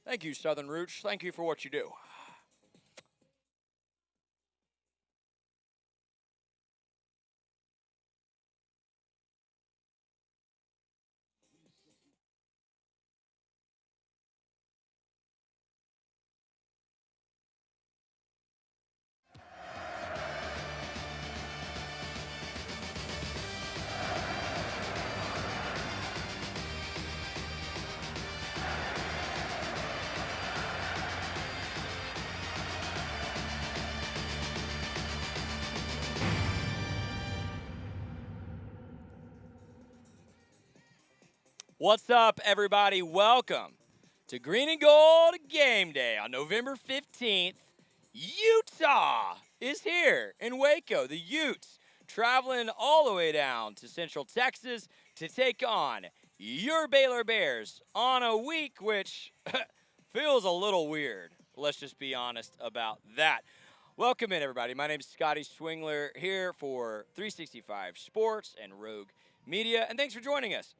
Thank you, Southern Roots. Thank you for what you do. What's up, everybody? Welcome to Green and Gold Game Day on November 15th. Utah is here in Waco. The Utes traveling all the way down to Central Texas to take on your Baylor Bears on a week which feels a little weird. Let's just be honest about that. Welcome in, everybody. My name is Scotty Swingler here for 365 Sports and Rogue Media, and thanks for joining us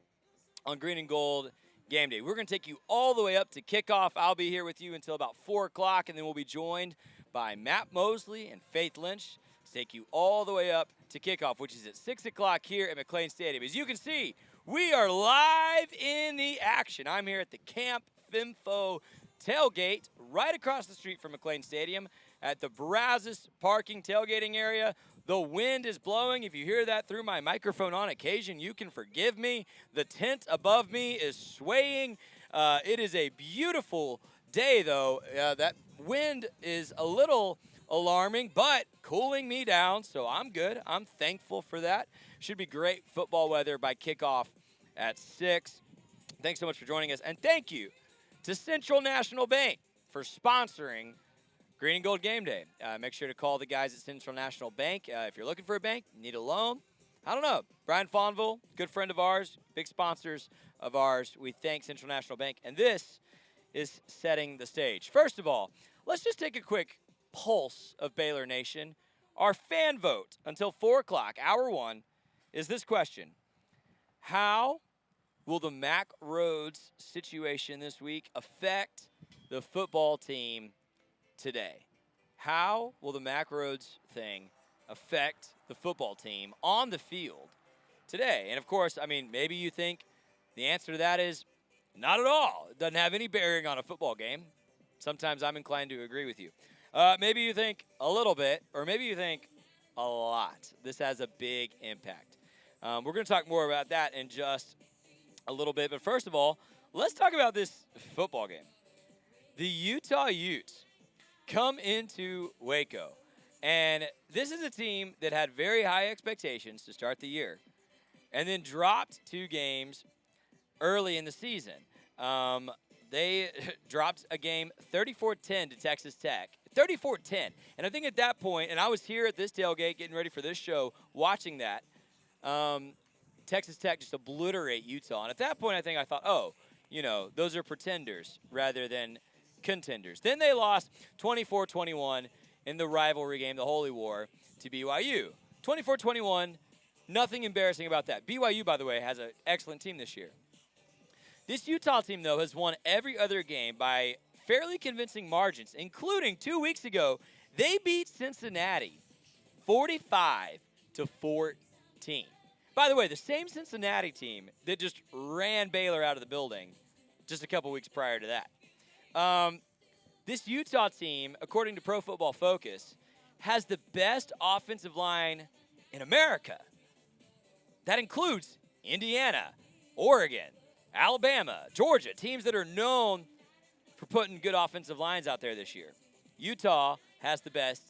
on Green and Gold Game Day. We're going to take you all the way up to kickoff. I'll be here with you until about 4 o'clock, and then we'll be joined by Matt Mosley and Faith Lynch to take you all the way up to kickoff, which is at 6 o'clock here at McLean Stadium. As you can see, we are live in the action. I'm here at the Camp Fimfo tailgate right across the street from McLean Stadium at the Brazos parking tailgating area. The wind is blowing. If you hear that through my microphone on occasion, you can forgive me. The tent above me is swaying. It is a beautiful day, though. That wind is a little alarming, but cooling me down, so I'm good. I'm thankful for that. Should be great football weather by kickoff at 6. Thanks so much for joining us, and thank you to Central National Bank for sponsoring Green and Gold Game Day. Make sure to call the guys at Central National Bank. If you're looking for a bank, need a loan, I don't know. Brian Fonville, good friend of ours, big sponsors of ours. We thank Central National Bank, and this is setting the stage. First of all, let's just take a quick pulse of Baylor Nation. Our fan vote until 4 o'clock, hour 1, is this question. How will the Mack Rhodes situation this week affect the football team today? How will the Mack Rhodes thing affect the football team on the field today? And of course, I mean, maybe you think the answer to that is not at all. It doesn't have any bearing on a football game. Sometimes I'm inclined to agree with you. Maybe you think a little bit, or maybe you think a lot. This has a big impact. We're going to talk more about that in just a little bit. But first of all, let's talk about this football game. The Utah Utes come into Waco, and this is a team that had very high expectations to start the year and then dropped 2 games early in the season. They dropped a game 34-10 to Texas Tech. 34-10. And I think at that point, and I was here at this tailgate getting ready for this show watching that, Texas Tech just obliterate Utah. And at that point, I thought, oh, you know, those are pretenders rather than contenders. Then they lost 24-21 in the rivalry game, the Holy War, to BYU. 24-21, nothing embarrassing about that. BYU, by the way, has an excellent team this year. This Utah team, though, has won every other game by fairly convincing margins, including 2 weeks ago, they beat Cincinnati 45-14. By the way, the same Cincinnati team that just ran Baylor out of the building just a couple weeks prior to that. This Utah team, according to Pro Football Focus, has the best offensive line in America. That includes Indiana, Oregon, Alabama, Georgia, teams that are known for putting good offensive lines out there this year. Utah has the best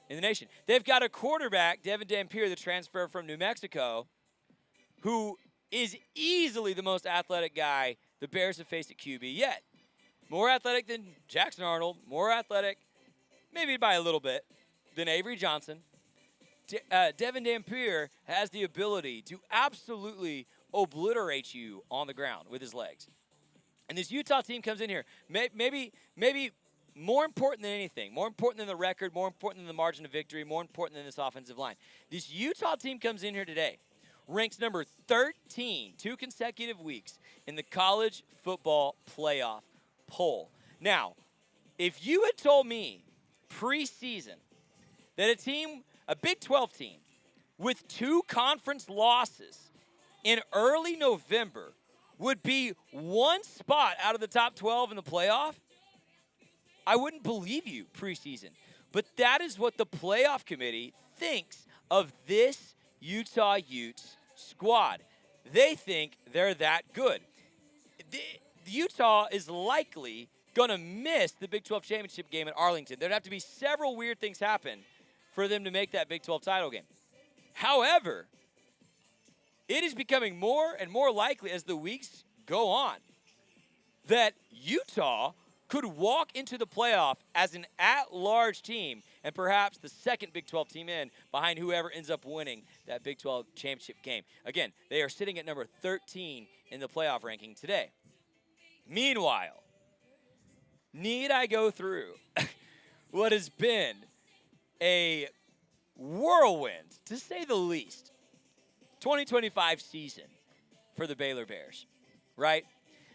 in the nation. They've got a quarterback, Devin Dampier, the transfer from New Mexico, who is easily the most athletic guy the Bears have faced at QB yet. More athletic than Jackson Arnold, more athletic, maybe by a little bit, than Avery Johnson. Devin Dampier has the ability to absolutely obliterate you on the ground with his legs. And this Utah team comes in here, maybe more important than anything, more important than the record, more important than the margin of victory, more important than this offensive line. This Utah team comes in here today, ranks number 13, 2 consecutive weeks in the college football playoff poll. Now, if you had told me preseason that a Big 12 team with 2 conference losses in early November would be 1 spot out of the top 12 in the playoff, I wouldn't believe you preseason. But that is what the playoff committee thinks of this Utah Utes squad. They think they're that good. Utah is likely going to miss the Big 12 championship game at Arlington. There'd have to be several weird things happen for them to make that Big 12 title game. However, it is becoming more and more likely as the weeks go on that Utah could walk into the playoff as an at-large team and perhaps the second Big 12 team in behind whoever ends up winning that Big 12 championship game. Again, they are sitting at number 13 in the playoff ranking today. Meanwhile, need I go through what has been a whirlwind, to say the least, 2025 season for the Baylor Bears, right?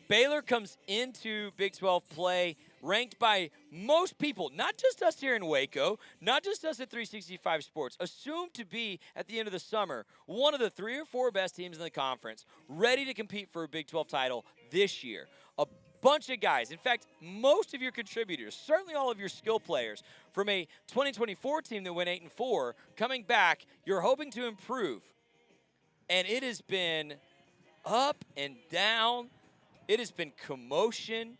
Baylor comes into Big 12 play ranked by most people, not just us here in Waco, not just us at 365 Sports, assumed to be, at the end of the summer, one of the 3 or 4 best teams in the conference, ready to compete for a Big 12 title this year. A bunch of guys, in fact, most of your contributors, certainly all of your skill players, from a 2024 team that went 8-4, coming back, you're hoping to improve. And it has been up and down. It has been commotion.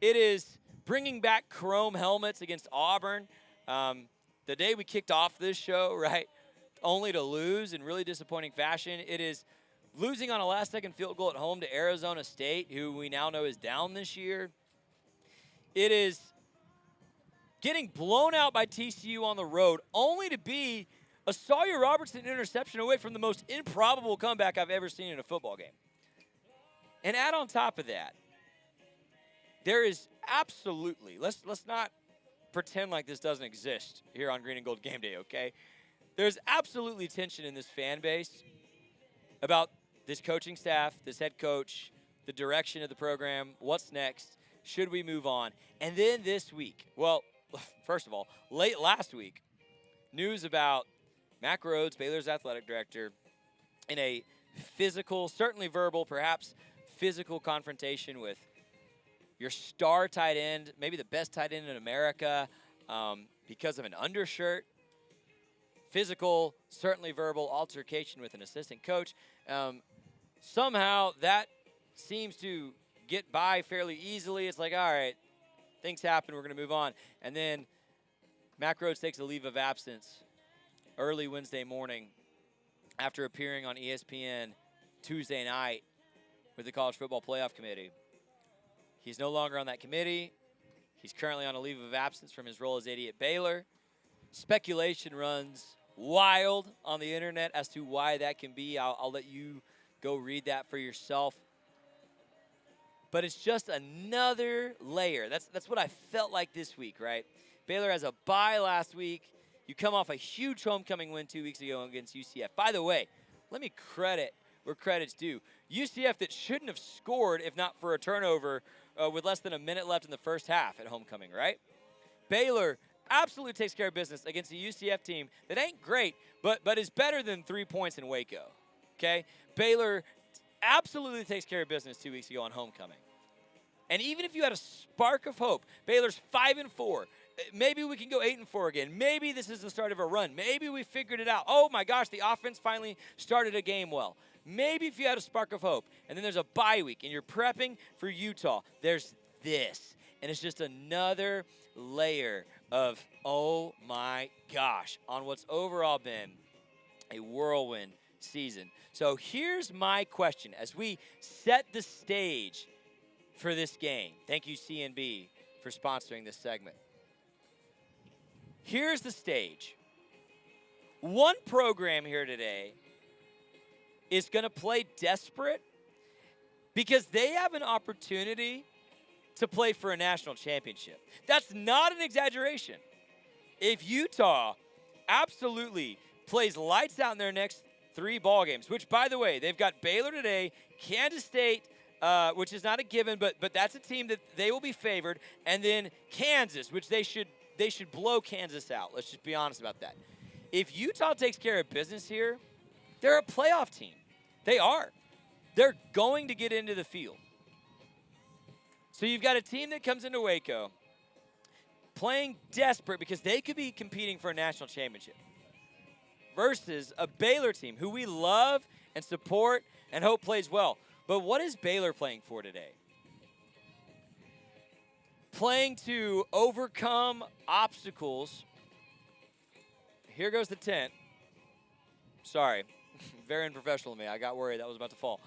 It is bringing back chrome helmets against Auburn. The day we kicked off this show, right, only to lose in really disappointing fashion. It is losing on a last-second field goal at home to Arizona State, who we now know is down this year. It is getting blown out by TCU on the road, only to be a Sawyer Robertson interception away from the most improbable comeback I've ever seen in a football game. And add on top of that, there is absolutely, let's not pretend like this doesn't exist here on Green and Gold Game Day, okay? There's absolutely tension in this fan base about this coaching staff, this head coach, the direction of the program, what's next, should we move on? And then this week, well, first of all, late last week, news about Mack Rhoades, Baylor's athletic director, in a physical, certainly verbal, perhaps physical confrontation with your star tight end, maybe the best tight end in America, because of an undershirt. Physical, certainly verbal altercation with an assistant coach. Somehow that seems to get by fairly easily. It's like, all right, things happen, we're going to move on. And then Mack Rhoades takes a leave of absence early Wednesday morning after appearing on ESPN Tuesday night with the College Football Playoff Committee. He's no longer on that committee. He's currently on a leave of absence from his role as AD at Baylor. Speculation runs wild on the internet as to why that can be. I'll let you go read that for yourself. But it's just another layer. That's what I felt like this week, right? Baylor has a bye last week. You come off a huge homecoming win 2 weeks ago against UCF. By the way, let me credit where credit's due. UCF that shouldn't have scored if not for a turnover with less than a minute left in the first half at homecoming, right? Baylor absolutely takes care of business against a UCF team that ain't great, but is better than 3 points in Waco, okay? Baylor absolutely takes care of business 2 weeks ago on homecoming. And even if you had a spark of hope, Baylor's 5-4. Maybe we can go 8-4 again. Maybe this is the start of a run. Maybe we figured it out. Oh my gosh, the offense finally started a game well. Maybe if you had a spark of hope, and then there's a bye week, and you're prepping for Utah, there's this. And it's just another layer of, oh my gosh, on what's overall been a whirlwind season. So here's my question as we set the stage for this game. Thank you, CNB, for sponsoring this segment. Here's the stage. One program here today is going to play desperate because they have an opportunity to play for a national championship. That's not an exaggeration. If Utah absolutely plays lights out in their next 3 ball games, which, by the way, they've got Baylor today, Kansas State which is not a given, but that's a team that they will be favored. And then Kansas, which they should blow Kansas out. Let's just be honest about that. If Utah takes care of business here, they're a playoff team. They are. They're going to get into the field. So you've got a team that comes into Waco playing desperate because they could be competing for a national championship versus a Baylor team who we love and support and hope plays well. But what is Baylor playing for today? Playing to overcome obstacles. Here goes the tent. Sorry, very unprofessional of me. I got worried that was about to fall.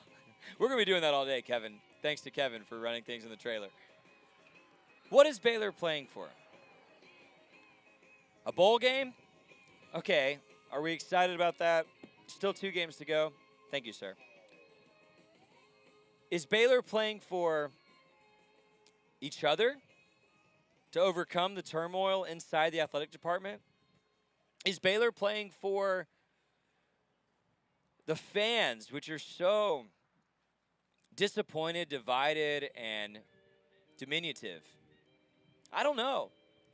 We're going to be doing that all day, Kevin. Thanks to Kevin for running things in the trailer. What is Baylor playing for? A bowl game? Okay. Are we excited about that? Still 2 games to go. Thank you, sir. Is Baylor playing for each other to overcome the turmoil inside the athletic department? Is Baylor playing for the fans, which are so disappointed, divided, and diminutive? I don't know.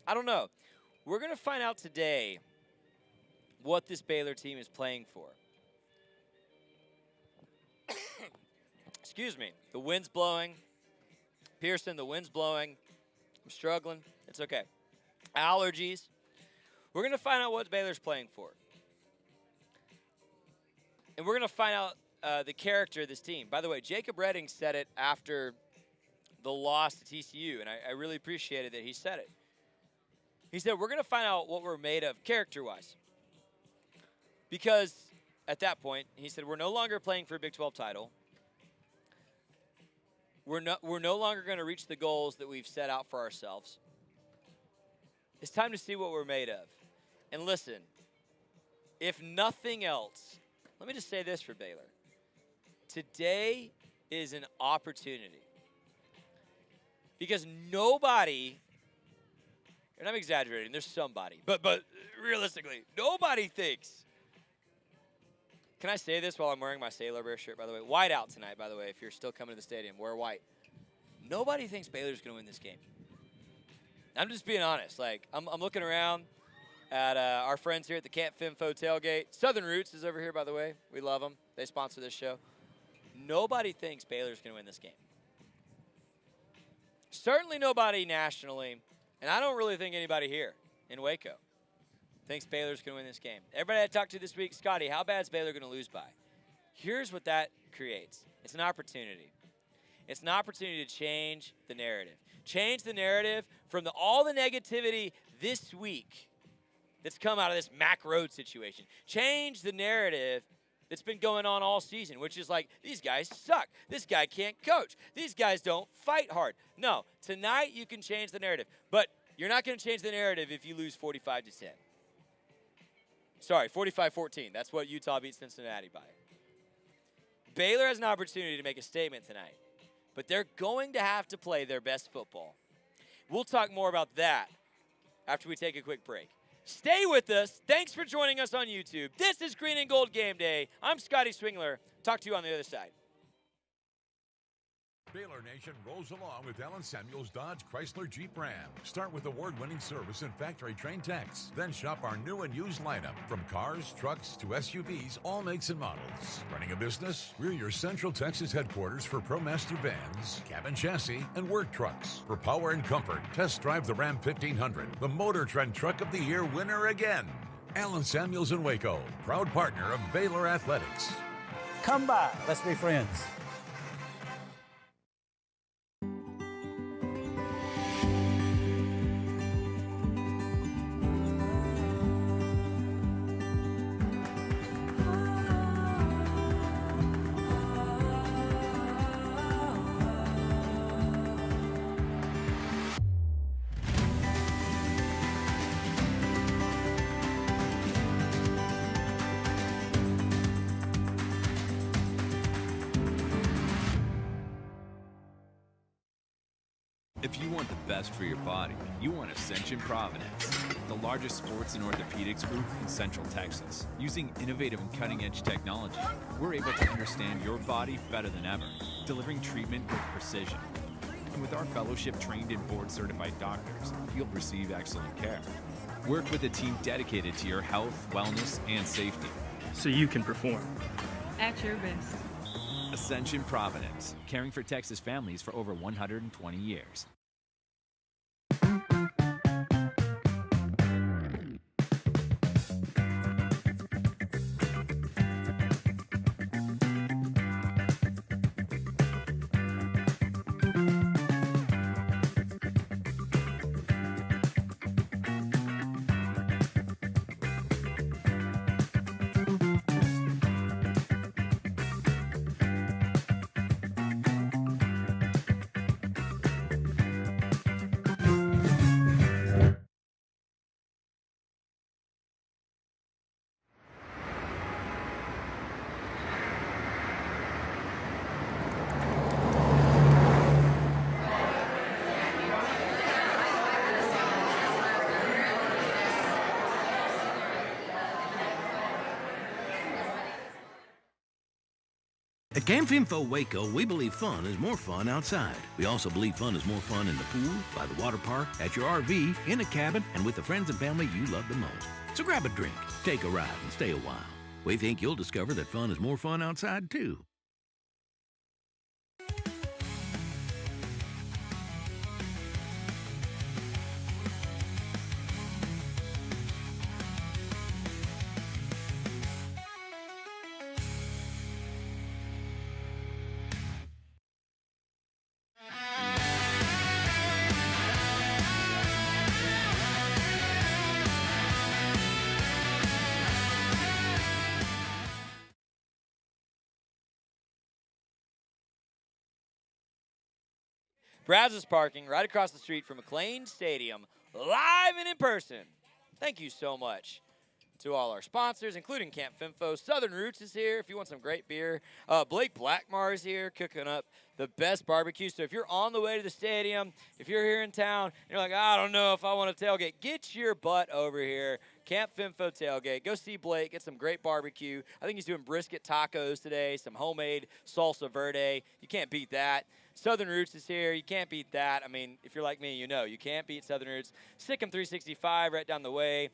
I don't know. We're going to find out today what this Baylor team is playing for. Excuse me. The wind's blowing. Pearson, the wind's blowing. I'm struggling. It's okay. Allergies. We're going to find out what Baylor's playing for. And we're going to find out the character of this team. By the way, Jacob Redding said it after the loss to TCU, and I really appreciated that he said it. He said, we're going to find out what we're made of character-wise. Because at that point, he said, we're no longer playing for a Big 12 title. We're no longer going to reach the goals that we've set out for ourselves. It's time to see what we're made of. And listen, if nothing else, let me just say this for Baylor. Today is an opportunity. Because nobody, and I'm exaggerating, there's somebody, but realistically, nobody thinks. Can I say this while I'm wearing my Sailor Bear shirt, by the way? White out tonight, by the way, if you're still coming to the stadium, wear white. Nobody thinks Baylor's going to win this game. I'm just being honest. Like, I'm looking around at our friends here at the Camp Finfo tailgate. Southern Roots is over here, by the way. We love them. They sponsor this show. Nobody thinks Baylor's going to win this game. Certainly nobody nationally, and I don't really think anybody here in Waco thinks Baylor's going to win this game. Everybody I talked to this week, Scotty, how bad is Baylor going to lose by? Here's what that creates. It's an opportunity. It's an opportunity to change the narrative. Change the narrative from all the negativity this week that's come out of this Mack Road situation. Change the narrative that's been going on all season, which is like, these guys suck. This guy can't coach. These guys don't fight hard. No, tonight you can change the narrative. But you're not going to change the narrative if you lose 45-10. Sorry, 45-14. That's what Utah beat Cincinnati by. Baylor has an opportunity to make a statement tonight, but they're going to have to play their best football. We'll talk more about that after we take a quick break. Stay with us. Thanks for joining us on YouTube. This is Green and Gold Game Day. I'm Scotty Swingler. Talk to you on the other side. Baylor Nation rolls along with Allen Samuels Dodge Chrysler Jeep Ram. Start with award-winning service and factory-trained techs. Then shop our new and used lineup. From cars, trucks, to SUVs, all makes and models. Running a business? We're your Central Texas headquarters for ProMaster vans, cabin chassis, and work trucks. For power and comfort, test drive the Ram 1500, the Motor Trend Truck of the Year winner again. Allen Samuels in Waco, proud partner of Baylor Athletics. Come by. Let's be friends. If you want the best for your body, you want Ascension Providence, the largest sports and orthopedics group in Central Texas. Using innovative and cutting-edge technology, we're able to understand your body better than ever, delivering treatment with precision. And with our fellowship-trained and board-certified doctors, you'll receive excellent care. Work with a team dedicated to your health, wellness, and safety. So you can perform at your best. Ascension Providence, caring for Texas families for over 120 years. At GameFinfo Waco, we believe fun is more fun outside. We also believe fun is more fun in the pool, by the water park, at your RV, in a cabin, and with the friends and family you love the most. So grab a drink, take a ride, and stay a while. We think you'll discover that fun is more fun outside, too. Brazos Parking, right across the street from McLean Stadium, live and in person. Thank you so much to all our sponsors, including Camp Finfo. Southern Roots is here if you want some great beer. Blake Blackmar is here cooking up the best barbecue. So if you're on the way to the stadium, if you're here in town, and you're like, I don't know if I want to tailgate, get your butt over here. Camp Finfo tailgate. Go see Blake. Get some great barbecue. I think he's doing brisket tacos today, some homemade salsa verde. You can't beat that. Southern Roots is here. You can't beat that. I mean, if you're like me, you know you can't beat Southern Roots. Sikkim 365 right down the way.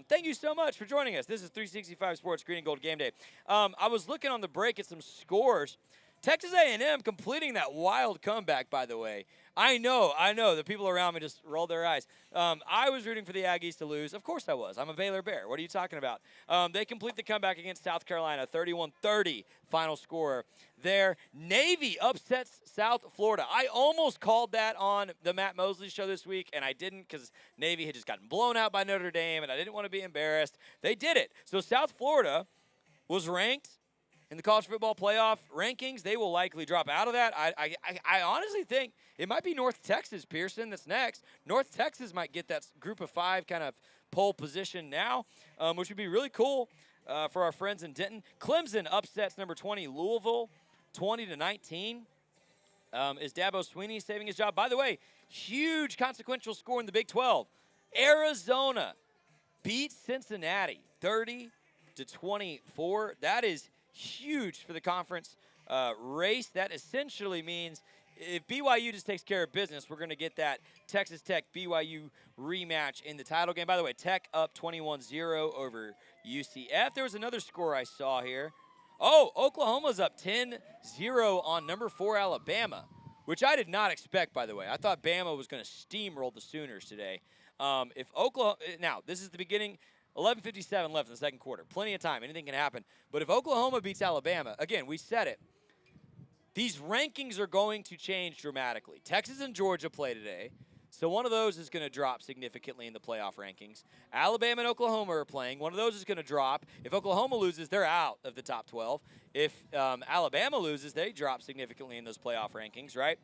Thank you so much for joining us. This is 365 Sports Green and Gold Game Day. I was looking on the break at some scores. Texas A&M completing that wild comeback, by the way. I know. The people around me just rolled their eyes. I was rooting for the Aggies to lose. Of course I was. I'm a Baylor Bear. What are you talking about? They complete the comeback against South Carolina, 31-30 final score there. Navy upsets South Florida. I almost called that on the Matt Mosley show this week, and I didn't because Navy had just gotten blown out by Notre Dame, and I didn't want to be embarrassed. They did it. So South Florida was ranked in the college football playoff rankings. They will likely drop out of that. I honestly think it might be North Texas, Pearson, that's next. North Texas might get that group of 5 kind of pole position now, which would be really cool for our friends in Denton. Clemson upsets number 20 Louisville, 20-19. Is Dabo Swinney saving his job? By the way, huge consequential score in the Big 12. Arizona beats Cincinnati, 30-24. That is huge for the conference race. That essentially means if BYU just takes care of business, we're going to get that Texas Tech BYU rematch in the title game. By the way, Tech up 21-0 over UCF. There was another score I saw here. Oh, Oklahoma's up 10-0 on number 4 Alabama, which I did not expect, by the way. I thought Bama was going to steamroll the Sooners today. If Oklahoma, now this is the beginning. 11:57 left in the second quarter. Plenty of time. Anything can happen. But if Oklahoma beats Alabama, again, we said it. These rankings are going to change dramatically. Texas and Georgia play today, so one of those is going to drop significantly in the playoff rankings. Alabama and Oklahoma are playing. One of those is going to drop. If Oklahoma loses, they're out of the top 12. If Alabama loses, they drop significantly in those playoff rankings, right?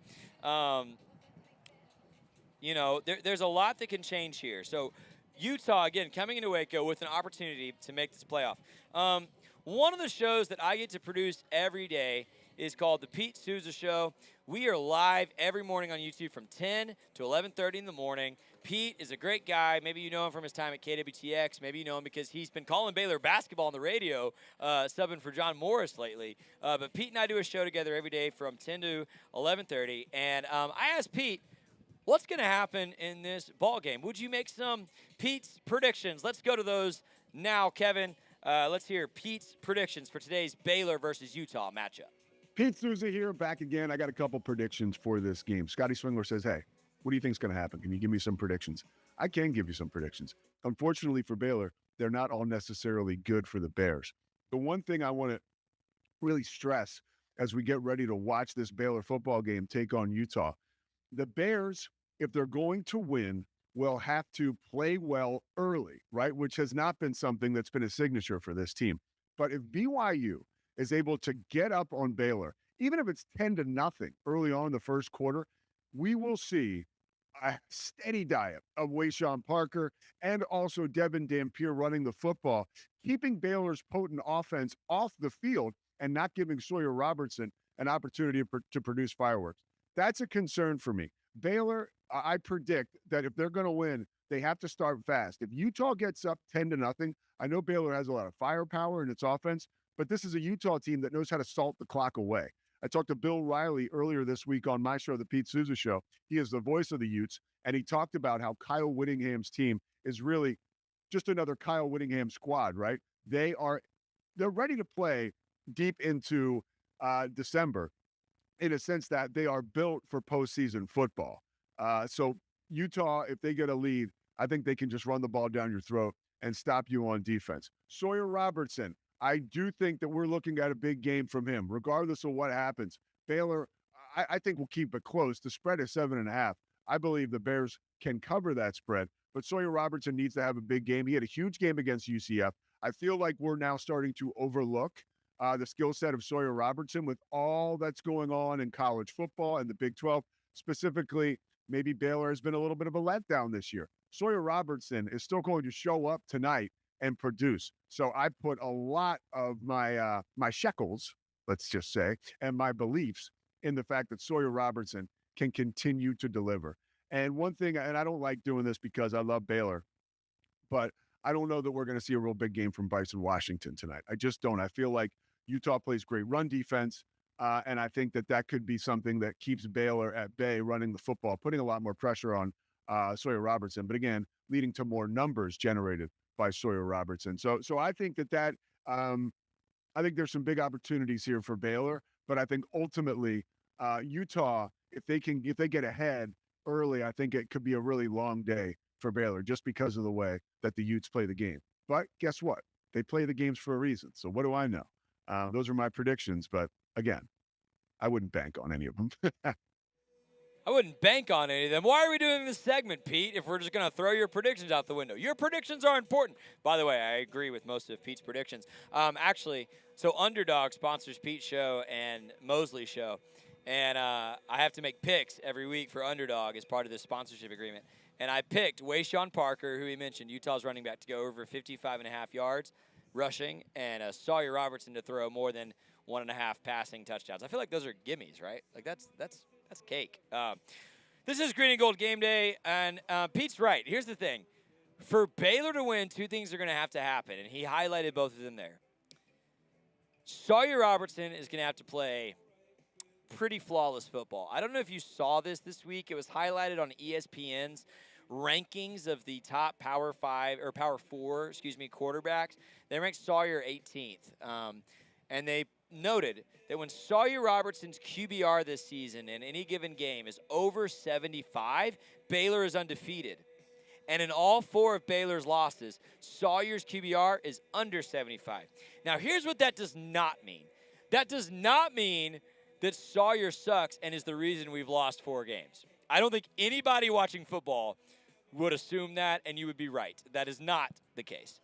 There's a lot that can change here. So Utah, again, coming into Waco with an opportunity to make this playoff. One of the shows that I get to produce every day is called The Pete Souza Show. We are live every morning on YouTube from 10 to 11:30 in the morning. Pete is a great guy. Maybe you know him from his time at KWTX. Maybe you know him because he's been calling Baylor basketball on the radio, subbing for John Morris lately. But Pete and I do a show together every day from 10 to 11:30. And I asked Pete, what's going to happen in this ball game? Would you make some Pete's predictions? Let's go to those now, Kevin. Let's hear Pete's predictions for today's Baylor versus Utah matchup. Pete Souza here, back again. I got a couple predictions for this game. Scotty Swingler says, hey, what do you think is going to happen? Can you give me some predictions? I can give you some predictions. Unfortunately for Baylor, they're not all necessarily good for the Bears. The one thing I want to really stress as we get ready to watch this Baylor football game take on Utah, the Bears, if they're going to win, will have to play well early, right? Which has not been something that's been a signature for this team. But if BYU is able to get up on Baylor, even if it's 10-0 early on in the first quarter, we will see a steady diet of Wayshawn Parker and also Devin Dampier running the football, keeping Baylor's potent offense off the field and not giving Sawyer Robertson an opportunity to produce fireworks. That's a concern for me. Baylor, I predict that if they're going to win, they have to start fast. If Utah gets up 10-0, I know Baylor has a lot of firepower in its offense, but this is a Utah team that knows how to salt the clock away. I talked to Bill Riley earlier this week on my show, The Pete Souza Show. He is the voice of the Utes, and he talked about how Kyle Whittingham's team is really just another Kyle Whittingham squad, right? They're ready to play deep into December in a sense that they are built for postseason football. So Utah, if they get a lead, I think they can just run the ball down your throat and stop you on defense. Sawyer Robertson, I do think that we're looking at a big game from him, regardless of what happens. Baylor, I think will keep it close. The spread is 7.5. I believe the Bears can cover that spread, but Sawyer Robertson needs to have a big game. He had a huge game against UCF. I feel like we're now starting to overlook the skill set of Sawyer Robertson with all that's going on in college football and the Big 12. Specifically, maybe Baylor has been a little bit of a letdown this year. Sawyer Robertson is still going to show up tonight and produce. So I put a lot of my my shekels, let's just say, and my beliefs in the fact that Sawyer Robertson can continue to deliver. And one thing, and I don't like doing this because I love Baylor, but I don't know that we're going to see a real big game from Bryson Washington tonight. I just don't. I feel like Utah plays great run defense, and I think that could be something that keeps Baylor at bay running the football, putting a lot more pressure on Sawyer Robertson, but again, leading to more numbers generated by Sawyer Robertson. So I think I think there's some big opportunities here for Baylor, but I think ultimately Utah, if they get ahead early, I think it could be a really long day for Baylor just because of the way that the Utes play the game. But guess what? They play the games for a reason. So what do I know? Those are my predictions, but again, I wouldn't bank on any of them. I wouldn't bank on any of them. Why are we doing this segment, Pete, if we're just going to throw your predictions out the window? Your predictions are important. By the way, I agree with most of Pete's predictions. Actually, so Underdog sponsors Pete's show and Mosley's show. And I have to make picks every week for Underdog as part of this sponsorship agreement. And I picked Wayshawn Parker, who he mentioned, Utah's running back, to go over 55.5 yards rushing, and Sawyer Robertson to throw more than 1.5 passing touchdowns. I feel like those are gimmies, right? Like that's cake. This is Green and Gold Game Day, and Pete's right. Here's the thing. For Baylor to win, two things are going to have to happen, and he highlighted both of them there. Sawyer Robertson is going to have to play pretty flawless football. I don't know if you saw this week. It was highlighted on ESPN's rankings of the top Power 4 quarterbacks. They ranked Sawyer 18th. And they noted that when Sawyer Robertson's QBR this season in any given game is over 75, Baylor is undefeated. And in all 4 of Baylor's losses, Sawyer's QBR is under 75. Now, here's what that does not mean. That does not mean that Sawyer sucks and is the reason we've lost 4 games. I don't think anybody watching football would assume that, and you would be right. That is not the case.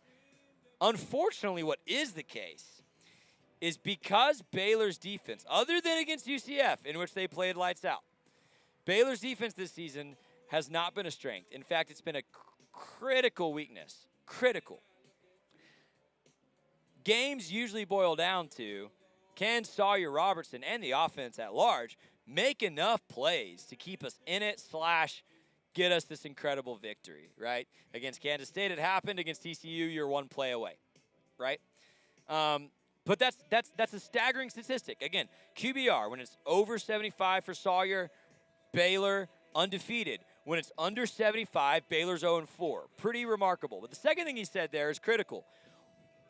Unfortunately, what is the case is because Baylor's defense, other than against UCF, in which they played lights out, Baylor's defense this season has not been a strength. In fact, it's been a critical weakness. Critical. Games usually boil down to can Sawyer Robertson and the offense at large make enough plays to keep us in it / get us this incredible victory, right? Against Kansas State, it happened. Against TCU, you're one play away, right? But that's a staggering statistic. Again, QBR, when it's over 75 for Sawyer, Baylor undefeated. When it's under 75, Baylor's 0-4. Pretty remarkable. But the second thing he said there is critical.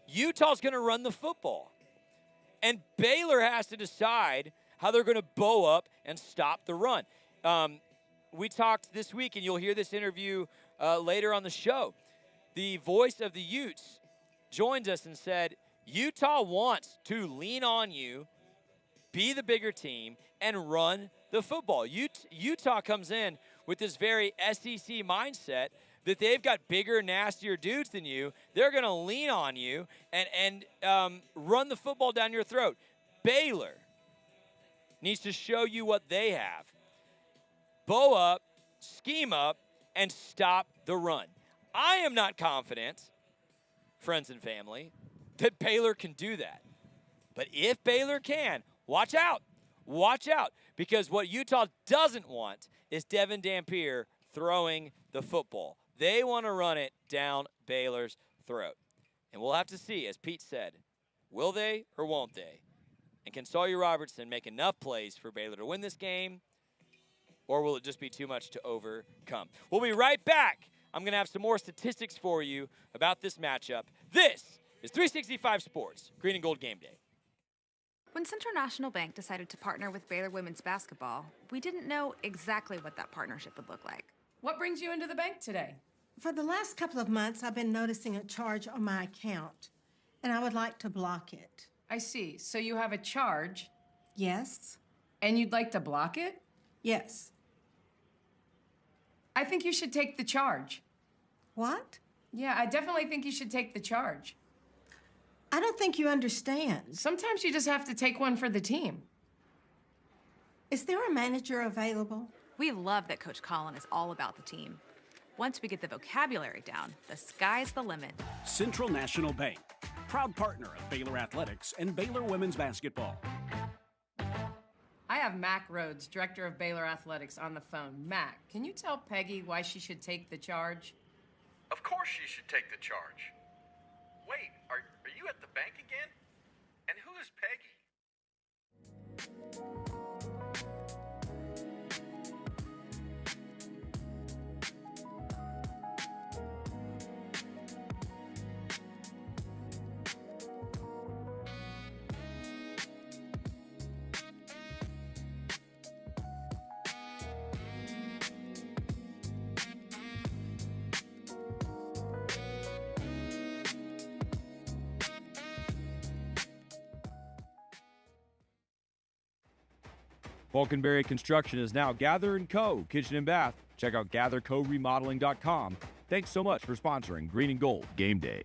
Utah's going to run the football. And Baylor has to decide how they're going to bow up and stop the run. We talked this week, and you'll hear this interview later on the show. The voice of the Utes joins us and said, Utah wants to lean on you, be the bigger team, and run the football. Utah comes in with this very SEC mindset that they've got bigger, nastier dudes than you. They're going to lean on you and run the football down your throat. Baylor needs to show you what they have. Bow up, scheme up, and stop the run. I am not confident, friends and family, that Baylor can do that. But if Baylor can, watch out. Watch out. Because what Utah doesn't want is Devin Dampier throwing the football. They want to run it down Baylor's throat. And we'll have to see, as Pete said, will they or won't they? And can Sawyer Robertson make enough plays for Baylor to win this game? Or will it just be too much to overcome? We'll be right back. I'm going to have some more statistics for you about this matchup. This is 365 Sports, Green and Gold Game Day. When Central National Bank decided to partner with Baylor women's basketball, we didn't know exactly what that partnership would look like. What brings you into the bank today? For the last couple of months, I've been noticing a charge on my account, and I would like to block it. I see. So you have a charge, Yes? and you'd like to block it? Yes. I think you should take the charge. What? Yeah, I definitely think you should take the charge. I don't think you understand. Sometimes you just have to take one for the team. Is there a manager available? We love that Coach Collin is all about the team. Once we get the vocabulary down, the sky's the limit. Central National Bank, proud partner of Baylor Athletics and Baylor women's basketball. I have Mac Rhodes, director of Baylor Athletics, on the phone. Mac, can you tell Peggy why she should take the charge? Of course she should take the charge. Wait, are you at the bank again? And who is Peggy? Falconberry Construction is now Gather & Co. Kitchen and Bath. Check out gathercoremodeling.com. Thanks so much for sponsoring Green and Gold Game Day.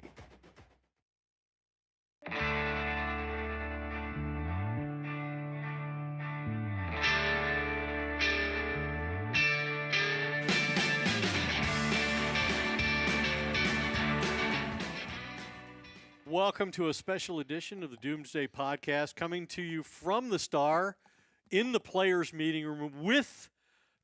Welcome to a special edition of the Doomsday Podcast, coming to you from the Star in the players' meeting room with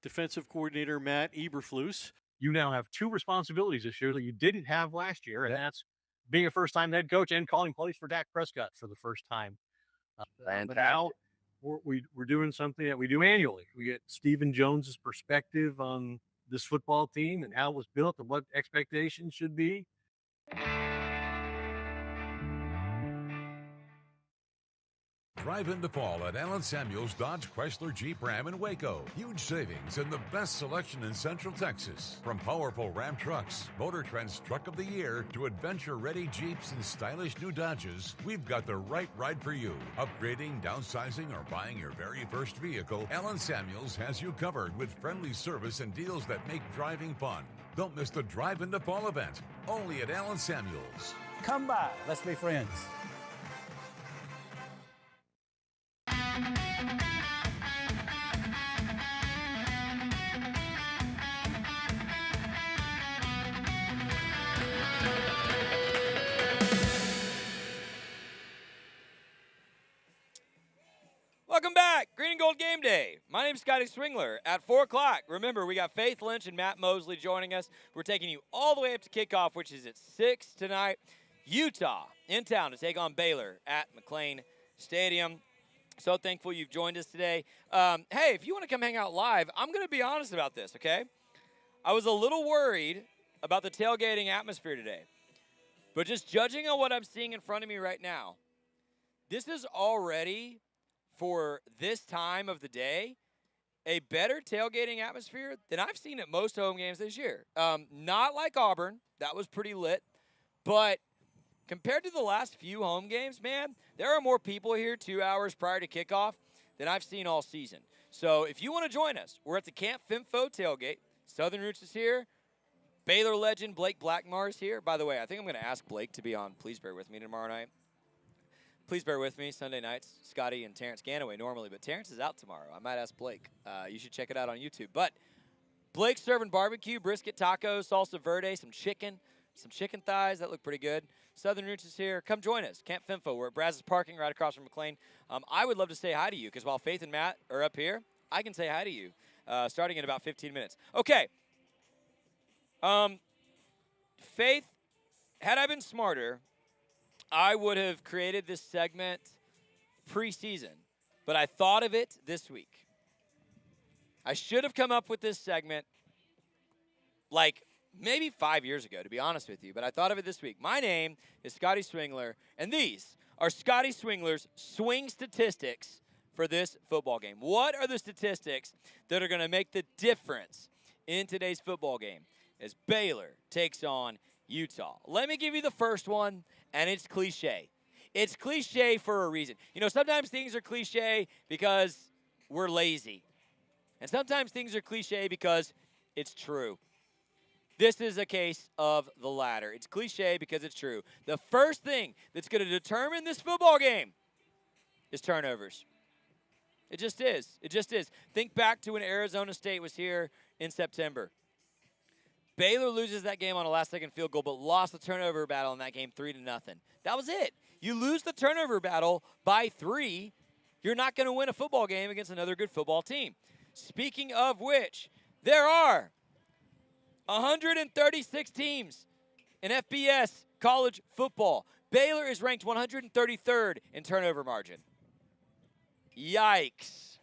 defensive coordinator Matt Eberflus. You now have two responsibilities this year that you didn't have last year, and that's being a first-time head coach and calling plays for Dak Prescott for the first time. But now we're doing something that we do annually. We get Stephen Jones's perspective on this football team and how it was built and what expectations should be. Drive in the fall at Allen Samuels Dodge Chrysler Jeep Ram in Waco. Huge savings and the best selection in Central Texas. From powerful Ram trucks, Motor Trend's Truck of the Year, to adventure-ready Jeeps and stylish new Dodges, we've got the right ride for you. Upgrading, downsizing, or buying your very first vehicle, Allen Samuels has you covered with friendly service and deals that make driving fun. Don't miss the Drive in the Fall event, only at Allen Samuels. Come by. Let's be friends. name's Scotty Swingler. At 4 o'clock, remember, we got Faith Lynch and Matt Mosley joining us. We're taking you all the way up to kickoff, which is at 6 tonight. Utah in town to take on Baylor at McLean Stadium. So thankful you've joined us today. Hey, if you want to come hang out live, I'm going to be honest about this, okay? I was a little worried about the tailgating atmosphere today. But just judging on what I'm seeing in front of me right now, this is already, for this time of the day, a better tailgating atmosphere than I've seen at most home games this year. Not like Auburn. That was pretty lit. But compared to the last few home games, man, there are more people here 2 hours prior to kickoff than I've seen all season. So if you want to join us, we're at the Camp Finfo tailgate. Southern Roots is here. Baylor legend Blake Blackmar is here. By the way, I think I'm going to ask Blake to be on Please Bear With Me tomorrow night. Please Bear With Me, Sunday nights, Scotty and Terrence Ganaway normally, but Terrence is out tomorrow. I might ask Blake. You should check it out on YouTube. But Blake's serving barbecue, brisket tacos, salsa verde, some chicken thighs. That look pretty good. Southern Roots is here. Come join us. Camp Finfo. We're at Brazos Parking right across from McLean. I would love to say hi to you because while Faith and Matt are up here, I can say hi to you starting in about 15 minutes. Okay. Faith, had I been smarter, I would have created this segment preseason, but I thought of it this week. I should have come up with this segment like maybe 5 years ago, to be honest with you, but I thought of it this week. My name is Scotty Swingler, and these are Scotty Swingler's swing statistics for this football game. What are the statistics that are going to make the difference in today's football game as Baylor takes on Utah? Let me give you the first one, and it's cliche. It's cliche for a reason. You know, sometimes things are cliche because we're lazy. And sometimes things are cliche because it's true. This is a case of the latter. It's cliche because it's true. The first thing that's going to determine this football game is turnovers. It just is. It just is. Think back to when Arizona State was here in September. Baylor loses that game on a last-second field goal, but lost the turnover battle in that game 3-0. That was it. You lose the turnover battle by 3, you're not going to win a football game against another good football team. Speaking of which, there are 136 teams in FBS college football. Baylor is ranked 133rd in turnover margin. Yikes.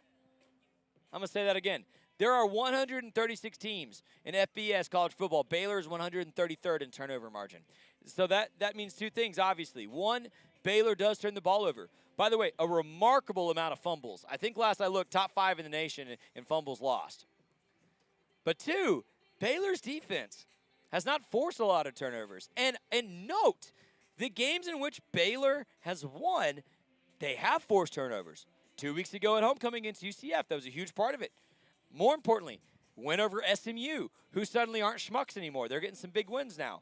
I'm going to say that again. There are 136 teams in FBS college football. Baylor is 133rd in turnover margin. So that means two things, obviously. One, Baylor does turn the ball over. By the way, a remarkable amount of fumbles. I think last I looked, top 5 in the nation in fumbles lost. But two, Baylor's defense has not forced a lot of turnovers. And note, the games in which Baylor has won, they have forced turnovers. 2 weeks ago at homecoming against UCF, that was a huge part of it. More importantly, win over SMU, who suddenly aren't schmucks anymore. They're getting some big wins now.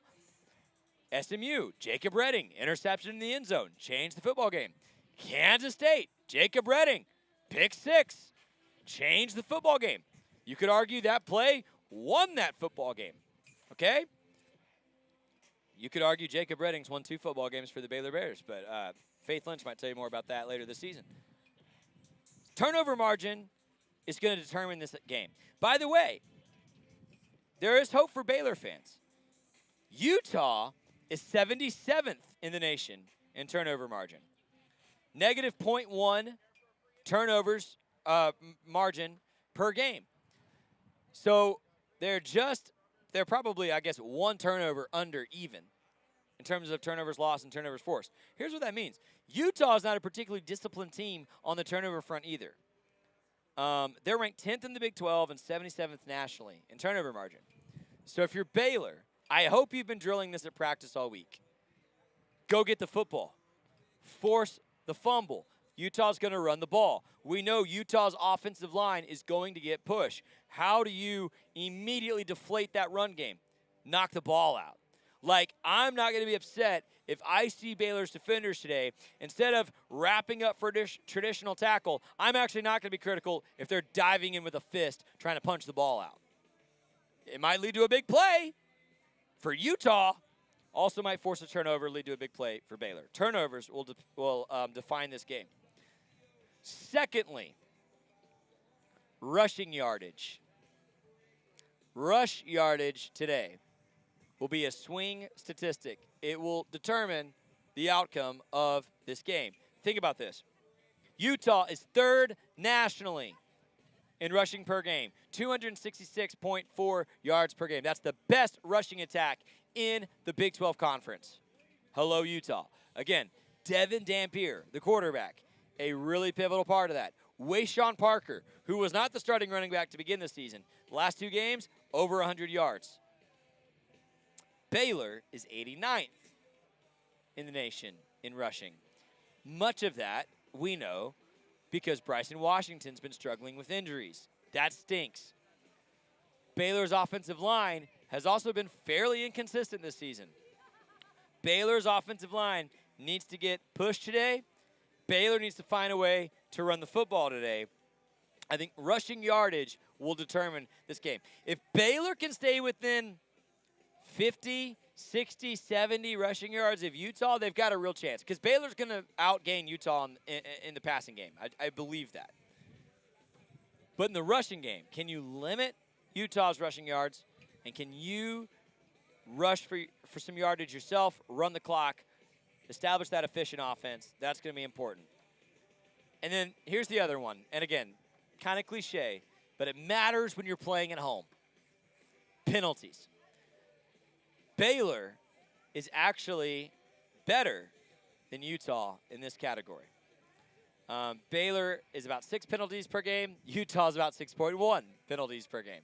SMU, Jacob Redding, interception in the end zone, changed the football game. Kansas State, Jacob Redding, pick 6, changed the football game. You could argue that play won that football game, okay? You could argue Jacob Redding's won 2 football games for the Baylor Bears, but Faith Lynch might tell you more about that later this season. Turnover margin is going to determine this game. By the way, there is hope for Baylor fans. Utah is 77th in the nation in turnover margin. Negative 0.1 turnovers margin per game. So they're probably, I guess, 1 turnover under even in terms of turnovers lost and turnovers forced. Here's what that means. Utah is not a particularly disciplined team on the turnover front either. They're ranked 10th in the Big 12 and 77th nationally in turnover margin. So if you're Baylor, I hope you've been drilling this at practice all week. Go get the football. Force the fumble. Utah's going to run the ball. We know Utah's offensive line is going to get pushed. How do you immediately deflate that run game? Knock the ball out. Like, I'm not going to be upset if I see Baylor's defenders today, instead of wrapping up for traditional tackle, I'm actually not going to be critical if they're diving in with a fist trying to punch the ball out. It might lead to a big play for Utah. Also might force a turnover, lead to a big play for Baylor. Turnovers will define this game. Secondly, rushing yardage. Rush yardage today will be a swing statistic. It will determine the outcome of this game. Think about this. Utah is third nationally in rushing per game, 266.4 yards per game. That's the best rushing attack in the Big 12 Conference. Hello, Utah. Again, Devin Dampier, the quarterback, a really pivotal part of that. Wayshawn Parker, who was not the starting running back to begin the season. Last 2 games, over 100 yards. Baylor is 89th in the nation in rushing. Much of that, we know, because Bryson Washington's been struggling with injuries. That stinks. Baylor's offensive line has also been fairly inconsistent this season. Baylor's offensive line needs to get pushed today. Baylor needs to find a way to run the football today. I think rushing yardage will determine this game. If Baylor can stay within 50, 60, 70 rushing yards of Utah, they've got a real chance. Because Baylor's going to outgain Utah in the passing game. I believe that. But in the rushing game, can you limit Utah's rushing yards? And can you rush for some yardage yourself, run the clock, establish that efficient offense? That's going to be important. And then here's the other one. And again, kind of cliche, but it matters when you're playing at home. Penalties. Baylor is actually better than Utah in this category. Baylor is about 6 penalties per game. Utah is about 6.1 penalties per game.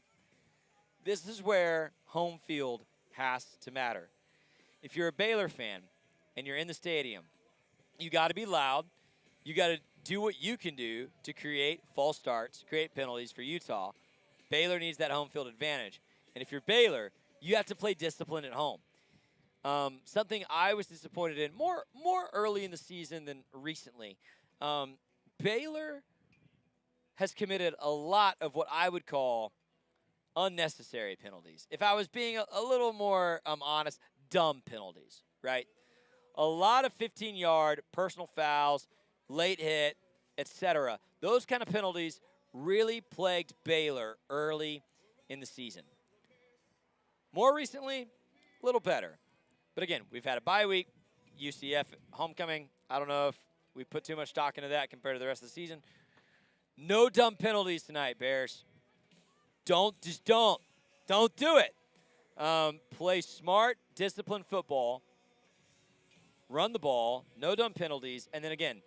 This is where home field has to matter. If you're a Baylor fan and you're in the stadium, you got to be loud. You got to do what you can do to create false starts, create penalties for Utah. Baylor needs that home field advantage. And if you're Baylor, you have to play discipline at home. Something I was disappointed in more early in the season than recently. Baylor has committed a lot of what I would call unnecessary penalties. If I was being a little more honest, dumb penalties, right? A lot of 15-yard personal fouls, late hit, etc. Those kind of penalties really plagued Baylor early in the season. More recently, a little better. But again, we've had a bye week, UCF homecoming. I don't know if we put too much stock into that compared to the rest of the season. No dumb penalties tonight, Bears. Don't do it. Play smart, disciplined football. Run the ball, no dumb penalties. And then again,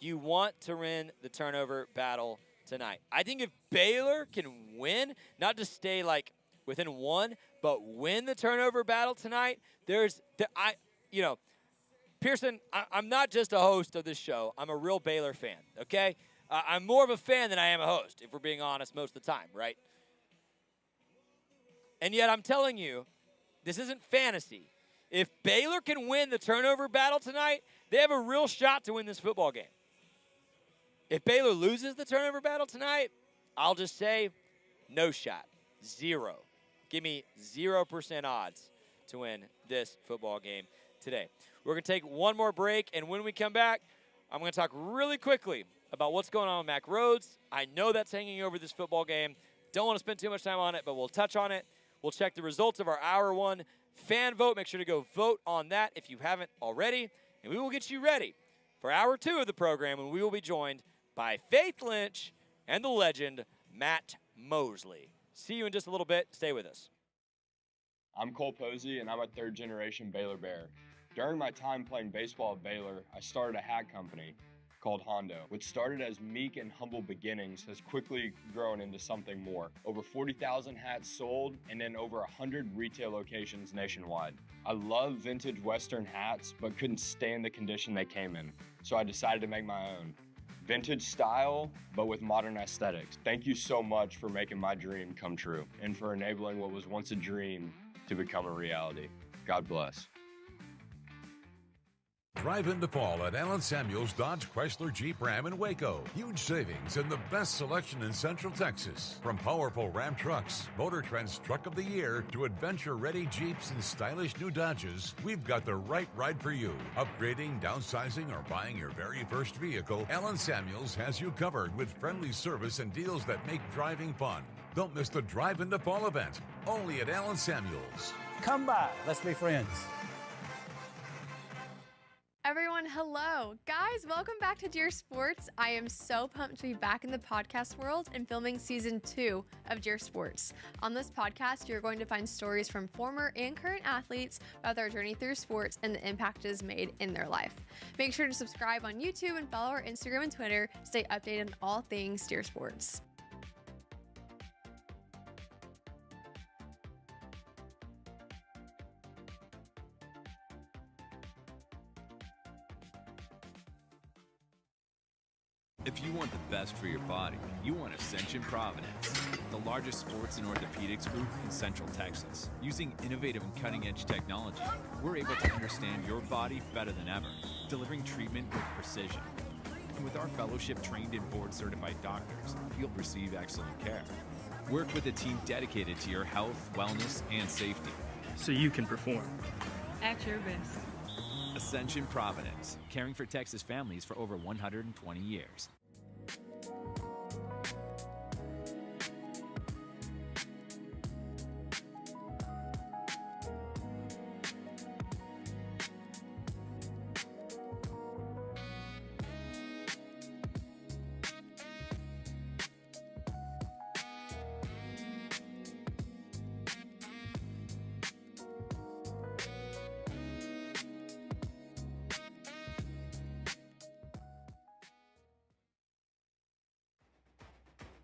you want to win the turnover battle tonight. I think if Baylor can win, not just stay like within 1, but win the turnover battle tonight, Pearson, I'm not just a host of this show. I'm a real Baylor fan, okay? I'm more of a fan than I am a host, if we're being honest most of the time, right? And yet I'm telling you, this isn't fantasy. If Baylor can win the turnover battle tonight, they have a real shot to win this football game. If Baylor loses the turnover battle tonight, I'll just say no shot. 0. Give me 0% odds to win this football game today. We're going to take one more break, and when we come back, I'm going to talk really quickly about what's going on with Mack Rhoades. I know that's hanging over this football game. Don't want to spend too much time on it, but we'll touch on it. We'll check the results of our Hour 1 fan vote. Make sure to go vote on that if you haven't already. And we will get you ready for Hour 2 of the program, when we will be joined by Faith Lynch and the legend, Matt Mosley. See you in just a little bit. Stay with us. I'm Cole Posey, and I'm a third-generation Baylor Bear. During my time playing baseball at Baylor, I started a hat company called Hondo, which started as meek and humble beginnings, has quickly grown into something more. Over 40,000 hats sold, and then over 100 retail locations nationwide. I love vintage Western hats, but couldn't stand the condition they came in, so I decided to make my own. Vintage style, but with modern aesthetics. Thank you so much for making my dream come true, and for enabling what was once a dream to become a reality. God bless. Drive into fall at Allen Samuels Dodge Chrysler Jeep Ram in Waco. Huge savings and the best selection in Central Texas. From powerful Ram trucks, Motor Trend's Truck of the Year, to adventure-ready Jeeps and stylish new Dodges, we've got the right ride for you. Upgrading, downsizing, or buying your very first vehicle, Allen Samuels has you covered with friendly service and deals that make driving fun. Don't miss the Drive into Fall event, only at Allen Samuels. Come by, let's be friends. Everyone, hello. Guys, welcome back to Deer Sports. I am so pumped to be back in the podcast world and filming season 2 of Deer Sports. On this podcast, you're going to find stories from former and current athletes about their journey through sports and the impact it has made in their life. Make sure to subscribe on YouTube and follow our Instagram and Twitter to stay updated on all things Deer Sports. If you want the best for your body, you want Ascension Providence, the largest sports and orthopedics group in Central Texas. Using innovative and cutting-edge technology, we're able to understand your body better than ever, delivering treatment with precision. And with our fellowship-trained and board-certified doctors, you'll receive excellent care. Work with a team dedicated to your health, wellness, and safety. So you can perform at your best. Ascension Providence, caring for Texas families for over 120 years.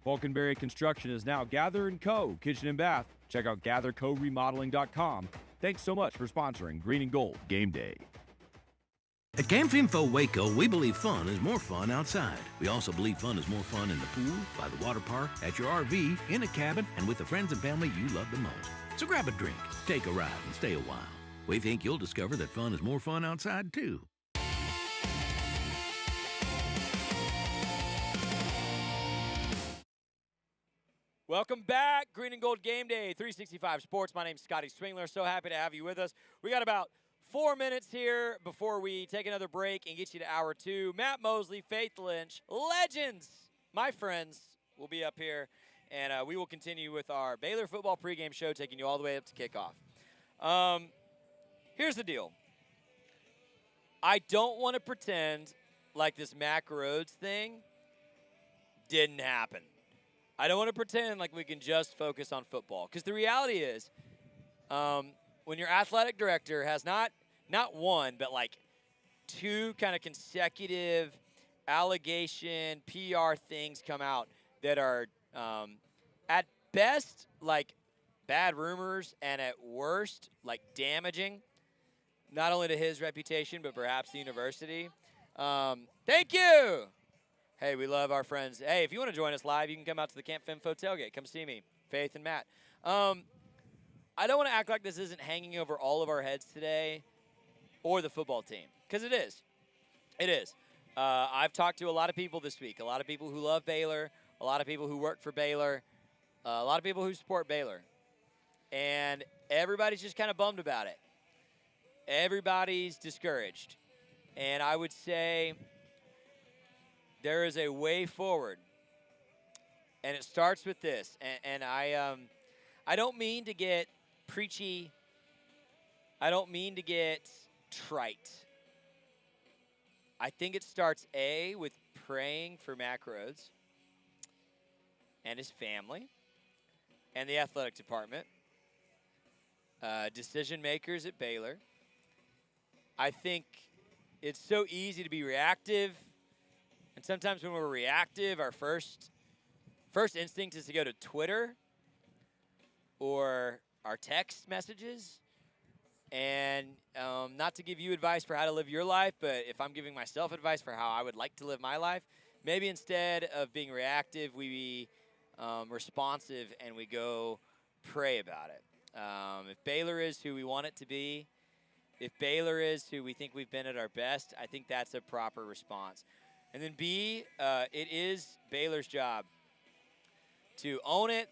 Falconberry Construction is now Gather & Co. Kitchen and Bath. Check out gathercoremodeling.com. Thanks so much for sponsoring Green and Gold Game Day. At GameFinfo Waco, we believe fun is more fun outside. We also believe fun is more fun in the pool, by the water park, at your RV, in a cabin, and with the friends and family you love the most. So grab a drink, take a ride, and stay a while. We think you'll discover that fun is more fun outside, too. Welcome back, Green and Gold Game Day, 365 Sports. My name's Scotty Swingler. So happy to have you with us. We got about 4 minutes here before we take another break and get you to hour 2. Matt Mosley, Faith Lynch, legends, my friends, will be up here. And we will continue with our Baylor football pregame show, taking you all the way up to kickoff. Here's the deal. I don't want to pretend like this Mac Rhodes thing didn't happen. I don't want to pretend like we can just focus on football, because the reality is when your athletic director has not one, but like 2 kind of consecutive allegation PR things come out that are at best like bad rumors and at worst like damaging, not only to his reputation but perhaps the university. Thank you. Hey, we love our friends. Hey, if you want to join us live, you can come out to the Camp Finfo tailgate. Come see me, Faith and Matt. I don't want to act like this isn't hanging over all of our heads today or the football team, because it is. It is. I've talked to a lot of people this week, a lot of people who love Baylor, a lot of people who work for Baylor, a lot of people who support Baylor. And everybody's just kind of bummed about it. Everybody's discouraged. And I would say there is a way forward, and it starts with this. And I don't mean to get preachy. I don't mean to get trite. I think it starts, A, with praying for Mac Rhodes and his family and the athletic department, decision makers at Baylor. I think it's so easy to be reactive. And sometimes when we're reactive, our first instinct is to go to Twitter or our text messages. And not to give you advice for how to live your life, but if I'm giving myself advice for how I would like to live my life, maybe instead of being reactive, we be responsive and we go pray about it. If Baylor is who we want it to be, if Baylor is who we think we've been at our best, I think that's a proper response. And then B, it is Baylor's job to own it,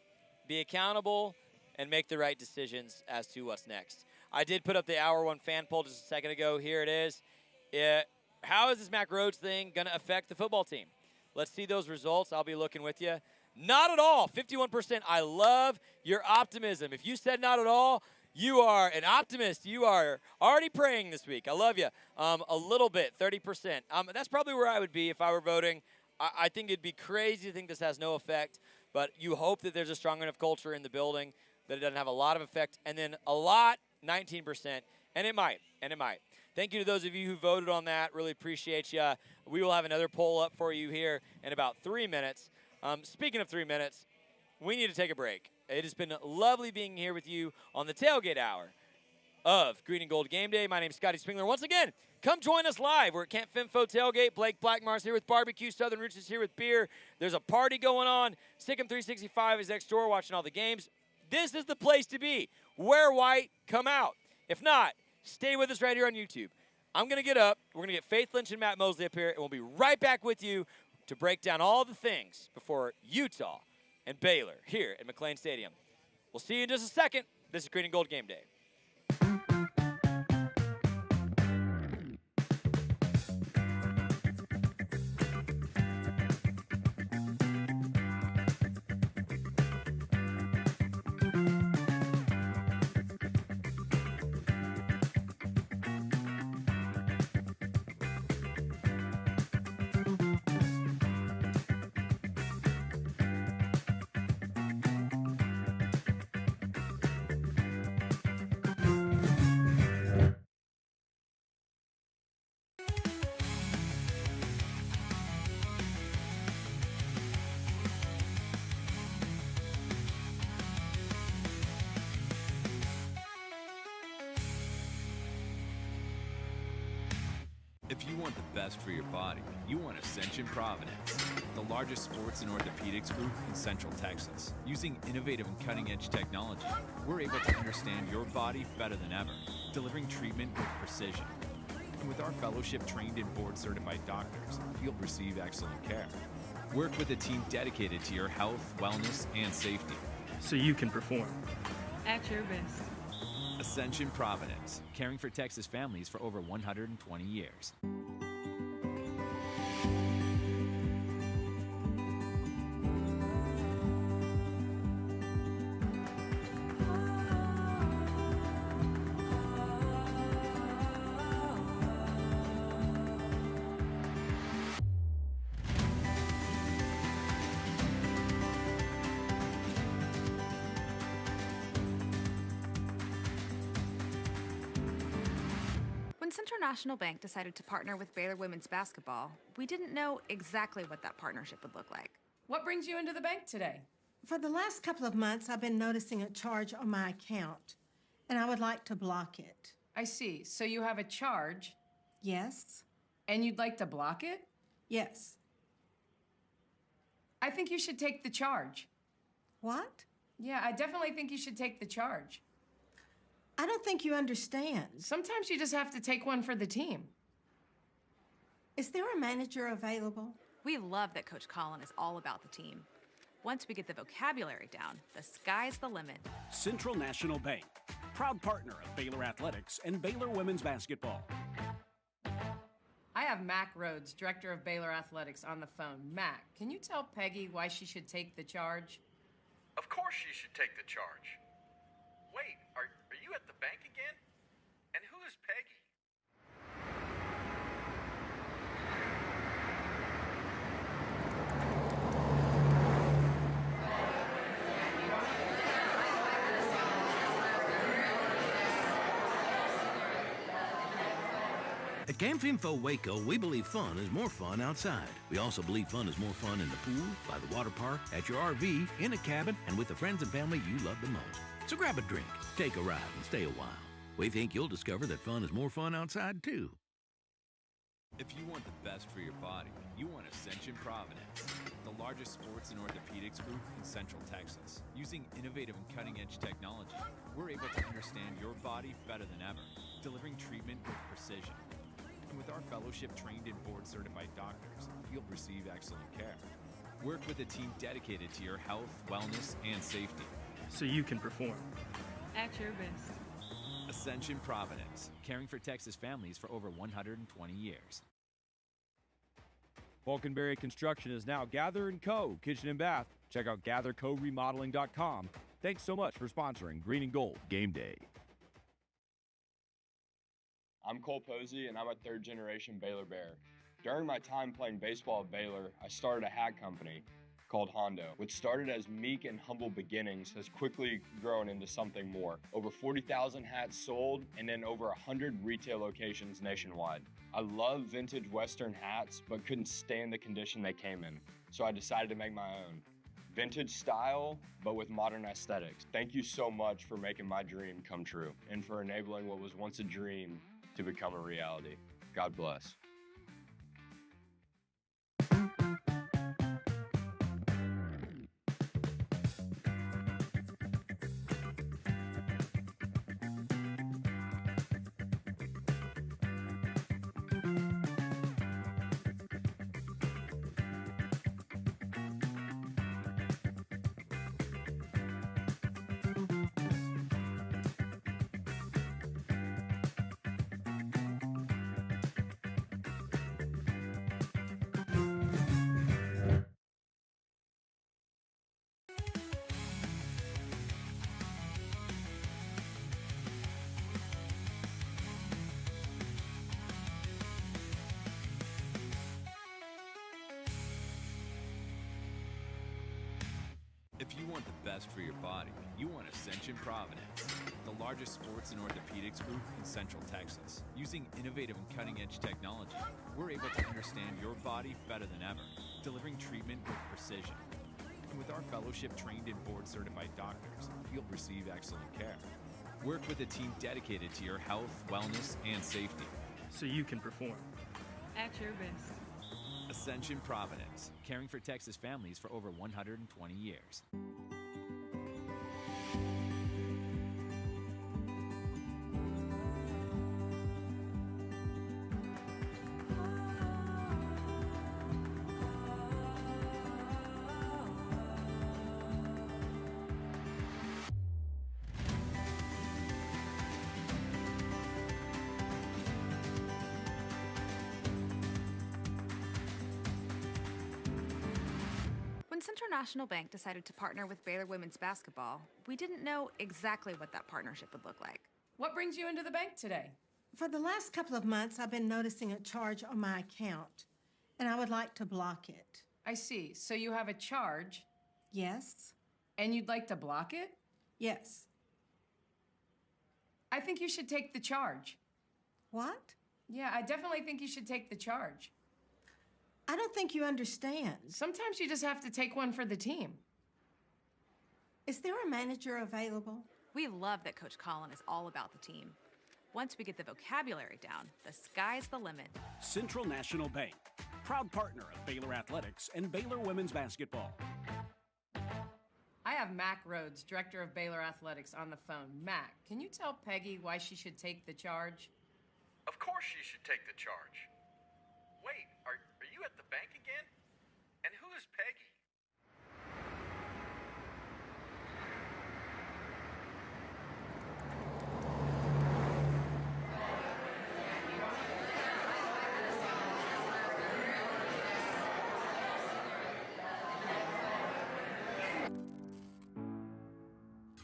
be accountable, and make the right decisions as to what's next. I did put up the Hour 1 fan poll just a second ago. Here it is. How is this Mack Rhodes thing going to affect the football team? Let's see those results. I'll be looking with you. Not at all. 51%. I love your optimism. If you said not at all, you are an optimist. You are already praying this week. I love you. A little bit, 30%. That's probably where I would be if I were voting. I think it'd be crazy to think this has no effect, but you hope that there's a strong enough culture in the building that it doesn't have a lot of effect. And then a lot, 19%, and it might, Thank you to those of you who voted on that. Really appreciate you. We will have another poll up for you here in about 3 minutes. Speaking of 3 minutes, we need to take a break. It has been lovely being here with you on the tailgate hour of Green and Gold Game Day. My name is Scotty Spingler. Once again, come join us live. We're at Camp Finfo Tailgate. Blake Blackmar's here with barbecue. Southern Roots is here with beer. There's a party going on. Sick'em 365 is next door watching all the games. This is the place to be. Wear white, come out. If not, stay with us right here on YouTube. I'm going to get up. We're going to get Faith Lynch and Matt Mosley up here, and we'll be right back with you to break down all the things before Utah and Baylor here at McLean Stadium. We'll see you in just a second. This is Green and Gold Game Day. If you want the best for your body, you want Ascension Providence, the largest sports and orthopedics group in Central Texas. Using innovative and cutting-edge technology, we're able to understand your body better than ever, delivering treatment with precision. And with our fellowship-trained and board-certified doctors, you'll receive excellent care. Work with a team dedicated to your health, wellness, and safety. So you can perform at your best. Ascension Providence, caring for Texas families for over 120 years. When Central National Bank decided to partner with Baylor women's basketball, we didn't know exactly what that partnership would look like. What brings you into the bank today? For the last couple of months, I've been noticing a charge on my account, and I would like to block it. I see. So you have a charge. Yes? And you'd like to block it? Yes. I think you should take the charge. What? Yeah, I definitely think you should take the charge. I don't think you understand. Sometimes you just have to take one for the team. Is there a manager available? We love that Coach Collin is all about the team. Once we get the vocabulary down, the sky's the limit. Central National Bank, proud partner of Baylor Athletics and Baylor women's basketball. I have Mack Rhodes, director of Baylor Athletics, on the phone. Mack, can you tell Peggy why she should take the charge? Of course she should take the charge. Wait, are you at the bank again? And who is Peggy? At Camp Finfo Waco, we believe fun is more fun outside. We also believe fun is more fun in the pool, by the water park, at your RV, in a cabin, and with the friends and family you love the most. So grab a drink, take a ride, and stay a while. We think you'll discover that fun is more fun outside, too. If you want the best for your body, you want Ascension Providence, the largest sports and orthopedics group in Central Texas. Using innovative and cutting-edge technology, we're able to understand your body better than ever, delivering treatment with precision. And with our fellowship-trained and board-certified doctors, you'll receive excellent care. Work with a team dedicated to your health, wellness, and safety. So you can perform at your best. Ascension Providence, caring for Texas families for over 120 years. Falconberry Construction is now Gather & Co. Kitchen and Bath. Check out gathercoremodeling.com. Thanks so much for sponsoring Green and Gold Game Day. I'm Cole Posey, and I'm a third-generation Baylor Bear. During my time playing baseball at Baylor, I started a hat company called Hondo, which started as meek and humble beginnings, has quickly grown into something more. Over 40,000 hats sold, and then over 100 retail locations nationwide. I love vintage Western hats, but couldn't stand the condition they came in, so I decided to make my own. Vintage style, but with modern aesthetics. Thank you so much for making my dream come true, and for enabling what was once a dream to become a reality. God bless. If you want the best for your body, you want Ascension Providence, the largest sports and orthopedics group in Central Texas. Using innovative and cutting-edge technology, we're able to understand your body better than ever, delivering treatment with precision. And with our fellowship-trained and board-certified doctors, you'll receive excellent care. Work with a team dedicated to your health, wellness, and safety. So you can perform at your best. Ascension Providence, caring for Texas families for over 120 years. When Central National Bank decided to partner with Baylor women's basketball, we didn't know exactly what that partnership would look like. What brings you into the bank today? For the last couple of months, I've been noticing a charge on my account, and I would like to block it. I see. So you have a charge, Yes? and you'd like to block it? Yes. I think you should take the charge. What? Yeah, I definitely think you should take the charge. I don't think you understand. Sometimes you just have to take one for the team. Is there a manager available? We love that Coach Collin is all about the team. Once we get the vocabulary down, the sky's the limit. Central National Bank, proud partner of Baylor Athletics and Baylor women's basketball. I have Mac Rhodes, director of Baylor Athletics, on the phone. Mac, can you tell Peggy why she should take the charge? Of course she should take the charge. Wait, are you at the bank again? And who is Peggy?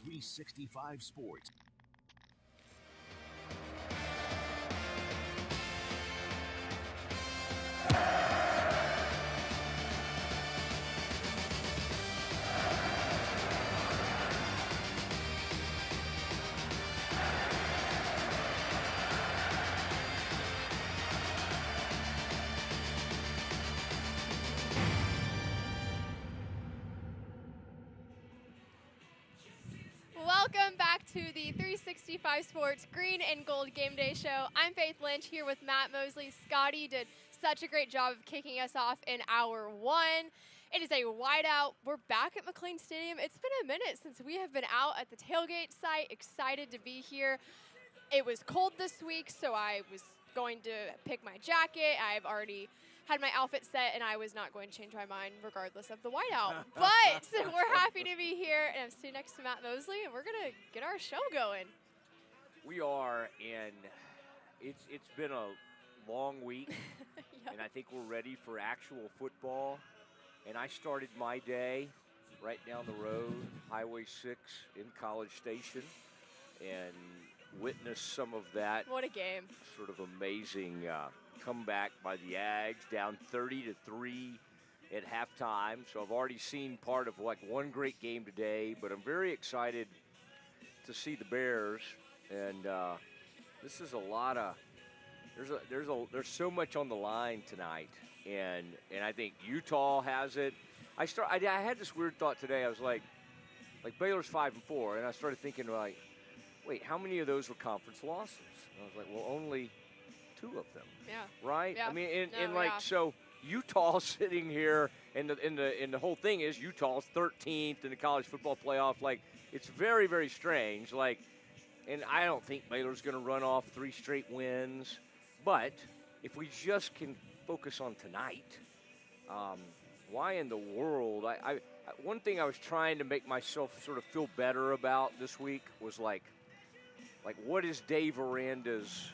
.365 Sports. Welcome back to the 365 Sports Green and Gold Game Day Show. I'm Faith Lynch here with Matt Mosley. Scotty did such a great job of kicking us off in hour one. It is a whiteout. We're back at McLean Stadium. It's been a minute since we have been out at the tailgate site. Excited to be here. it was cold this week, so I was going to pick my jacket. I've already had my outfit set, and I was not going to change my mind regardless of the whiteout. But we're happy to be here, and I'm sitting next to Matt Mosley, and we're going to get our show going. We are, and it's been a long week, and I think we're ready for actual football. And I started my day right down the road, Highway 6 in College Station, and witnessed some of that. What a game. Sort of amazing comeback by the Ags, down 30-3 at halftime. So I've already seen part of like one great game today, but I'm very excited to see the Bears. And this is a lot of there's so much on the line tonight, and I think Utah has it. I had this weird thought today. I was like Baylor's 5-4, and I started thinking like, wait, how many of those were conference losses? And I was like, well, only 2 of them. Yeah. Right? Yeah. I mean, so Utah's sitting here, and the whole thing is Utah's 13th in the college football playoff. Like, it's very, very strange. Like, and I don't think Baylor's going to run off 3 straight wins. But if we just can focus on tonight, why in the world? One thing I was trying to make myself sort of feel better about this week was like what is Dave Aranda's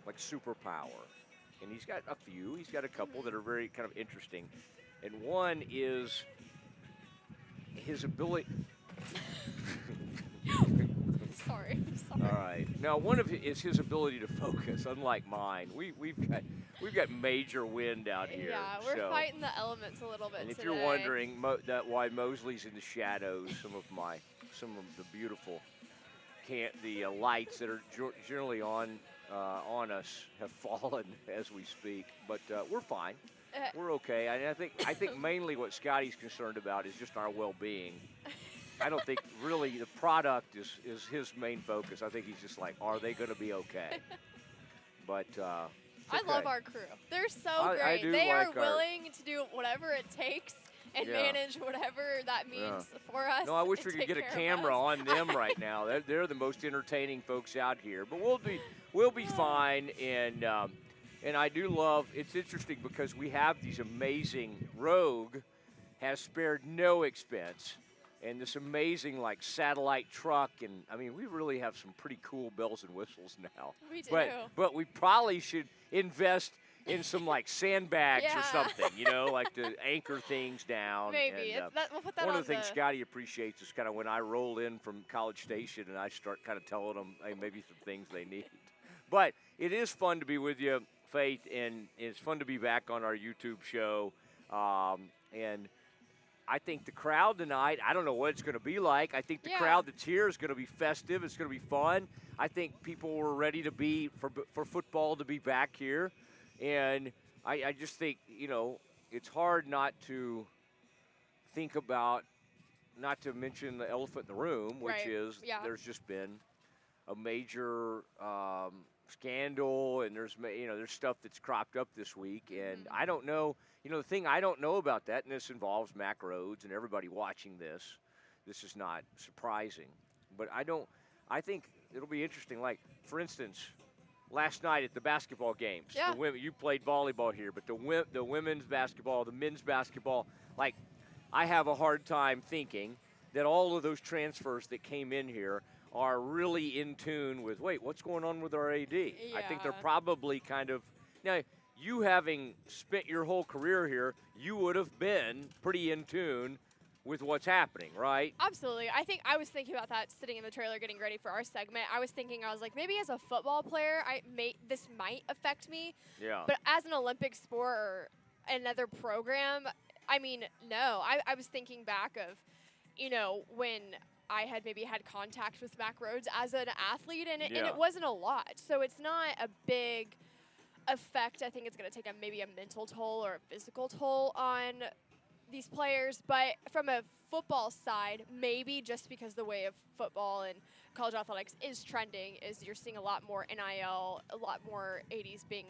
like superpower? And he's got a few. He's got a couple that are very kind of interesting. And one is his ability. Sorry. All right. Now, one of it is his ability to focus, unlike mine. We've got major wind out here. Yeah, we're fighting the elements a little bit. And if today. you're wondering why Mosley's in the shadows, some of the beautiful lights that are generally on us have fallen as we speak. But we're fine. We're okay. I think mainly what Scotty's concerned about is just our well-being. I don't think really the product is his main focus. I think he's just like, are they going to be okay? But I love our crew. They're so great. I do they like are willing to do whatever it takes and manage whatever that means for us. No, I wish we could get a camera on them right now. They're the most entertaining folks out here. But we'll be fine. And I do love. It's interesting because we have these amazing. Rogue has spared no expense. And this amazing, like, satellite truck. And, I mean, we really have some pretty cool bells and whistles now. We do. But we probably should invest in some, like, sandbags or something, like to anchor things down. Maybe. And, we'll put that one on of the things Scotty appreciates is kind of when I roll in from College Station and I start kind of telling them, hey, maybe some things they need. But it is fun to be with you, Faith, and it's fun to be back on our YouTube show. And I think the crowd tonight, I don't know what it's going to be like. I think the crowd that's here is going to be festive. It's going to be fun. I think people were ready to be for football to be back here. And I just think, it's hard not to think about, not to mention the elephant in the room, which is there's just been a major scandal, and there's stuff that's cropped up this week. And I don't know. The thing I don't know about that, and this involves Mack Rhodes and everybody watching this is not surprising. But I think it'll be interesting. Like, for instance, last night at the basketball games, the women, you played volleyball here, but the women's basketball, the men's basketball, like, I have a hard time thinking that all of those transfers that came in here are really in tune with, wait, what's going on with our AD? I think they're probably kind of, now, you having spent your whole career here, you would have been pretty in tune with what's happening, right? Absolutely. I think I was thinking about that sitting in the trailer getting ready for our segment. I was like, maybe as a football player, this might affect me. Yeah. But as an Olympic sport or another program, I mean, no. I was thinking back of, when I had maybe had contact with Mack Rhodes as an athlete, and it wasn't a lot. So it's not a big effect. I think it's going to take maybe a mental toll or a physical toll on these players. But from a football side, maybe just because the way of football and college athletics is trending, is you're seeing a lot more NIL, a lot more ADs being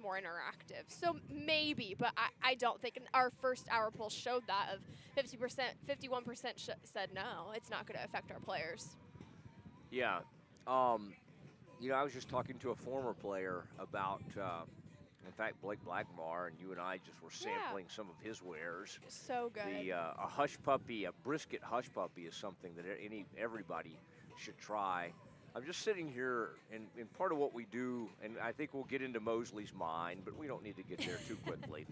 more interactive. So maybe, but I don't think our first hour poll showed that of 50%, 51% said no, it's not going to affect our players. Yeah. You know, I was just talking to a former player about, in fact, Blake Blackmar, and you and I just were sampling some of his wares. So good. A hush puppy, a brisket hush puppy is something that everybody should try. I'm just sitting here, and part of what we do, and I think we'll get into Mosley's mind, but we don't need to get there too quickly.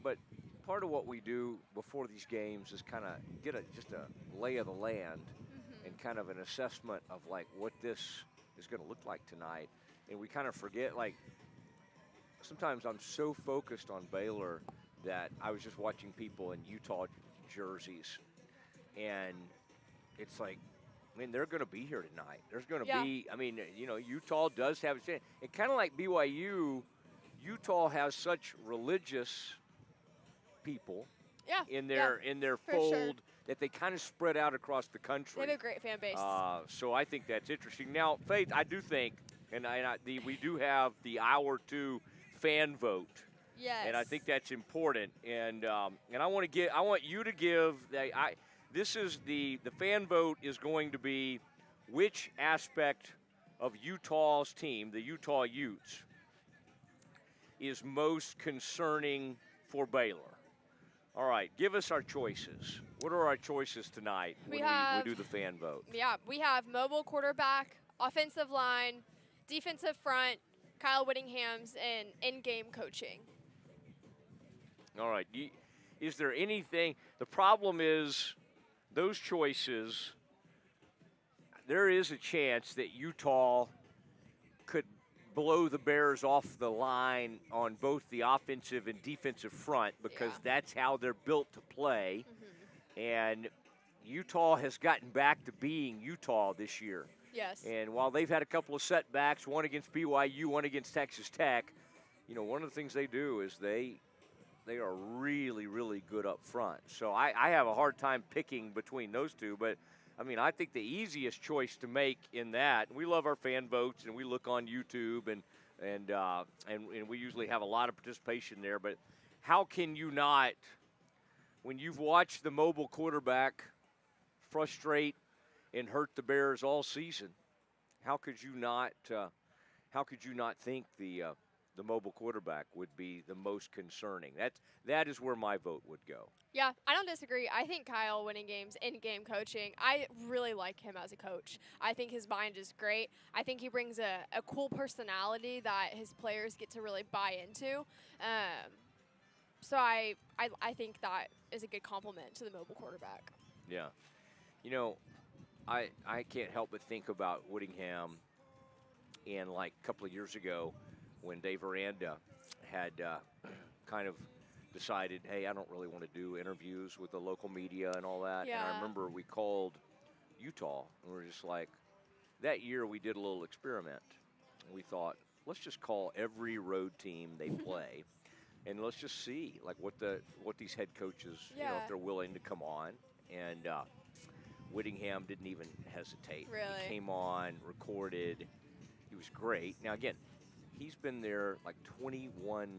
But part of what we do before these games is kind of get just a lay of the land and kind of an assessment of like what this is going to look like tonight. And we kind of forget, like, sometimes I'm so focused on Baylor that I was just watching people in Utah jerseys, and it's like, I mean, they're going to be here tonight. There's going to be, I mean, you know, Utah does have a chance. And kind of like BYU, Utah has such religious people in their fold that they kind of spread out across the country. They have a great fan base. So I think that's interesting. Now, Faith, I do think, and we do have the hour 2 fan vote. Yes. And I think that's important. And I want you to give the fan vote is going to be which aspect of Utah's team, the Utah Utes, is most concerning for Baylor. All right, give us our choices. What are our choices tonight when we do the fan vote? Yeah, we have mobile quarterback, offensive line, defensive front, Kyle Whittingham's, and in-game coaching. All right. Is there anything? The problem is those choices, there is a chance that Utah could blow the Bears off the line on both the offensive and defensive front because that's how they're built to play. And Utah has gotten back to being Utah this year. Yes. And while they've had a couple of setbacks, one against BYU, one against Texas Tech, you know, one of the things they do is they are really, really good up front. So I have a hard time picking between those two, but I mean, I think the easiest choice to make in that, we love our fan votes and we look on YouTube and we usually have a lot of participation there, but how can you not, when you've watched the mobile quarterback frustrate and hurt the Bears all season, how could you not think the mobile quarterback would be the most concerning? That is where my vote would go. Yeah, I don't disagree. I think Kyle Whittingham's in-game coaching, I really like him as a coach. I think his mind is great. I think he brings a cool personality that his players get to really buy into. So I think that is a good compliment to the mobile quarterback. Yeah. You know, I can't help but think about Whittingham and like a couple of years ago when Dave Aranda had kind of decided, hey, I don't really want to do interviews with the local media and all that. Yeah. And I remember we called Utah, and we were just like, that year we did a little experiment. We thought, let's just call every road team they play, and let's just see like what these head coaches, you know, if they're willing to come on. And Whittingham didn't even hesitate. Really? He came on, recorded. He was great. Now, again, he's been there like 21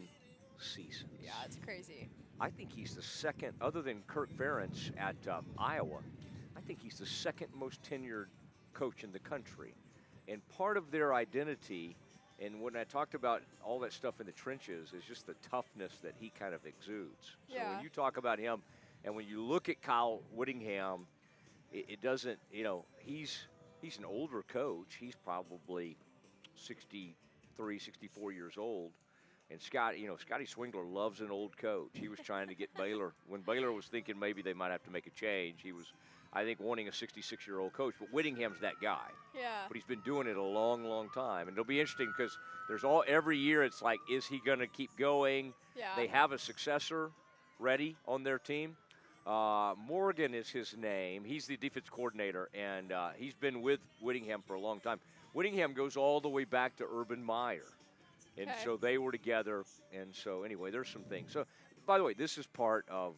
seasons. Yeah, it's crazy. I think he's the second, other than Kirk Ferentz at Iowa, I think he's the second most tenured coach in the country. And part of their identity, and when I talked about all that stuff in the trenches, is just the toughness that he kind of exudes. So when you talk about him, and when you look at Kyle Whittingham, it doesn't, you know, he's an older coach. He's probably 63, 64 years old. And Scotty Swingler loves an old coach. He was trying to get Baylor. When Baylor was thinking maybe they might have to make a change, he was, I think, wanting a 66-year-old coach. But Whittingham's that guy. Yeah. But he's been doing it a long, long time. And it'll be interesting because every year it's like, is he going to keep going? Yeah. They have a successor ready on their team. Morgan is his name. He's the defense coordinator, and he's been with Whittingham for a long time. Whittingham goes all the way back to Urban Meyer. And so they were together. And so, anyway, there's some things. So, by the way, this is part of,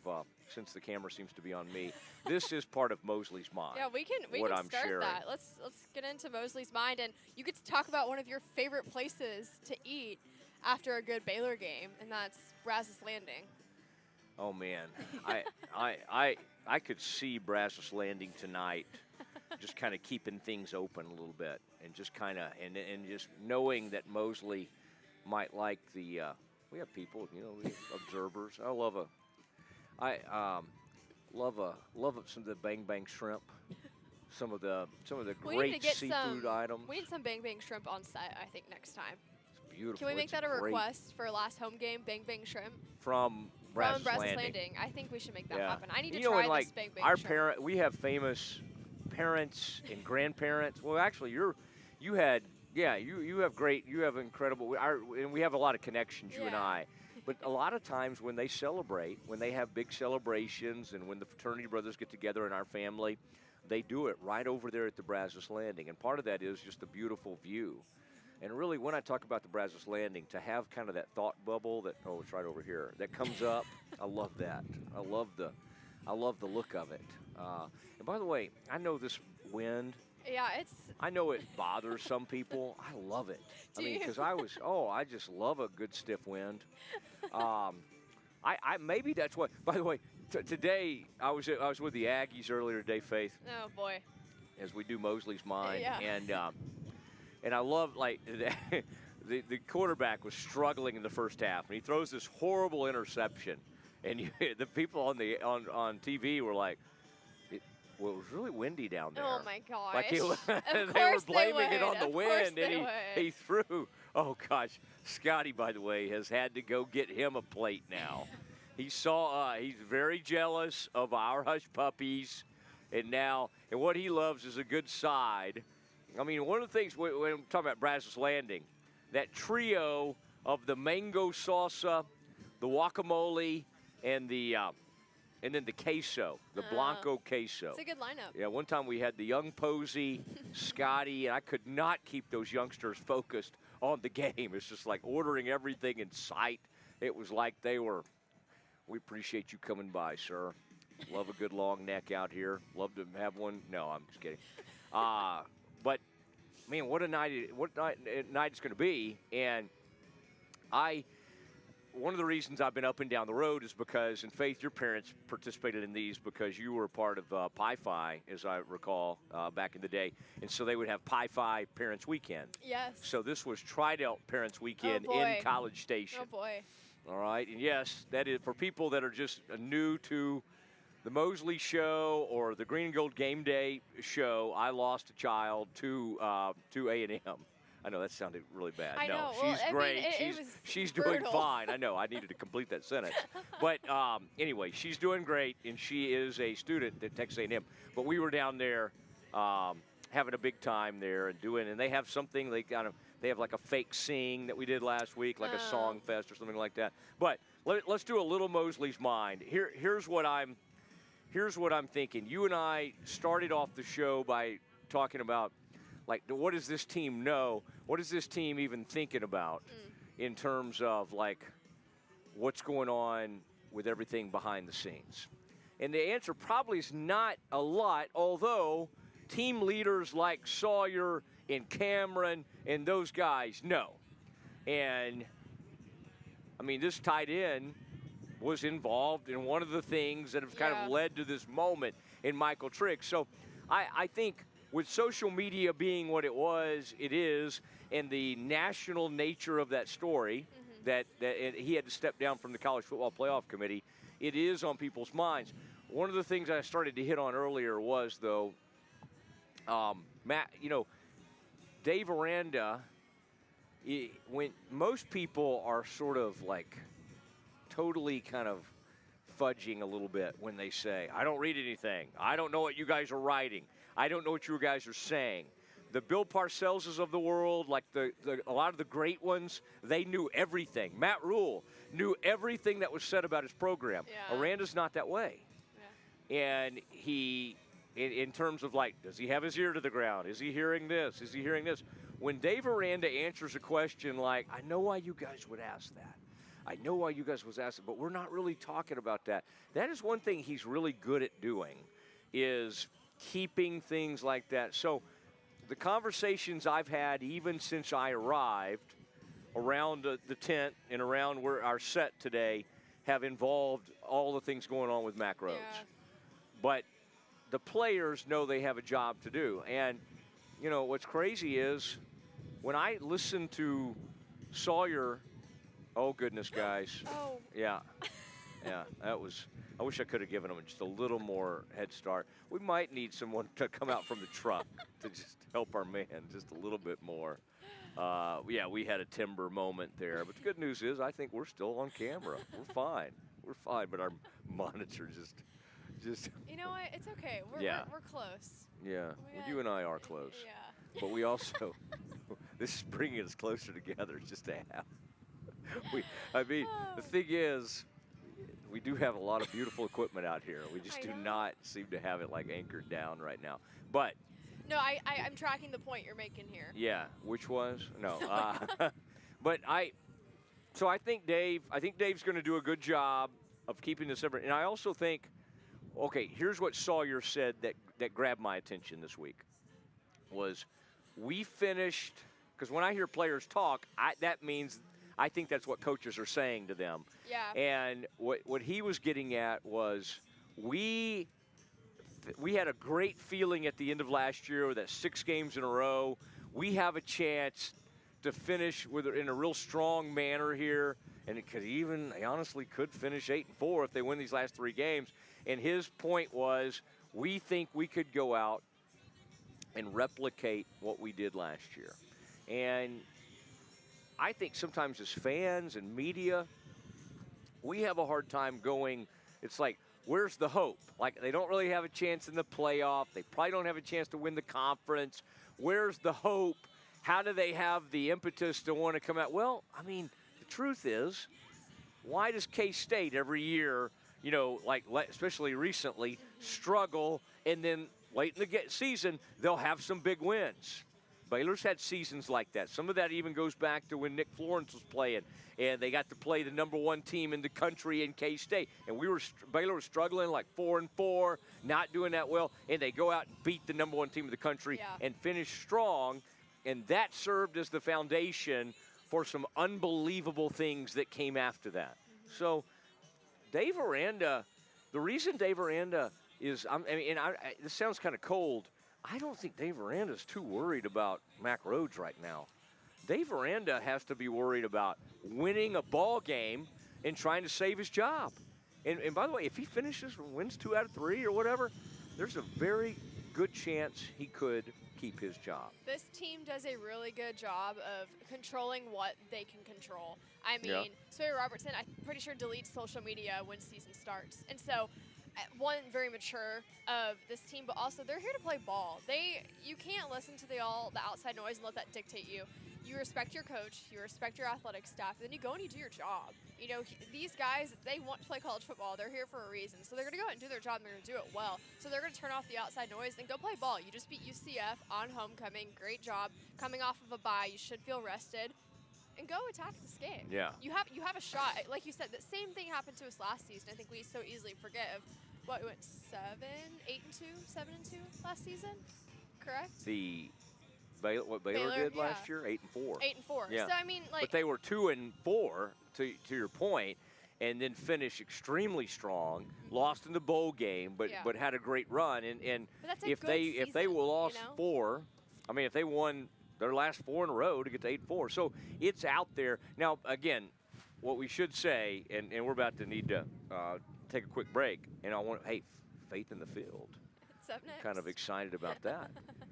since the camera seems to be on me, this is part of Mosley's mind. Yeah, we can start sharing. that. Let's get into Mosley's mind. And you get to talk about one of your favorite places to eat after a good Baylor game, and that's Brazos Landing. Oh, man. I could see Brazos Landing tonight just kind of keeping things open a little bit, and just kind of and just knowing that Mosley might like the. We have people, we have observers. I love some of the bang bang shrimp. Some of the great seafood items. We need some bang bang shrimp on set, I think, next time. It's beautiful. Can we make It's that a great. request for last home game, bang bang shrimp? From Brazos Landing. I think we should make that Yeah. happen. I need to You know, try and, like, this bang bang our shrimp. we have famous parents and grandparents. Well, actually, you have incredible. And we have a lot of connections, you and I. But a lot of times when they celebrate, when they have big celebrations, and when the fraternity brothers get together in our family, they do it right over there at the Brazos Landing. And part of that is just a beautiful view. And really, when I talk about the Brazos Landing, to have kind of that thought bubble that, it's right over here, that comes up, I love that. I love the look of it. And by the way, I know this wind. Yeah, I know it bothers some people. I love it. Because I just love a good stiff wind. Maybe that's what. By the way, today I was with the Aggies earlier today, Faith. Oh boy. As we do Mosley's Mind, Yeah. and I love the quarterback was struggling in the first half, and he throws this horrible interception, and the people on TV were like, it was really windy down there. Oh my gosh. Like of they were course blaming they it on would. the Of wind, course and they would. he threw. Oh gosh, Scotty, by the way, has had to go get him a plate now. He's very jealous of our hush puppies, and what he loves is a good side. I mean, one of the things when I'm talking about Brazos Landing, that trio of the mango salsa, the guacamole, and then the queso, the Blanco queso. It's a good lineup. Yeah, one time we had the young Posey, Scotty, and I could not keep those youngsters focused on the game. It's just like ordering everything in sight. It was like they were, we appreciate you coming by, sir. Love a good long neck out here. Love to have one. No, I'm just kidding. But, man, what a night it's going to be. And one of the reasons I've been up and down the road is because, and Faith, your parents participated in these because you were a part of Pi-Fi, as I recall, back in the day. And so they would have Pi-Fi Parents Weekend. Yes. So this was Tri-Delt Parents Weekend Oh, boy. in College Station. Oh, boy. All right. And, yes, that is for people that are just new to the Mosley Show or the Green and Gold Game Day show. I lost a child to A&M. I know that sounded really bad. I no, know. she's Well, great. it was She's doing brutal. fine. I know. I needed to complete that sentence. But anyway, she's doing great, and she is a student at Texas A&M. But we were down there having a big time there and they have something they have like a fake sing that we did last week, like a song fest or something like that. But let's do a little Mosley's Mind. Here's what I'm thinking. You and I started off the show by talking about, like, what does this team know? What is this team even thinking about in terms of, like, what's going on with everything behind the scenes? And the answer probably is not a lot, although team leaders like Sawyer and Cameron and those guys know. And, I mean, this tight end was involved in one of the things that have kind of led to this moment in Michael Trigg. So I think with social media being what it is, and the national nature of that story, that he had to step down from the College Football Playoff Committee, it is on people's minds. One of the things I started to hit on earlier was, though, Matt, Dave Aranda, when most people are sort of like totally kind of fudging a little bit when they say, I don't read anything. I don't know what you guys are writing. I don't know what you guys are saying. The Bill Parcellses of the world, like a lot of the great ones, they knew everything. Matt Rule knew everything that was said about his program. Yeah. Aranda's not that way. Yeah. And he, in terms of, like, does he have his ear to the ground? Is he hearing this? Is he hearing this? When Dave Aranda answers a question like, I know why you guys would ask that. I know why you guys was asking, but we're not really talking about that. That is one thing he's really good at doing, is keeping things like that. So the conversations I've had even since I arrived around the tent and around where our set today have involved all the things going on with Mack Rhodes. Yeah. But the players know they have a job to do. And, you know, what's crazy is when I listen to Sawyer, oh, goodness, guys. Oh. Yeah. Yeah, that was, I wish I could have given him just a little more head start. We might need someone to come out from the truck to just help our man just a little bit more. Yeah, we had a timber moment there. But the good news is I think we're still on camera. We're fine. We're fine, but our monitor just. You know what? It's okay. We're close. Yeah, well, you and I are close. Yeah. But we also, this is bringing us closer together just to have. I mean, the thing is, we do have a lot of beautiful equipment out here. We just do not seem to have it like anchored down right now. But no, I'm tracking the point you're making here. yeah, which was no. But I think Dave's going to do a good job of keeping this separate. And I also think, okay, here's what Sawyer said that grabbed my attention this week. Was we finished, because when I hear players talk, that means I think that's what coaches are saying to them. Yeah. And what he was getting at was we had a great feeling at the end of last year with that 6 games in a row. We have a chance to finish in a real strong manner here, and it could even, they honestly could finish 8-4 if they win these last 3 games. And his point was, we think we could go out and replicate what we did last year. And I think sometimes as fans and media, we have a hard time going, it's like, where's the hope? Like, they don't really have a chance in the playoff. They probably don't have a chance to win the conference. Where's the hope? How do they have the impetus to want to come out? Well, I mean, the truth is, why does K-State every year, you know, like especially recently, struggle, and then late in the season, they'll have some big wins? Baylor's had seasons like that. Some of that even goes back to when Nick Florence was playing, and they got to play the #1 team in the country in K-State. And Baylor was struggling like 4-4, not doing that well, and they go out and beat the #1 team in the country and finish strong. And that served as the foundation for some unbelievable things that came after that. So Dave Aranda, the reason Dave Aranda is, this sounds kind of cold, I don't think Dave Aranda's too worried about Mack Rhodes right now. Dave Aranda has to be worried about winning a ball game and trying to save his job. And by the way, if he finishes and wins 2 out of 3 or whatever, there's a very good chance he could keep his job. This team does a really good job of controlling what they can control. I mean, Sawyer Robertson, I'm pretty sure, deletes social media when season starts. And so, one, very mature of this team, but also they're here to play ball. You can't listen to the outside noise and let that dictate you. You respect your coach, you respect your athletic staff, and then you go and you do your job. You know, these guys, they want to play college football. They're here for a reason. So they're going to go out and do their job, and they're going to do it well. So they're going to turn off the outside noise and go play ball. You just beat UCF on homecoming. Great job. Coming off of a bye, you should feel rested. And go attack this game. Yeah. You have a shot. Like you said, the same thing happened to us last season. I think we so easily forget of what we went 7-2 last season, correct? What Baylor did last year, 8-4. 8-4. Yeah. So I mean, like, but they were 2-4 to your point, and then finished extremely strong. Lost in the bowl game, but had a great run. And if they lost 4, I mean, if they won their last 4 in a row to get to 8-4, so it's out there now. Again, what we should say, and we're about to need to take a quick break, and I want faith in the field. It's up next. Kind of excited about that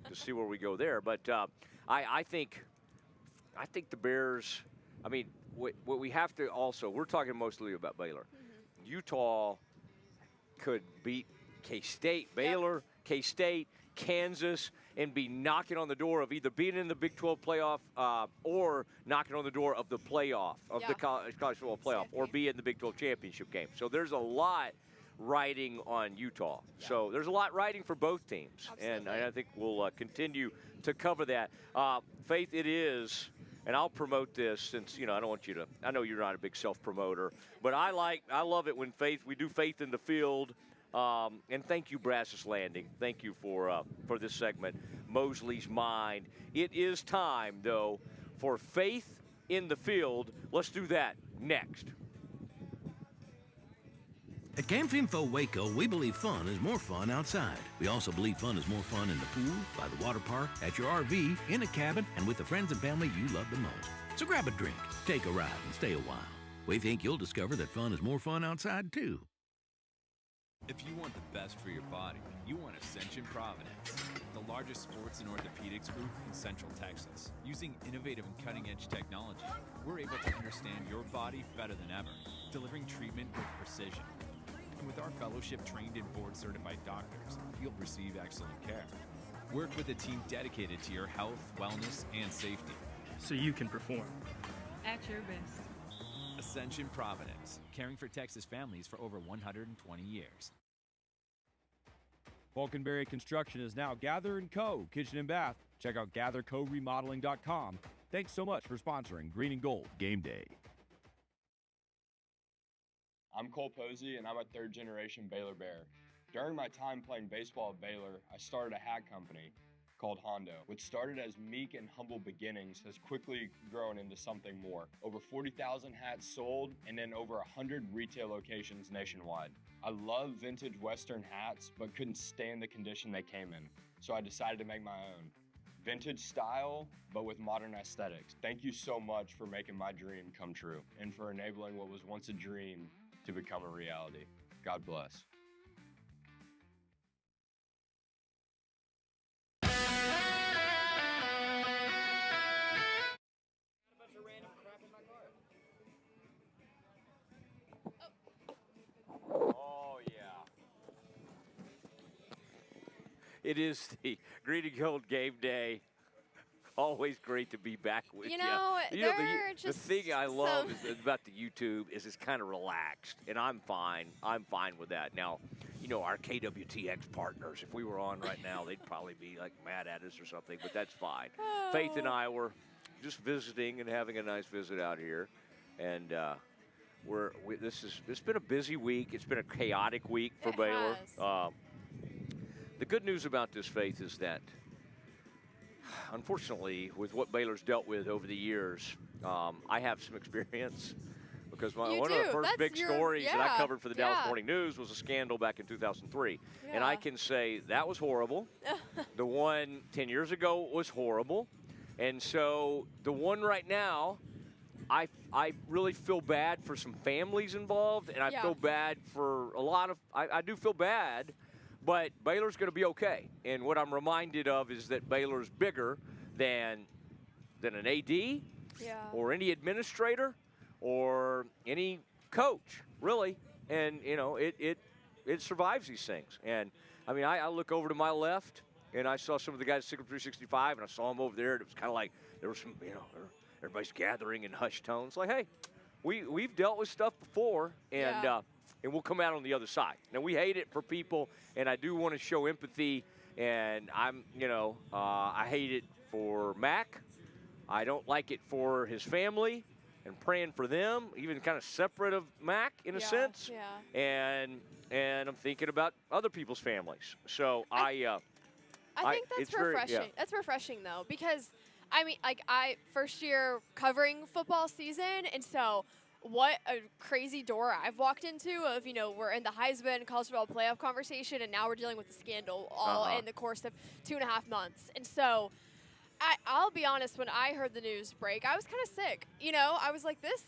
to see where we go there. But I think the Bears. I mean, what we have to also, we're talking mostly about Baylor. Mm-hmm. Utah could beat K-State, Baylor, K-State, Kansas, and be knocking on the door of either being in the Big 12 playoff or knocking on the door of the playoff, of the college football playoff, or be in the Big 12 championship game. So there's a lot riding on Utah. Yeah. So there's a lot riding for both teams. Absolutely. And I think we'll continue to cover that. Faith, it is, and I'll promote this since, I don't want you to, I know you're not a big self-promoter, but I love it when we do Faith in the Field. And thank you, Brazos Landing. Thank you for this segment, Mosley's Mind. It is time, though, for Faith in the Field. Let's do that next. At Camp Info Waco, we believe fun is more fun outside. We also believe fun is more fun in the pool, by the water park, at your RV, in a cabin, and with the friends and family you love the most. So grab a drink, take a ride, and stay a while. We think you'll discover that fun is more fun outside, too. If you want the best for your body, you want Ascension Providence, the largest sports and orthopedics group in Central Texas. Using innovative and cutting-edge technology, we're able to understand your body better than ever, delivering treatment with precision. And with our fellowship-trained and board-certified doctors, you'll receive excellent care. Work with a team dedicated to your health, wellness, and safety. So you can perform at your best. Ascension Providence, caring for Texas families for over 120 years. Falconberry Construction is now Gather & Co. Kitchen and Bath. Check out gathercoremodeling.com. Thanks so much for sponsoring Green and Gold Game Day. I'm Cole Posey, and I'm a third-generation Baylor Bear. During my time playing baseball at Baylor, I started a hat company called Hondo, which started as meek and humble beginnings, has quickly grown into something more. Over 40,000 hats sold, and then over 100 retail locations nationwide. I love vintage Western hats, but couldn't stand the condition they came in, so I decided to make my own. Vintage style, but with modern aesthetics. Thank you so much for making my dream come true, and for enabling what was once a dream to become a reality. God bless. Oh, yeah. It is the Green and Gold Game Day. Always great to be back with you. The thing I love about the YouTube is it's kind of relaxed, and I'm fine. I'm fine with that. Now, our KWTX partners, if we were on right now, they'd probably be like mad at us or something, but that's fine. Faith and I were just visiting and having a nice visit out here, and it's been a busy week. It's been a chaotic week for Baylor. The good news about this, Faith, is that unfortunately, with what Baylor's dealt with over the years, I have some experience because one of the first big stories that I covered for the Dallas Morning News was a scandal back in 2003. Yeah. And I can say that was horrible. The one 10 years ago was horrible. And so the one right now, I really feel bad for some families involved, and I feel bad for a lot of – I do feel bad. But Baylor's going to be okay. And what I'm reminded of is that Baylor's bigger than an AD or any administrator or any coach, really. And, it survives these things. And, I mean, I look over to my left, and I saw some of the guys at 365, and I saw them over there, and it was kind of like there was some, everybody's gathering in hushed tones. Like, hey, we've dealt with stuff before, and we'll come out on the other side. Now, we hate it for people, and I do want to show empathy, and I hate it for Mac. I don't like it for his family, and praying for them, even kind of separate of Mac in a sense. Yeah. And I'm thinking about other people's families. So I think that's refreshing. That's refreshing, though, because, I mean, I first year covering football season, and so – what a crazy door I've walked into of, we're in the Heisman college football playoff conversation, and now we're dealing with the scandal all in the course of 2.5 months. And so I'll be honest, when I heard the news break, I was kind of sick. I was like, this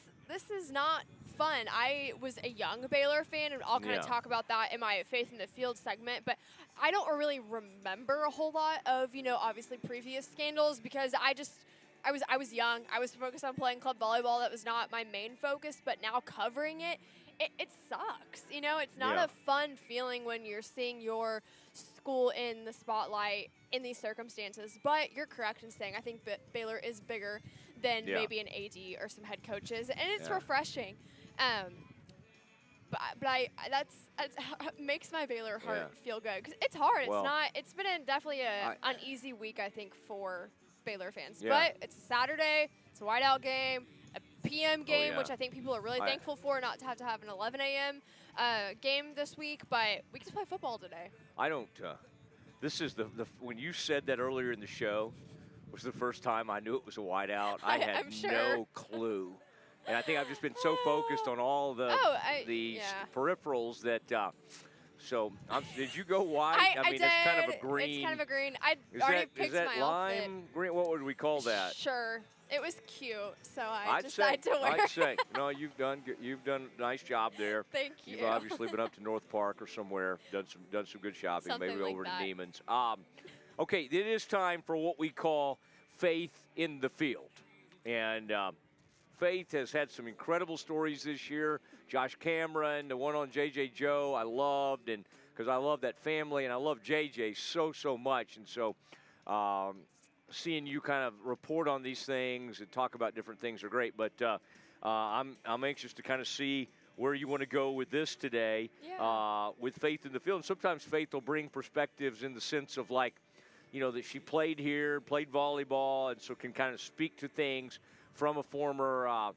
is not fun. I was a young Baylor fan, and I'll kind of talk about that in my Faith in the Field segment, but I don't really remember a whole lot of, obviously previous scandals because I was young. I was focused on playing club volleyball. That was not my main focus. But now covering it sucks. It's not a fun feeling when you're seeing your school in the spotlight in these circumstances. But you're correct in saying I think Baylor is bigger than maybe an AD or some head coaches, and it's refreshing. But that makes my Baylor heart feel good because it's hard. It's been definitely an uneasy week, I think, for Baylor fans. But it's a Saturday, it's a whiteout game, a PM game, which I think people are really thankful for, not to have an 11 a.m. Game this week, but we get to play football today. I don't, this is when you said that earlier in the show, was the first time I knew it was a whiteout. I had no clue And I think I've just been so focused on all the peripherals that. So, did you go white? I mean, did. it's kind of a green. It's kind of a green. I already picked is that my lime outfit. green? What would we call that? Sure. It was cute, so I'd decided to wear I'd say, no, you've done a nice job there. Thank you. You've obviously been up to North Park or somewhere, done some good shopping, Something maybe like over that. to Neiman's. Okay, it is time for what we call Faith in the Field. And Faith has had some incredible stories this year. Josh Cameron, the one on J.J. Joe, I loved, and because I love that family, and I love J.J. so much. And so seeing you kind of report on these things and talk about different things are great. But I'm anxious to kind of see where you want to go with this today with Faith in the Field. And sometimes Faith will bring perspectives in the sense of like, that she played here, played volleyball, and so can kind of speak to things from a former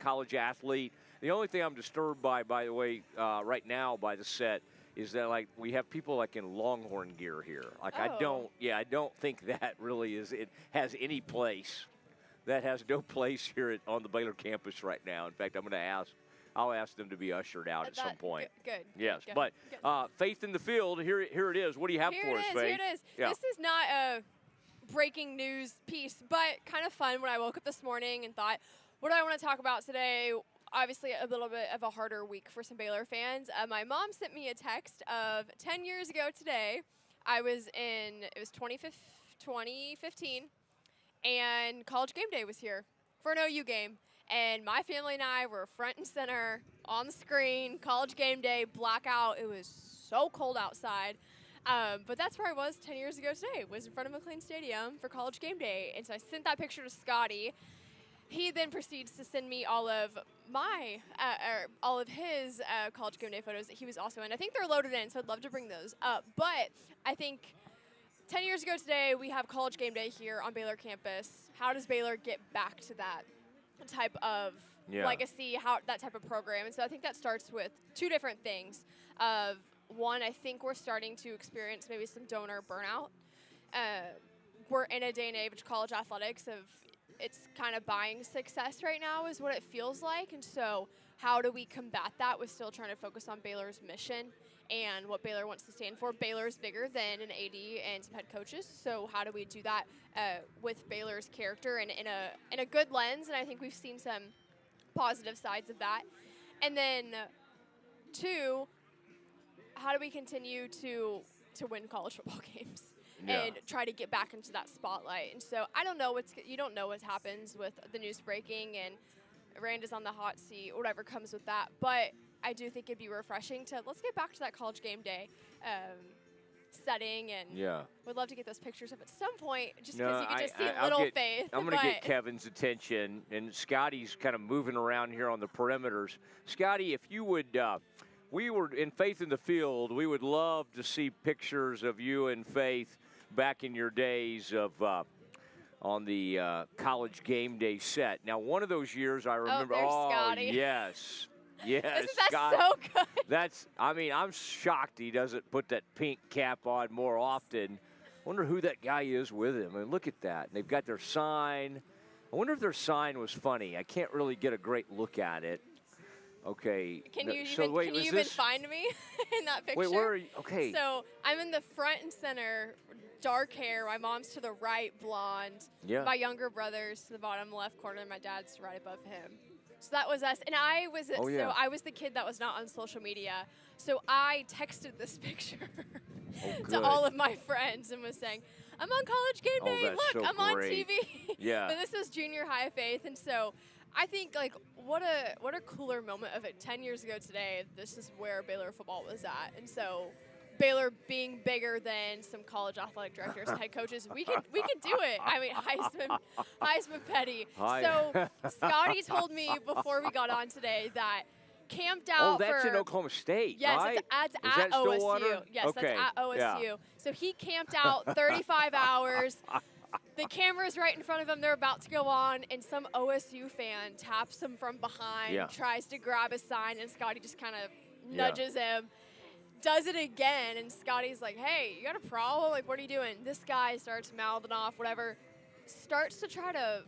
college athlete. The only thing I'm disturbed by the way, right now by the set is that like we have people like in Longhorn gear here. Like I don't think that really it has any place. That has no place here on the Baylor campus right now. In fact, I'll ask them to be ushered out at some point. Good. Yes, good, but good. Faith in the Field. Here it is. What do you have for us, Faith? Here it is. Yeah. This is not a breaking news piece, but kind of fun when I woke up this morning and thought, what do I want to talk about today? Obviously, a little bit of a harder week for some Baylor fans. My mom sent me a text of 10 years ago today. It was 2015, and College Game Day was here for an OU game. And my family and I were front and center on the screen, College Game Day, blackout. It was so cold outside. But that's where I was 10 years ago today, was in front of McLean Stadium for College Game Day. And so I sent that picture to Scotty. He then proceeds to send me all of his College Game Day photos that he was also in. I think they're loaded in, so I'd love to bring those up. But I think 10 years ago today, we have College Game Day here on Baylor campus. How does Baylor get back to that type of legacy, that type of program? And so I think that starts with two different things. One, I think we're starting to experience maybe some donor burnout. We're in a day and age of college athletics it's kind of buying success right now is what it feels like. And so how do we combat that with still trying to focus on Baylor's mission and what Baylor wants to stand for? Baylor's bigger than an AD and some head coaches. So how do we do that with Baylor's character and in a good lens? And I think we've seen some positive sides of that. And then two, how do we continue to win college football games? And try to get back into that spotlight. And so I don't know you don't know what happens with the news breaking and Randa's on the hot seat, or whatever comes with that. But I do think it'd be refreshing let's get back to that College Game Day setting, and would love to get those pictures up at some point, just because you can just see Faith. I'm going to get Kevin's attention, and Scotty's kind of moving around here on the perimeters. Scotty, if you would, we were in Faith in the Field, we would love to see pictures of you and Faith back in your days of on the College Game Day set. Now, one of those years I remember. Scotty. Yes. Yes, Isn't that Scott, so good? I'm shocked he doesn't put that pink cap on more often. Wonder who that guy is with him. I mean, look at that. They've got their sign. I wonder if their sign was funny. I can't really get a great look at it. Okay. Can you even find me in that picture? Wait, where are you? Okay. So I'm in the front and center, dark hair. My mom's to the right, blonde. Yeah. My younger brother's to the bottom left corner. My dad's right above him. So that was us. And I was I was the kid that was not on social media. So I texted this picture to all of my friends and was saying, I'm on College Game Day. Look, so I'm great. on TV. Yeah. But this was junior high Faith. And so I think, what a cooler moment of it. 10 years ago today, this is where Baylor football was at. And so Baylor being bigger than some college athletic directors and head coaches, we could do it. I mean, Heisman Petty. So Scotty told me before we got on today that camped out Oh, that's in Oklahoma State, yes, right? It's at OSU. Yes, okay. That's at OSU. Yeah. So he camped out 35 hours. The camera's right in front of him. They're about to go on, and some OSU fan taps him from behind, tries to grab his sign, and Scotty just kind of nudges him. Does it again, and Scotty's like, hey, you got a problem? Like, what are you doing? This guy starts mouthing off, whatever, starts to try to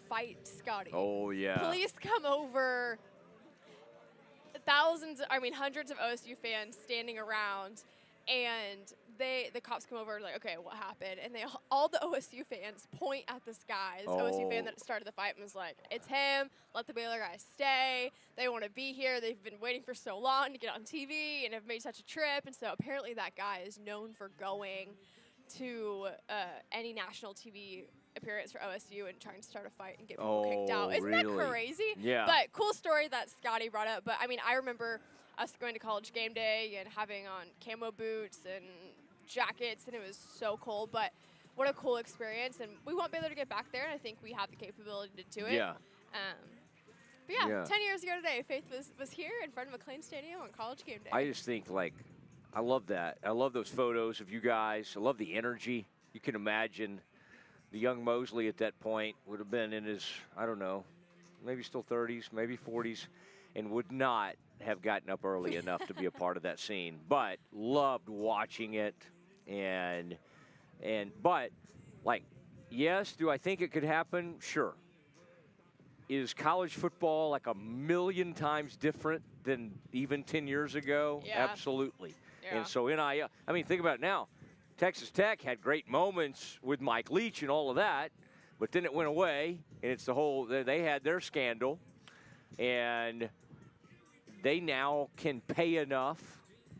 fight Scotty. Oh, yeah. Police come over, hundreds of OSU fans standing around, and the cops come over like, okay, what happened? And all the OSU fans point at this guy, this OSU fan that started the fight, and was like, it's him, let the Baylor guys stay. They want to be here. They've been waiting for so long to get on TV and have made such a trip. And so apparently that guy is known for going to any national TV appearance for OSU and trying to start a fight and get people kicked out. Isn't that crazy? Yeah. But cool story that Scotty brought up. But, I mean, I remember us going to college game day and having on camo boots and jackets, and it was so cold. But what a cool experience. And we want Baylor to get back there, and I think we have the capability to do it. Yeah. But, yeah, 10 years ago today, Faith was here in front of McLean Stadium on college game day. I just think, like, I love that. I love those photos of you guys. I love the energy. You can imagine the young Mosley at that point would have been in his, I don't know, maybe still 30s, maybe 40s, and would not have gotten up early enough to be a part of that scene, but loved watching it. But, like, yes, do I think it could happen? Sure. Is college football like a million times different than even 10 years ago? Yeah. Absolutely. Yeah. And so NIL, I mean, think about it now. Texas Tech had great moments with Mike Leach and all of that, but then it went away, and it's the whole, they had their scandal, and they now can pay enough.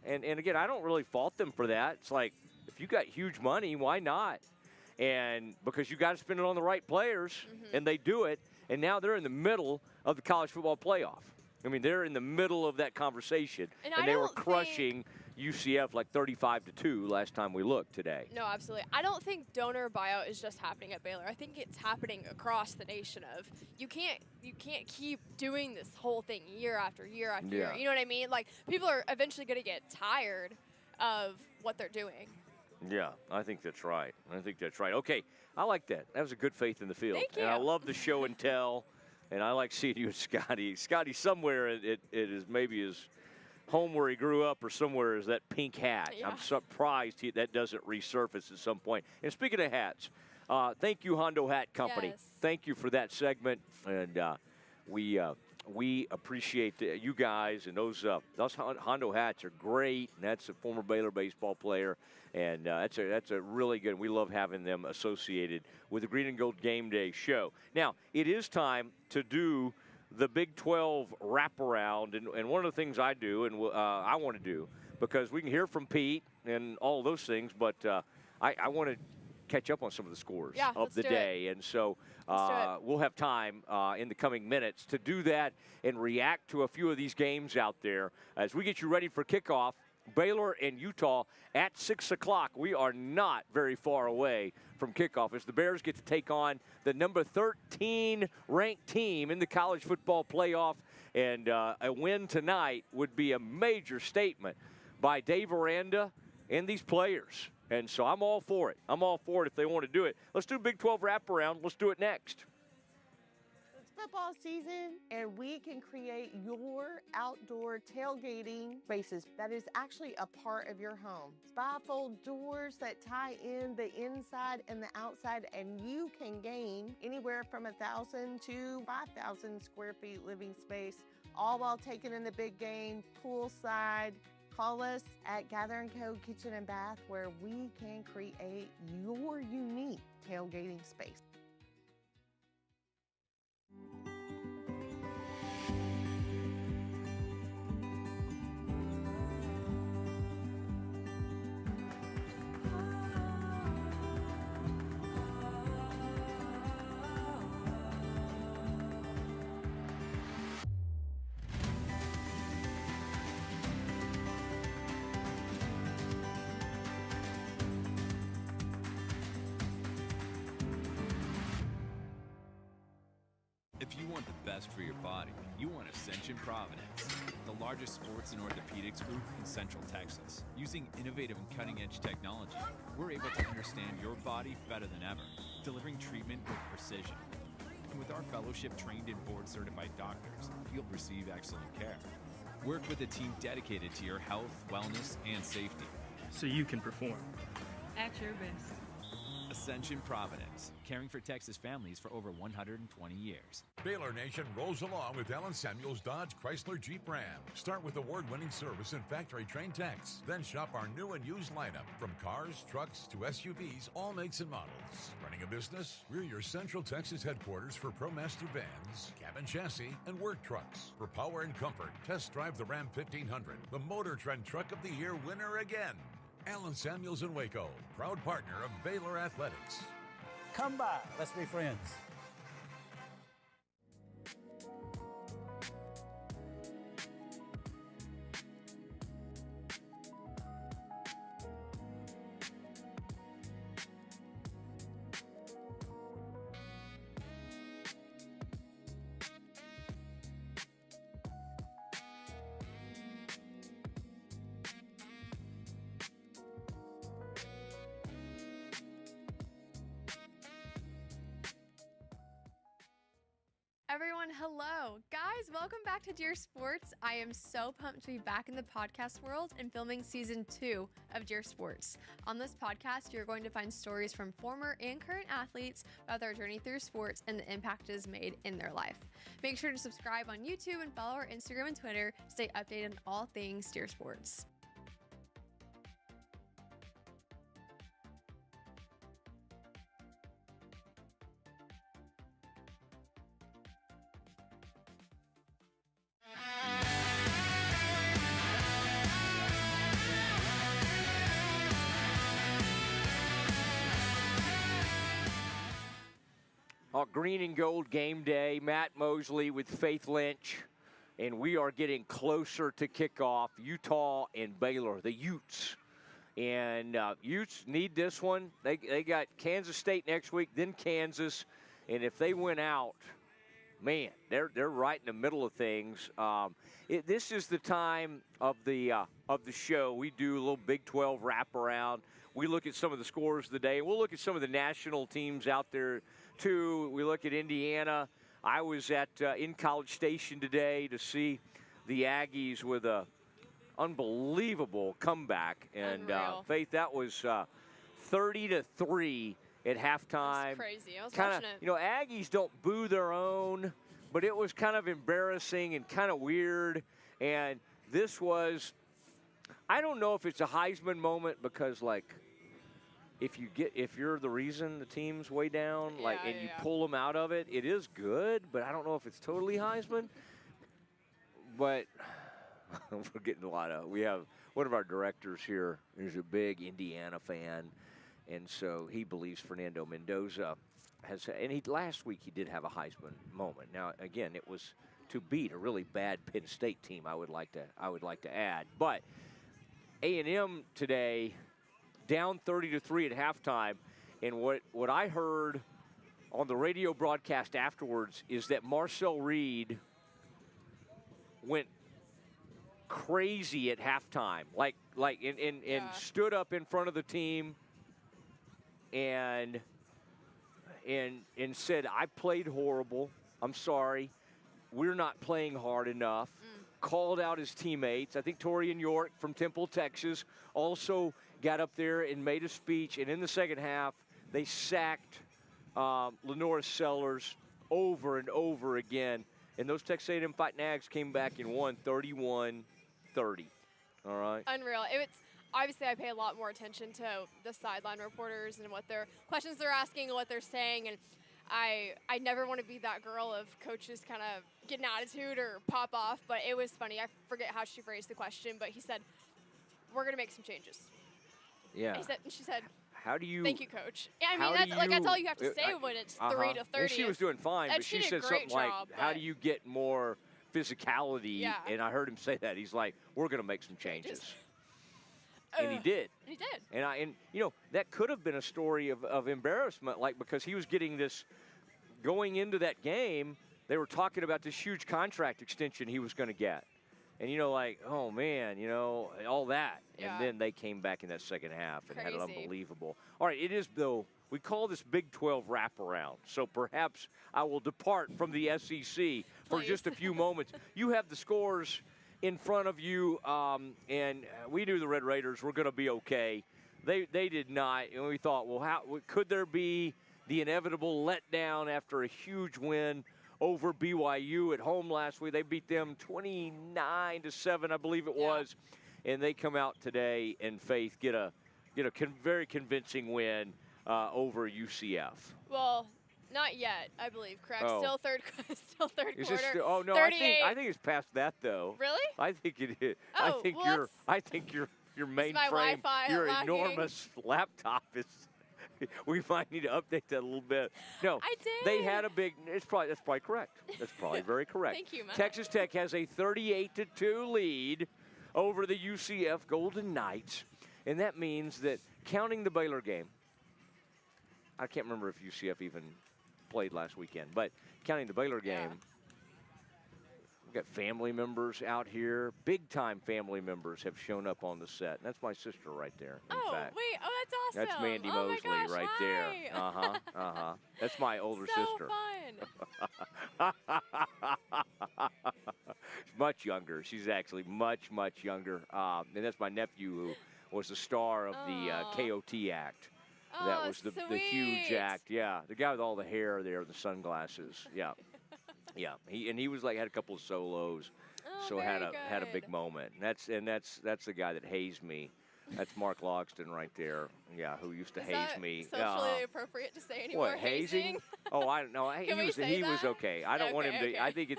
And again, I don't really fault them for that. It's like, if you got huge money, why not? And because you got to spend it on the right players, and they do it, and now they're in the middle of the college football playoff. I mean, they're in the middle of that conversation, and they were crushing UCF like 35-2 last time we looked today. No, absolutely. I don't think donor buyout is just happening at Baylor. I think it's happening across the nation. Of you can't keep doing this whole thing year after year after year. You know what I mean? Like, people are eventually going to get tired of what they're doing. Yeah, I think that's right. I think that's right. Okay, I like that. That was a good Faith in the field. Thank you. And I love the show and tell, and I like seeing you and Scotty. Scotty, somewhere it is maybe his home where he grew up or somewhere is that pink hat. Yeah. I'm surprised that doesn't resurface at some point. And speaking of hats, thank you, Hondo Hat Company. Yes. Thank you for that segment, and we appreciate you guys, and those Hondo hats are great. And that's a former Baylor baseball player, and that's a really good. We love having them associated with the Green and Gold Game Day show. Now it is time to do the Big 12 wraparound, and one of the things I do, and I want to do, because we can hear from Pete and all those things, but I want to catch up on some of the scores of the day. And so we'll have time in the coming minutes to do that and react to a few of these games out there as we get you ready for kickoff. Baylor and Utah at 6 o'clock. We are not very far away from kickoff as the Bears get to take on the number 13 ranked team in the college football playoff. And a win tonight would be a major statement by Dave Aranda and these players. And so I'm all for it. I'm all for it if they want to do it. Let's do Big 12 wraparound. Let's do it next. It's football season, and we can create your outdoor tailgating spaces that is actually a part of your home. Bifold doors that tie in the inside and the outside, and you can gain anywhere from 1,000 to 5,000 square feet living space, all while taking in the big game, poolside. Call us at Gather & Co. Kitchen and Bath, where we can create your unique tailgating space. If you want the best for your body, you want Ascension Providence, the largest sports and orthopedics group in Central Texas. Using innovative and cutting-edge technology, we're able to understand your body better than ever, delivering treatment with precision. And with our fellowship-trained and board-certified doctors, you'll receive excellent care. Work with a team dedicated to your health, wellness, and safety. So you can perform. At your best. Ascension Providence, caring for Texas families for over 120 years. Baylor Nation rolls along with Alan Samuels Dodge Chrysler Jeep Ram. Start with award-winning service and factory-trained techs. Then shop our new and used lineup from cars, trucks, to SUVs, all makes and models. Running a business? We're your Central Texas headquarters for ProMaster vans, cabin chassis, and work trucks. For power and comfort, test drive the Ram 1500, the Motor Trend Truck of the Year winner again. Alan Samuels in Waco, proud partner of Baylor Athletics. Come by, let's be friends. Everyone, hello. Guys, welcome back to Deer Sports. I am so pumped to be back in the podcast world and filming season 2 of Deer Sports. On this podcast, you're going to find stories from former and current athletes about their journey through sports and the impact it has made in their life. Make sure to subscribe on YouTube and follow our Instagram and Twitter to stay updated on all things Deer Sports. Green and Gold Game Day, Matt Mosley with Faith Lynch, and we are getting closer to kickoff. Utah and Baylor, the Utes. And Utes need this one. They got Kansas State next week, then Kansas, and if they win out, man, they're right in the middle of things. This is the time of the show. We do a little Big 12 wraparound. We look at some of the scores of the day. We'll look at some of the national teams out there too. We look at Indiana. I was in College Station today to see the Aggies with a unbelievable comeback. And Faith, that was 30-3 at halftime. That's crazy. I was Kinda, watching it. you know, Aggies don't boo their own, but it was kind of embarrassing and kind of weird. And this was, I don't know if it's a Heisman moment because, like, if you're the reason the te's way down, and you pull them out of it, it is good, but I don't know if it's totally Heisman. But we're getting we have one of our directors here who's a big Indiana fan, and so he believes Fernando Mendoza last week he did have a Heisman moment. Now, again, it was to beat a really bad Penn State team, I would like to add. But A&M today, down 30-3 at halftime, and what I heard on the radio broadcast afterwards is that Marcel Reed went crazy at halftime, and stood up in front of the team and said, "I played horrible. I'm sorry. We're not playing hard enough." Called out his teammates. I think Torian York from Temple, Texas, also got up there and made a speech. And in the second half, they sacked Lenora Sellers over and over again. And those Texas A&M Fighting Ags came back and won 31-30. All right? Unreal. Obviously, I pay a lot more attention to the sideline reporters and what their questions they're asking and what they're saying. And I never want to be that girl of coaches kind of get an attitude or pop off, but it was funny. I forget how she phrased the question, but he said, "We're going to make some changes." Yeah. She said, "How do you?" "Thank you, coach." I mean, that's all you have to say when it's 3-30. And she was doing fine, but she said something like, "How do you get more physicality?" Yeah. And I heard him say that. He's like, "We're going to make some changes." And he did. And he did. And you know, that could have been a story of embarrassment, because he was getting this going into that game. They were talking about this huge contract extension he was going to get. And, oh, man, all that. Yeah. And then they came back in that second half and had it Crazy. unbelievable. All right, it is, though, we call this Big 12 wraparound. So perhaps I will depart from the SEC for just a few moments. You have the scores in front of you, and we knew the Red Raiders were going to be okay. They did not. And we thought, well, how could there be the inevitable letdown after a huge win over BYU at home last week? They beat them 29-7, I believe it was. And they come out today and Faith get a very convincing win over UCF. Well, not yet, I believe, correct? Oh. Still third Is quarter. this oh no, 38. I think it's past that though. Really? I think it is. Oh, I think your my mainframe, Wi-Fi your lagging. enormous laptop is. We might need to update that a little bit. No, I did. They had a big. That's probably correct. That's probably very correct. Thank you, Matt. Texas Tech has a 38-2 lead over the UCF Golden Knights, and that means that counting the Baylor game, I can't remember if UCF even played last weekend, but counting the Baylor game, we've got family members out here. Big-time family members have shown up on the set. And that's my sister right there, in fact. Wait. Oh, that's awesome. That's Mandy oh Mosley my gosh, right hi. there. That's my older so sister. Fun. Much younger. She's actually much, much younger. And that's my nephew who was the star of the KOT act. That was the huge act. Yeah, the guy with all the hair there, the sunglasses. Yeah, yeah. He was like had a couple of solos, so had a big moment. And that's the guy that hazed me. That's Mark Logston right there. Yeah, who used to haze me. Socially appropriate to say anymore? What, hazing? Oh, I don't know. He was okay. I don't want him to. Okay.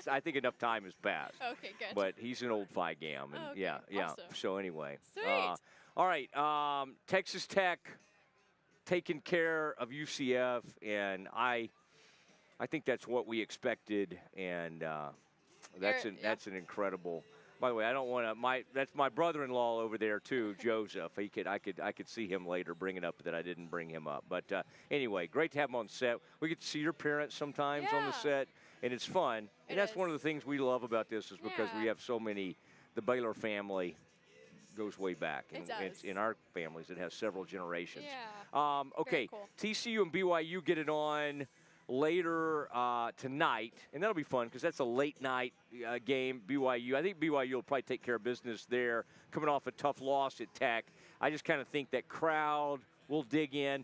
I think enough time has passed. Okay, good. But he's an old Gam, and Okay, yeah. awesome. So anyway, Sweet. all right. Texas Tech taking care of UCF, and I think that's what we expected, and that's an incredible. By the way, I don't want to. That's my brother-in-law over there too, Joseph. I could see him later, bringing up that I didn't bring him up. But anyway, great to have him on set. We get to see your parents sometimes on the set, and it's fun. And that's one of the things we love about this is because we have so many. The Baylor family goes way back. It And does. it's in our families, it has several generations. Yeah. Okay, cool. TCU and BYU get it on later tonight, and that'll be fun because that's a late night game. BYU, I think BYU will probably take care of business there, coming off a tough loss at Tech. I just kind of think that crowd will dig in.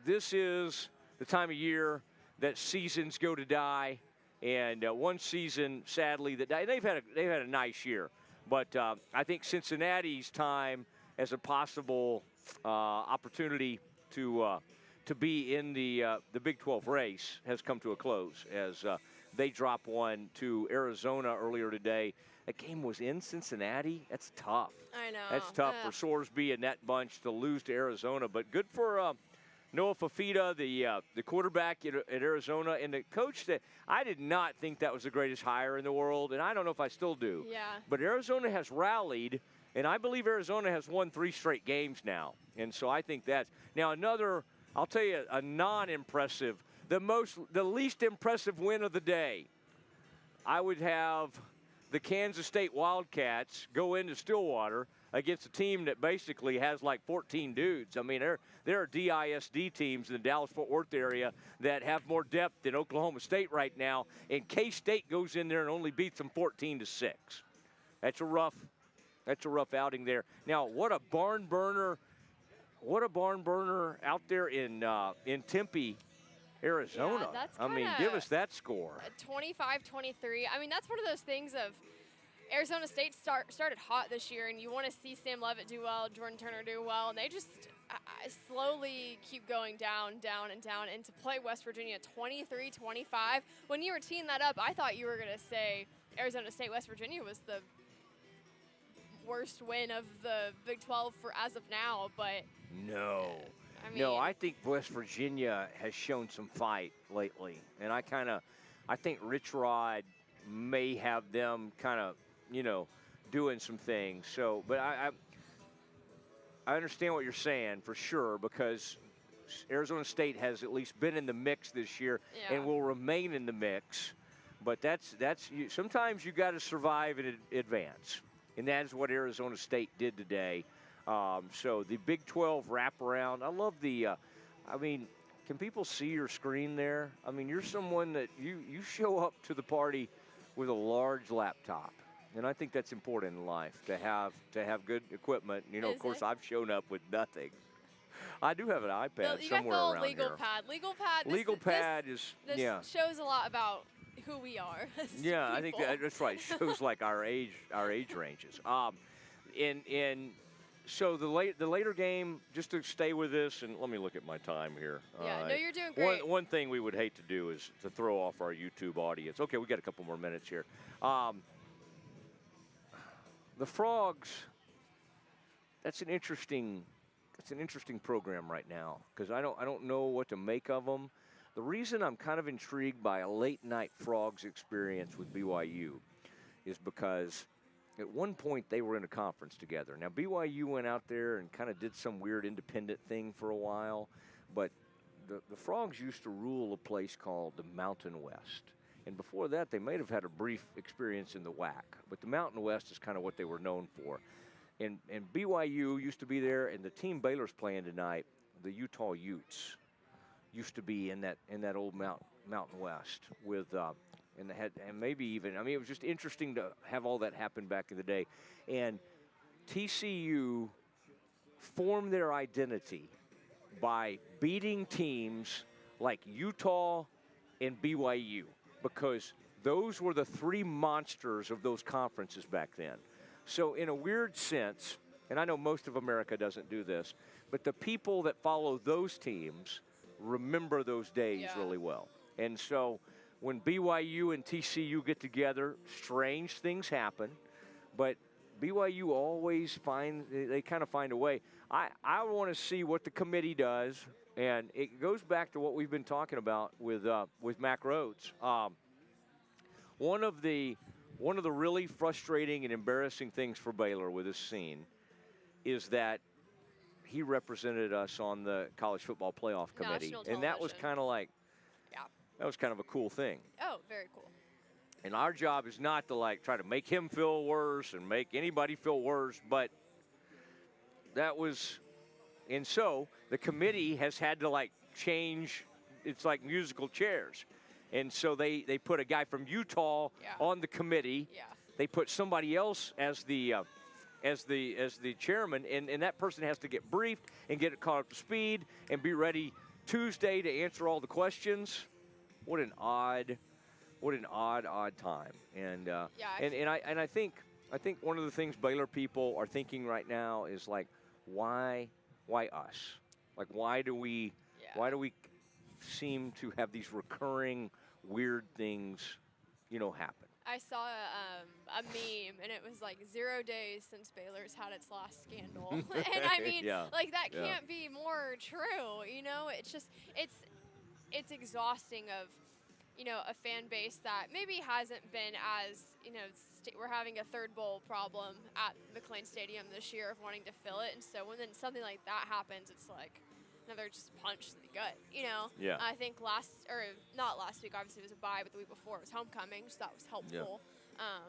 This is the time of year that seasons go to die, and one season, sadly, that died. They've had a nice year, but I think Cincinnati's time as a possible opportunity to be in the Big 12 race has come to a close as they drop one to Arizona earlier today. That game was in Cincinnati. That's tough. I know. That's tough for Sorsby and that bunch to lose to Arizona. But good for Noah Fafita, the quarterback at Arizona, and the coach. That I did not think that was the greatest hire in the world, and I don't know if I still do. Yeah. But Arizona has rallied, and I believe Arizona has won 3 straight games now. And so I think that's now another. I'll tell you a non-impressive, the least impressive win of the day. I would have the Kansas State Wildcats go into Stillwater against a team that basically has like 14 dudes. I mean, there are DISD teams in the Dallas-Fort Worth area that have more depth than Oklahoma State right now, and K-State goes in there and only beats them 14-6. That's a rough outing there. Now, what a barn burner. What a barn burner out there in Tempe, Arizona. Yeah, that's I mean, give us that score. 25-23. I mean, that's one of those things of Arizona State started hot this year, and you want to see Sam Levitt do well, Jordan Turner do well, and they just slowly keep going down, and to play West Virginia 23-25. When you were teeing that up, I thought you were going to say Arizona State, West Virginia was the worst win of the Big 12 for as of now, but no. I I think West Virginia has shown some fight lately, and I think Rich Rod may have them kind of, doing some things. So, but I understand what you're saying for sure because Arizona State has at least been in the mix this year and will remain in the mix. But sometimes you got to survive and advance. And that is what Arizona State did today. So the Big 12 wraparound. I love can people see your screen there? I mean, you're someone that you show up to the party with a large laptop. And I think that's important in life, to have good equipment. You know, of course, I've shown up with nothing. I do have an iPad You somewhere got the around legal here. pad. Legal pad. Legal pad is, this yeah. shows a lot about who we are. As Yeah, I think people. that's right. Shows like our age ranges. So the later game, just to stay with this, and let me look at my time here. Yeah, no, you're doing great. One thing we would hate to do is to throw off our YouTube audience. Okay, we got a couple more minutes here. The Frogs. That's an interesting program right now, because I don't know what to make of them. The reason I'm kind of intrigued by a late night Frogs experience with BYU is because at one point they were in a conference together. Now BYU went out there and kind of did some weird independent thing for a while, but the Frogs used to rule a place called the Mountain West. And before that, they may have had a brief experience in the WAC, but the Mountain West is kind of what they were known for. And BYU used to be there, and the team Baylor's playing tonight, the Utah Utes, used to be in that old Mountain West with and maybe even, I mean, it was just interesting to have all that happen back in the day. And TCU formed their identity by beating teams like Utah and BYU, because those were the three monsters of those conferences back then. So in a weird sense, and I know most of America doesn't do this, but the people that follow those teams remember those days really well. And so when BYU and TCU get together, strange things happen, but BYU always they kind of find a way. I want to see what the committee does, and it goes back to what we've been talking about with Mack Rhodes. One of the really frustrating and embarrassing things for Baylor with this scene is that he represented us on the college football playoff committee, and that was kind of like, that was kind of a cool thing. Oh, very cool. And our job is not to try to make him feel worse and make anybody feel worse, but that was, and so the committee has had to change. It's like musical chairs. And so they put a guy from Utah on the committee. Yeah. They put somebody else as the chairman, and that person has to get briefed and get it caught up to speed and be ready Tuesday to answer all the questions. What an odd time. And I think one of the things Baylor people are thinking right now is why us? Why do we seem to have these recurring weird things, happen? I saw a meme, and it was 0 days since Baylor's had its last scandal. And I mean, that can't be more true. It's just, it's exhausting of, a fan base that maybe hasn't been as, we're having a third bowl problem at McLean Stadium this year of wanting to fill it. And so when then something like that happens, it's another just punch to the gut, Yeah. I think not last week, obviously it was a bye, but the week before it was homecoming, so that was helpful. Yeah.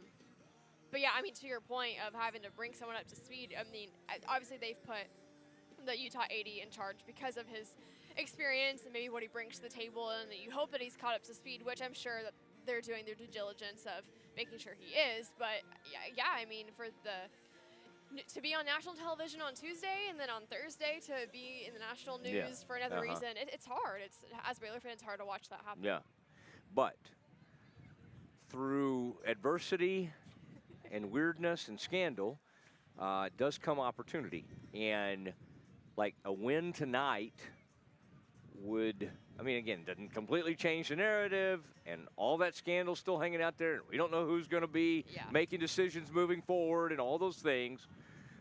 But yeah, I mean, to your point of having to bring someone up to speed, I mean, obviously they've put the Utah 80 in charge because of his experience and maybe what he brings to the table, and that you hope that he's caught up to speed, which I'm sure that they're doing their due diligence of making sure he is. But yeah, I mean, to be on national television on Tuesday and then on Thursday to be in the national news for another reason, it's hard. As Baylor fans, it's hard to watch that happen. Yeah, but through adversity and weirdness and scandal does come opportunity. And a win tonight would, I mean, again, doesn't completely change the narrative, and all that scandal still hanging out there. We don't know who's going to be making decisions moving forward and all those things.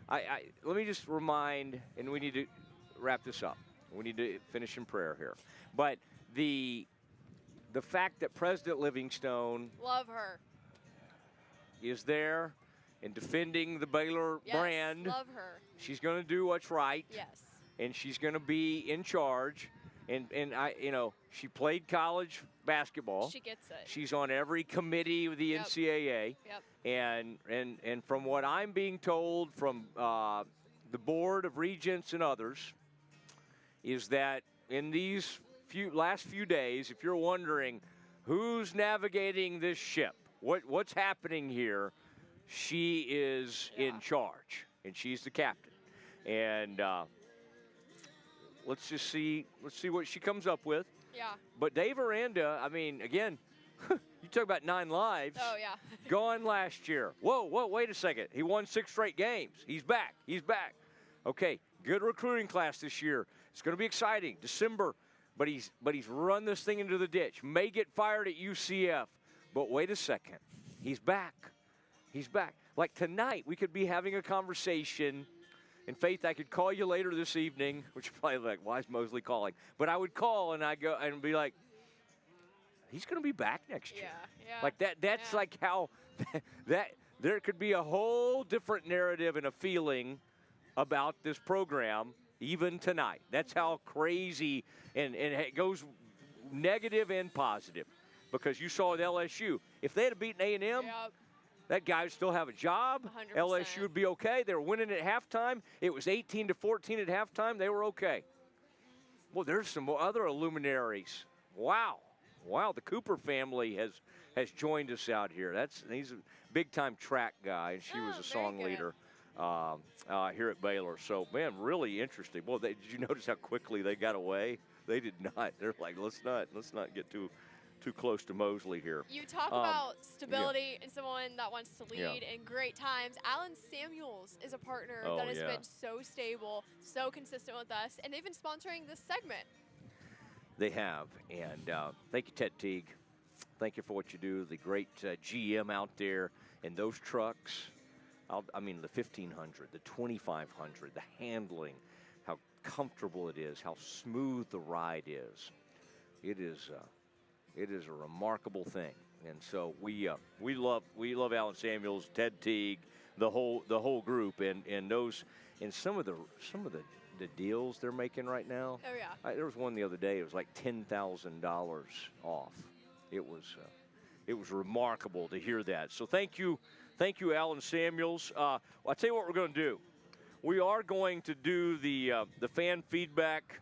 Let me just remind, and we need to wrap this up. We need to finish in prayer here. But the fact that President Livingstone, love her, is there and defending the Baylor brand. Love her. She's going to do what's right. Yes. And she's going to be in charge. And she played college basketball. She gets it. She's on every committee with the NCAA. Yep. And from what I'm being told from the Board of Regents and others, is that in these last few days, if you're wondering who's navigating this ship, what's happening here, she is in charge, and she's the captain. And let's see what she comes up with. Yeah. But Dave Aranda, I mean, again, you talk about 9 lives. Oh, yeah. Gone last year. Whoa, wait a second. He won 6 straight games. He's back. Okay, good recruiting class this year. It's going to be exciting. December, but he's run this thing into the ditch. May get fired at UCF. But wait a second. He's back. Like tonight, we could be having a conversation. And Faith, I could call you later this evening, which you're probably like, why is Mosley calling? But I would call and I go and be like, he's going to be back next year. Yeah. Like that's like how that there could be a whole different narrative and a feeling about this program even tonight. That's how crazy and it goes negative and positive. Because you saw with LSU, if they had beaten A&M, that guy would still have a job. 100%. LSU would be okay. They were winning at halftime. It was 18-14 at halftime. They were okay. Well, there's some other luminaries. Wow, the Cooper family has joined us out here. He's a big-time track guy, and she was a song leader here at Baylor. So, man, really interesting. Well, did you notice how quickly they got away? They did not. They're like, let's not get too close to Mosley here. You talk about stability and someone that wants to lead in great times. Alan Samuels is a partner that has been so stable, so consistent with us, and they've been sponsoring this segment. They have, and thank you, Ted Teague. Thank you for what you do. The great GM out there, and those trucks. I mean, the 1500, the 2500, the handling, how comfortable it is, how smooth the ride is. It is a remarkable thing, and so we love Alan Samuels, Ted Teague, the whole group, and some of the deals they're making right now. Oh yeah. There was one the other day. It was like $10,000 off. It was remarkable to hear that. So thank you, Alan Samuels. I'll tell you what we're going to do. We are going to do the fan feedback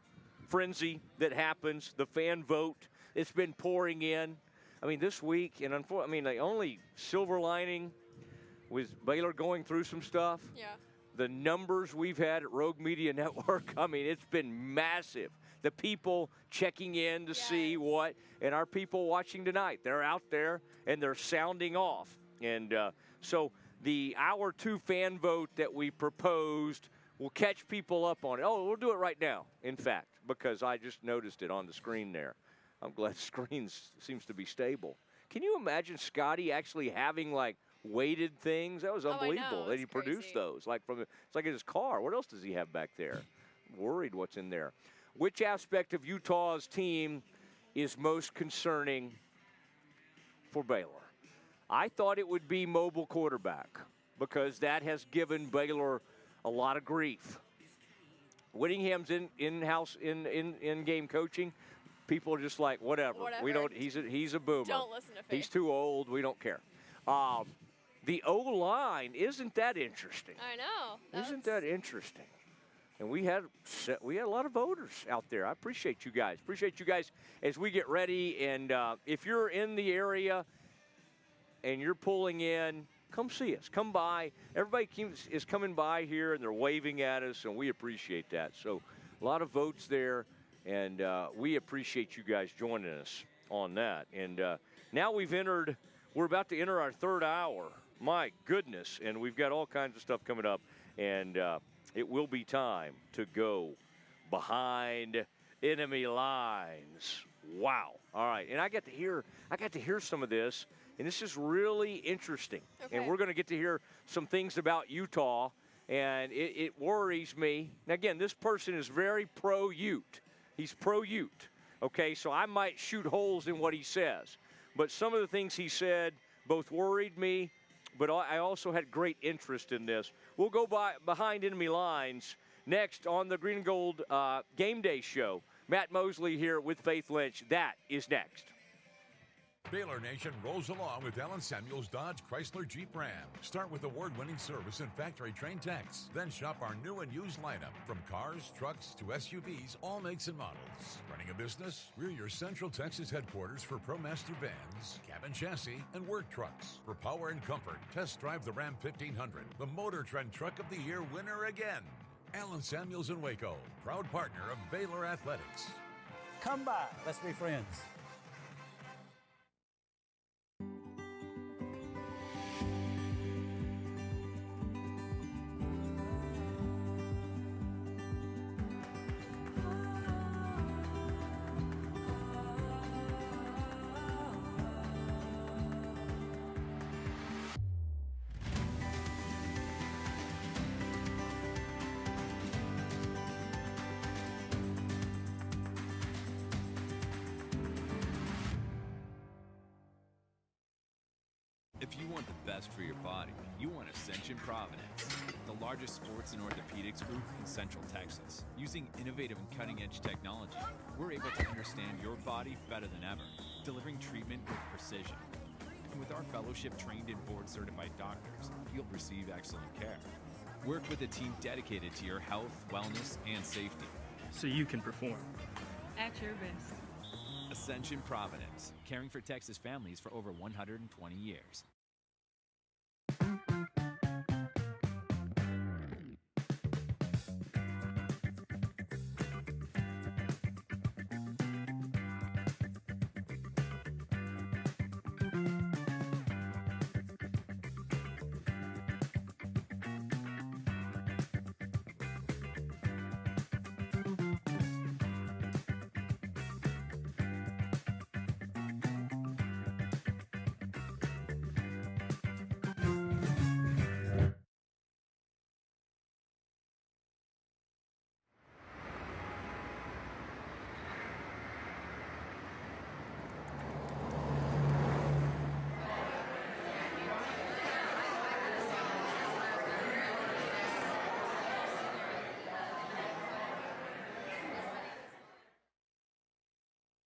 frenzy that happens, the fan vote. It's been pouring in. I mean, this week, and the only silver lining was Baylor going through some stuff. Yeah. The numbers we've had at Rogue Media Network, I mean, it's been massive. The people checking in to see what, and our people watching tonight, they're out there and they're sounding off. And so the hour 2 fan vote that we proposed will catch people up on it. Oh, we'll do it right now, in fact, because I just noticed it on the screen there. I'm glad the screen seems to be stable. Can you imagine Scotty actually having, like, weighted things? That was unbelievable that he produced those. Like it's like in his car. What else does he have back there? I'm worried what's in there. Which aspect of Utah's team is most concerning for Baylor? I thought it would be mobile quarterback because that has given Baylor a lot of grief. Whittingham's in-house in-game coaching. People are just like, whatever. We don't. He's a boomer. Don't listen to Faith. He's too old. We don't care. The O-line, isn't that interesting? I know. Isn't that interesting? And we had a lot of voters out there. I appreciate you guys. As we get ready. And if you're in the area and you're pulling in, come see us. Come by. Everybody is coming by here, and they're waving at us, and we appreciate that. So a lot of votes there, and we appreciate you guys joining us on that. And now we're about to enter our 3rd hour. My goodness, and we've got all kinds of stuff coming up, and it will be time to go behind enemy lines. Wow. All right, and I got to hear some of this, and this is really interesting. Okay. And we're going to get to hear some things about Utah, and it worries me. Now, again, this person is very pro-Ute. He's pro-Ute, okay? So I might shoot holes in what he says. But some of the things he said both worried me, but I also had great interest in this. We'll go behind enemy lines next on the Green and Gold Game Day show. Matt Mosley here with Faith Lynch. That is next. Baylor Nation rolls along with Alan Samuels Dodge Chrysler Jeep Ram. Start with award-winning service and factory-trained techs. Then shop our new and used lineup from cars, trucks to SUVs, all makes and models. Running a business? We're your Central Texas headquarters for ProMaster vans, cabin chassis, and work trucks. For power and comfort, test drive the Ram 1500, the Motor Trend Truck of the Year winner again. Alan Samuels in Waco, proud partner of Baylor Athletics. Come by. Let's be friends. If you want the best for your body, you want Ascension Providence, the largest sports and orthopedics group in Central Texas. Using innovative and cutting-edge technology, we're able to understand your body better than ever, delivering treatment with precision. And with our fellowship-trained and board-certified doctors, you'll receive excellent care. Work with a team dedicated to your health, wellness, and safety. So you can perform at your best. Ascension Providence, caring for Texas families for over 120 years.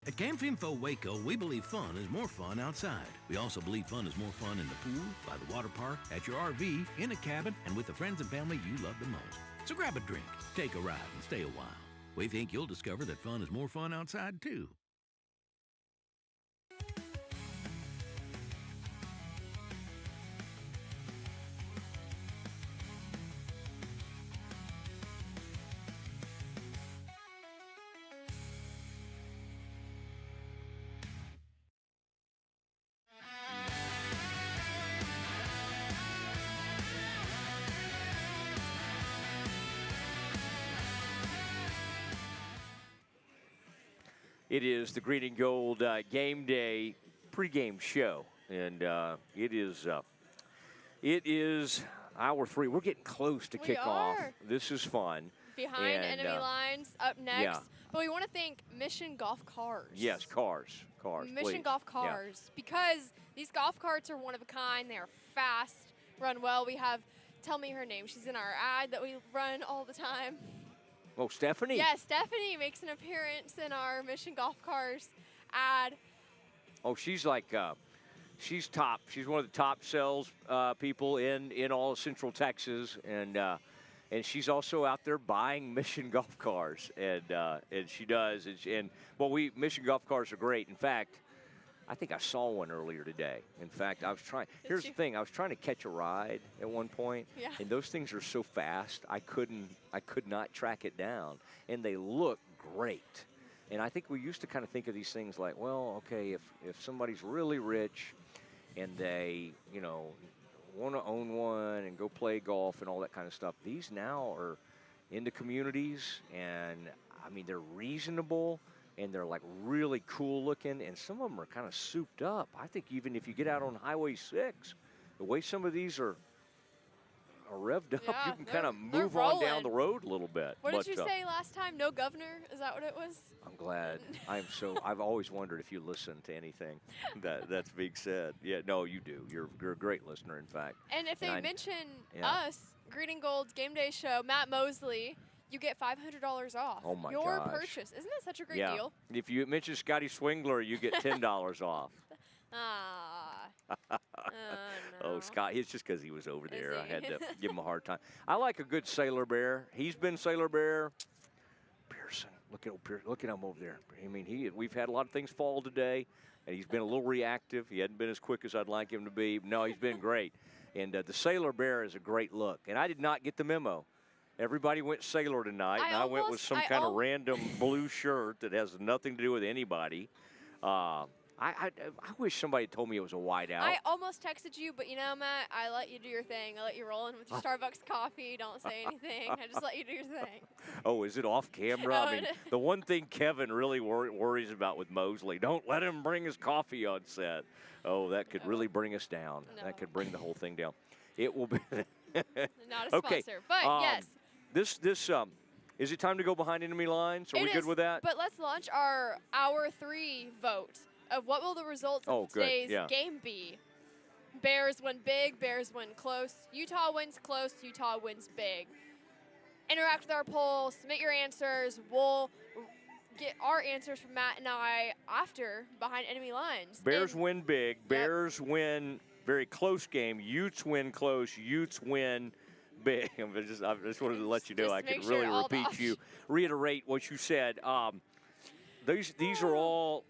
At Game Finfo Waco, we believe fun is more fun outside. We also believe fun is more fun in the pool, by the water park, at your RV, in a cabin, and with the friends and family you love the most. So grab a drink, take a ride, and stay a while. We think you'll discover that fun is more fun outside, too. It is the Green and Gold Game Day pregame show, and it is hour 3. We're getting close to kickoff. This is fun. Behind and, enemy lines, up next. Yeah. But we want to thank Mission Golf Cars. Yes, cars, Mission please. Golf Cars, because these golf carts are one of a kind. They are fast, run well. We have, tell me her name. She's in our ad that we run all the time. Oh, Stephanie? Yeah, Stephanie makes an appearance in our Mission Golf Cars ad. Oh, she's like, she's top. She's one of the top sales people in all of Central Texas, and she's also out there buying Mission Golf Cars, and she does. Mission Golf Cars are great. In fact, I think I saw one earlier today. In fact, I was trying. Here's the thing: I was trying to catch a ride at one point, and those things are so fast, I could not track it down, and they look great. And I think we used to kind of think of these things like, well, okay, if somebody's really rich, and they, want to own one and go play golf and all that kind of stuff, these now are in the communities, and I mean they're reasonable. And they're like really cool looking, and some of them are kind of souped up. I think even if you get out on Highway 6, the way some of these are revved up, you can kind of move on down the road a little bit. What did you say last time? No governor? Is that what it was? I'm glad. I've always wondered if you listen to anything that's being said. Yeah, no, you do. You're a great listener, in fact. And if they mention us, Green and Gold's Game Day show, Matt Mosley, you get $500 off your purchase. Isn't that such a great deal? If you mention Scotty Swingler, you get $10 off. Ah. Oh, Scott, it's just because he was over there. I he? had to give him a hard time. I like a good Sailor Bear. He's been Sailor Bear. Pearson, look at him over there. I mean, we've had a lot of things fall today, and he's been a little reactive. He hadn't been as quick as I'd like him to be. No, he's been great. And the Sailor Bear is a great look. And I did not get the memo. Everybody went Sailor tonight, and I went with some kind of random blue shirt that has nothing to do with anybody. I wish somebody told me it was a whiteout. I almost texted you, but you know, Matt, I let you do your thing. I let you roll in with your Starbucks coffee. Don't say anything. I just let you do your thing. Oh, is it off camera? I mean, the one thing Kevin really worries about with Mosley, don't let him bring his coffee on set. Oh, that could really bring us down. No. That could bring the whole thing down. It will be. Not a sponsor, okay. but yes. This is it time to go behind enemy lines? Are we good with that? But let's launch our hour 3 vote of what will the results of today's game be. Bears win big, Bears win close. Utah wins close, Utah wins big. Interact with our poll, submit your answers. We'll get our answers from Matt and I after behind enemy lines. Bears win big, Bears win very close game. Utes win close, Utes win big. I just wanted to let you know I could really reiterate what you said. These are all.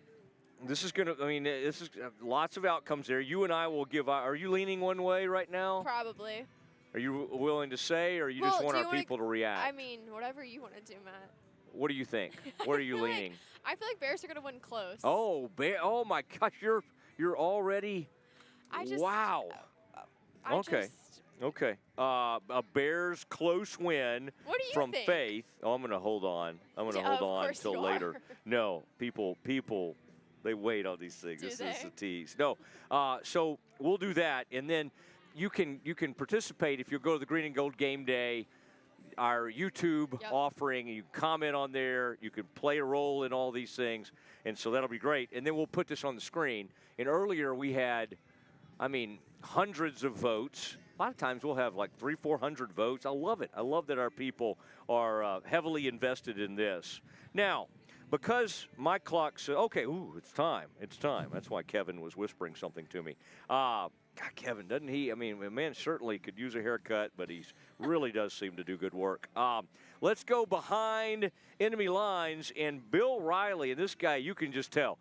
This is going to, I mean, this is lots of outcomes there. You and I will give, are you leaning one way right now? Probably. Are you willing to say, or you just want our people to react? I mean, whatever you want to do, Matt. What do you think? Where are you leaning? I feel like Bears are going to win close. Oh, oh my gosh, you're already, wow. Okay. A Bears close win from think? Faith. Oh, I'm going to hold on. I'm going to hold on until later. No, people. They wait on these things. This is a tease. No, so we'll do that, and then you can participate if you go to the Green and Gold Game Day, our YouTube offering. You can comment on there. You can play a role in all these things, and so that'll be great. And then we'll put this on the screen. And earlier we had, I mean, hundreds of votes. A lot of times we'll have like 300-400 votes. I love it. I love that our people are heavily invested in this. Now, because my clock said, okay, it's time. It's time. That's why Kevin was whispering something to me. God, Kevin, doesn't he? I mean, the man certainly could use a haircut, but he really does seem to do good work. Let's go behind enemy lines, and Bill Riley, and this guy, you can just tell.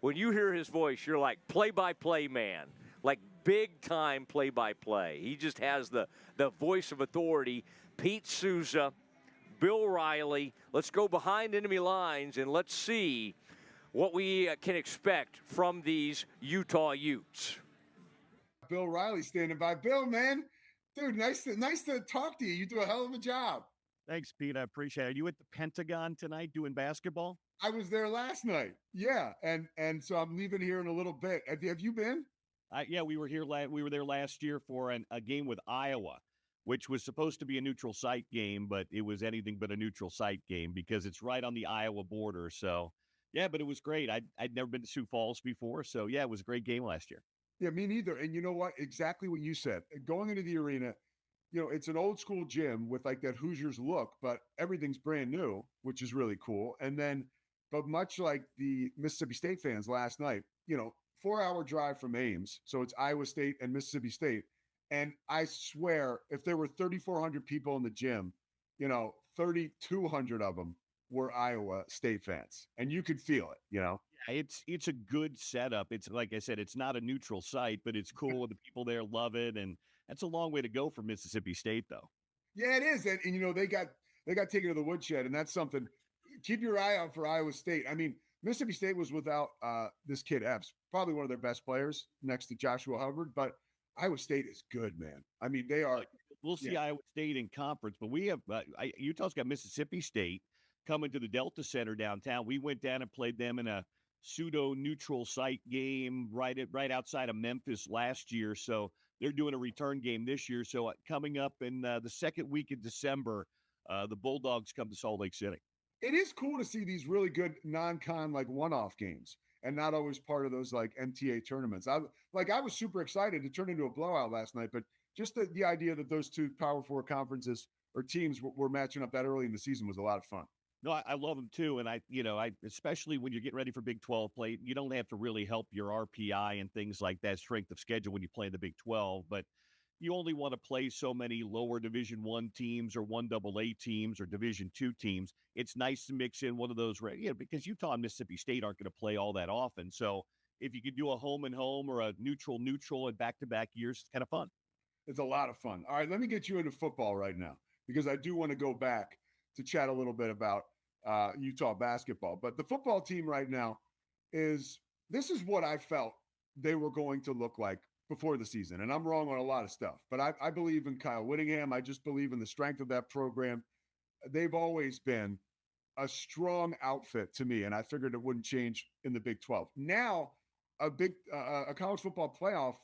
When you hear his voice, you're like play-by-play man, like big-time play-by-play. He just has the voice of authority. Pete Souza, Bill Riley. Let's go behind enemy lines, and let's see what we can expect from these Utah Utes. Bill Riley standing by. Bill, man, dude, nice to talk to you. You do a hell of a job. Thanks, Pete. I appreciate it. Are you at the Pentagon tonight doing basketball? I was there last night. Yeah, and so I'm leaving here in a little bit. Have you been? Yeah, we were here. We were there last year for a game with Iowa, which was supposed to be a neutral site game, but it was anything but a neutral site game because it's right on the Iowa border. So, yeah, but it was great. I'd never been to Sioux Falls before, so yeah, it was a great game last year. Yeah, me neither. And you know what? Exactly what you said. Going into the arena, you know, it's an old school gym with like that Hoosiers look, but everything's brand new, which is really cool. And then, but much like the Mississippi State fans last night, you know, 4-hour drive from Ames. So it's Iowa State and Mississippi State. And I swear, if there were 3,400 people in the gym, you know, 3,200 of them were Iowa State fans, and you could feel it, you know? Yeah, it's a good setup. It's like I said, it's not a neutral site, but it's cool. The people there love it, and that's a long way to go for Mississippi State, though. Yeah, it is. And you know, they got taken to the woodshed, and that's something. Keep your eye out for Iowa State. I mean, Mississippi State was without this kid Epps, probably one of their best players next to Joshua Hubbard, but Iowa State is good, man. I mean, they are. We'll see Iowa State in conference, but we have Utah's got Mississippi State coming to the Delta Center downtown. We went down and played them in a pseudo-neutral site game right outside of Memphis last year. So they're doing a return game this year. So coming up in the second week of December, the Bulldogs come to Salt Lake City. It is cool to see these really good non-con like one-off games and not always part of those like MTA tournaments. I was super excited to turn into a blowout last night, but just the idea that those two Power Four conferences or teams were matching up that early in the season was a lot of fun. No, I love them too, and I especially when you're getting ready for Big 12 play, you don't have to really help your RPI and things like that, strength of schedule when you play in the Big 12, but you only want to play so many lower Division One teams or 1AA teams or Division Two teams. It's nice to mix in one of those, because Utah and Mississippi State aren't going to play all that often. So if you could do a home and home or a neutral neutral in back-to-back years, it's kind of fun. It's a lot of fun. All right, let me get you into football right now because I do want to go back to chat a little bit about Utah basketball. But the football team right now this is what I felt they were going to look like before the season. And I'm wrong on a lot of stuff, but I believe in Kyle Whittingham. I just believe in the strength of that program. They've always been a strong outfit to me, and I figured it wouldn't change in the Big 12. Now, a college football playoff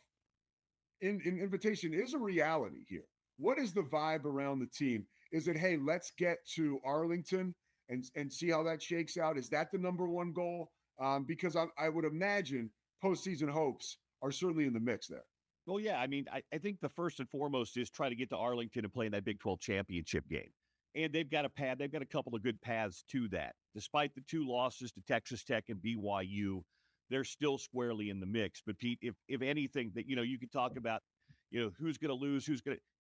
invitation is a reality here. What is the vibe around the team? Is it, hey, let's get to Arlington and see how that shakes out? Is that the number one goal? Because I would imagine postseason hopes are certainly in the mix there. Well, yeah, I think the first and foremost is try to get to Arlington and play in that Big 12 championship game. And they've got a couple of good paths to that. Despite the 2 losses to Texas Tech and BYU, they're still squarely in the mix. But Pete, if anything that, you could talk about, who's going to lose,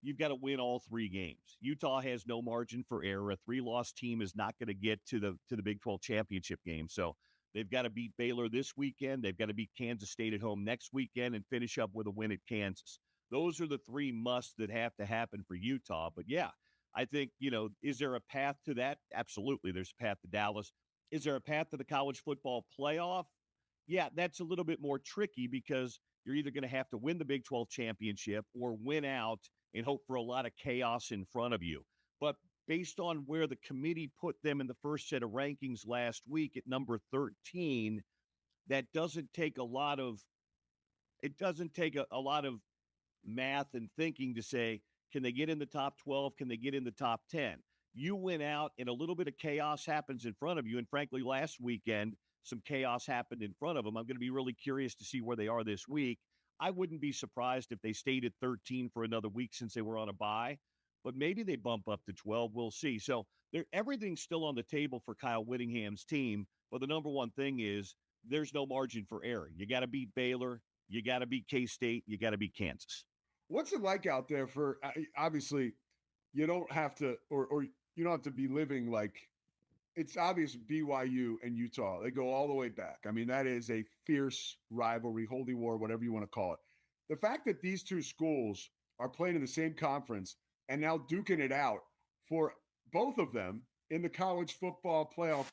you've got to win all 3 games. Utah has no margin for error. A 3-loss team is not going to get to the Big 12 championship game. So they've got to beat Baylor this weekend. They've got to beat Kansas State at home next weekend and finish up with a win at Kansas. Those are the 3 musts that have to happen for Utah. But yeah, I think, is there a path to that? Absolutely. There's a path to Dallas. Is there a path to the college football playoff? Yeah, that's a little bit more tricky because you're either going to have to win the Big 12 championship or win out and hope for a lot of chaos in front of you. But based on where the committee put them in the first set of rankings last week at number 13, that doesn't take a lot of math and thinking to say, can they get in the top 12? Can they get in the top 10? You win out and a little bit of chaos happens in front of you. And frankly, last weekend, some chaos happened in front of them. I'm going to be really curious to see where they are this week. I wouldn't be surprised if they stayed at 13 for another week since they were on a bye, but maybe they bump up to 12. We'll see. So everything's still on the table for Kyle Whittingham's team, but the number one thing is there's no margin for error. You got to beat Baylor. You got to beat K-State. You got to beat Kansas. What's it like out there for, obviously, you don't have to, or you don't have to be living like, it's obvious BYU and Utah, they go all the way back. That is a fierce rivalry, holy war, whatever you want to call it. The fact that these 2 schools are playing in the same conference and now duking it out for both of them in the college football playoff,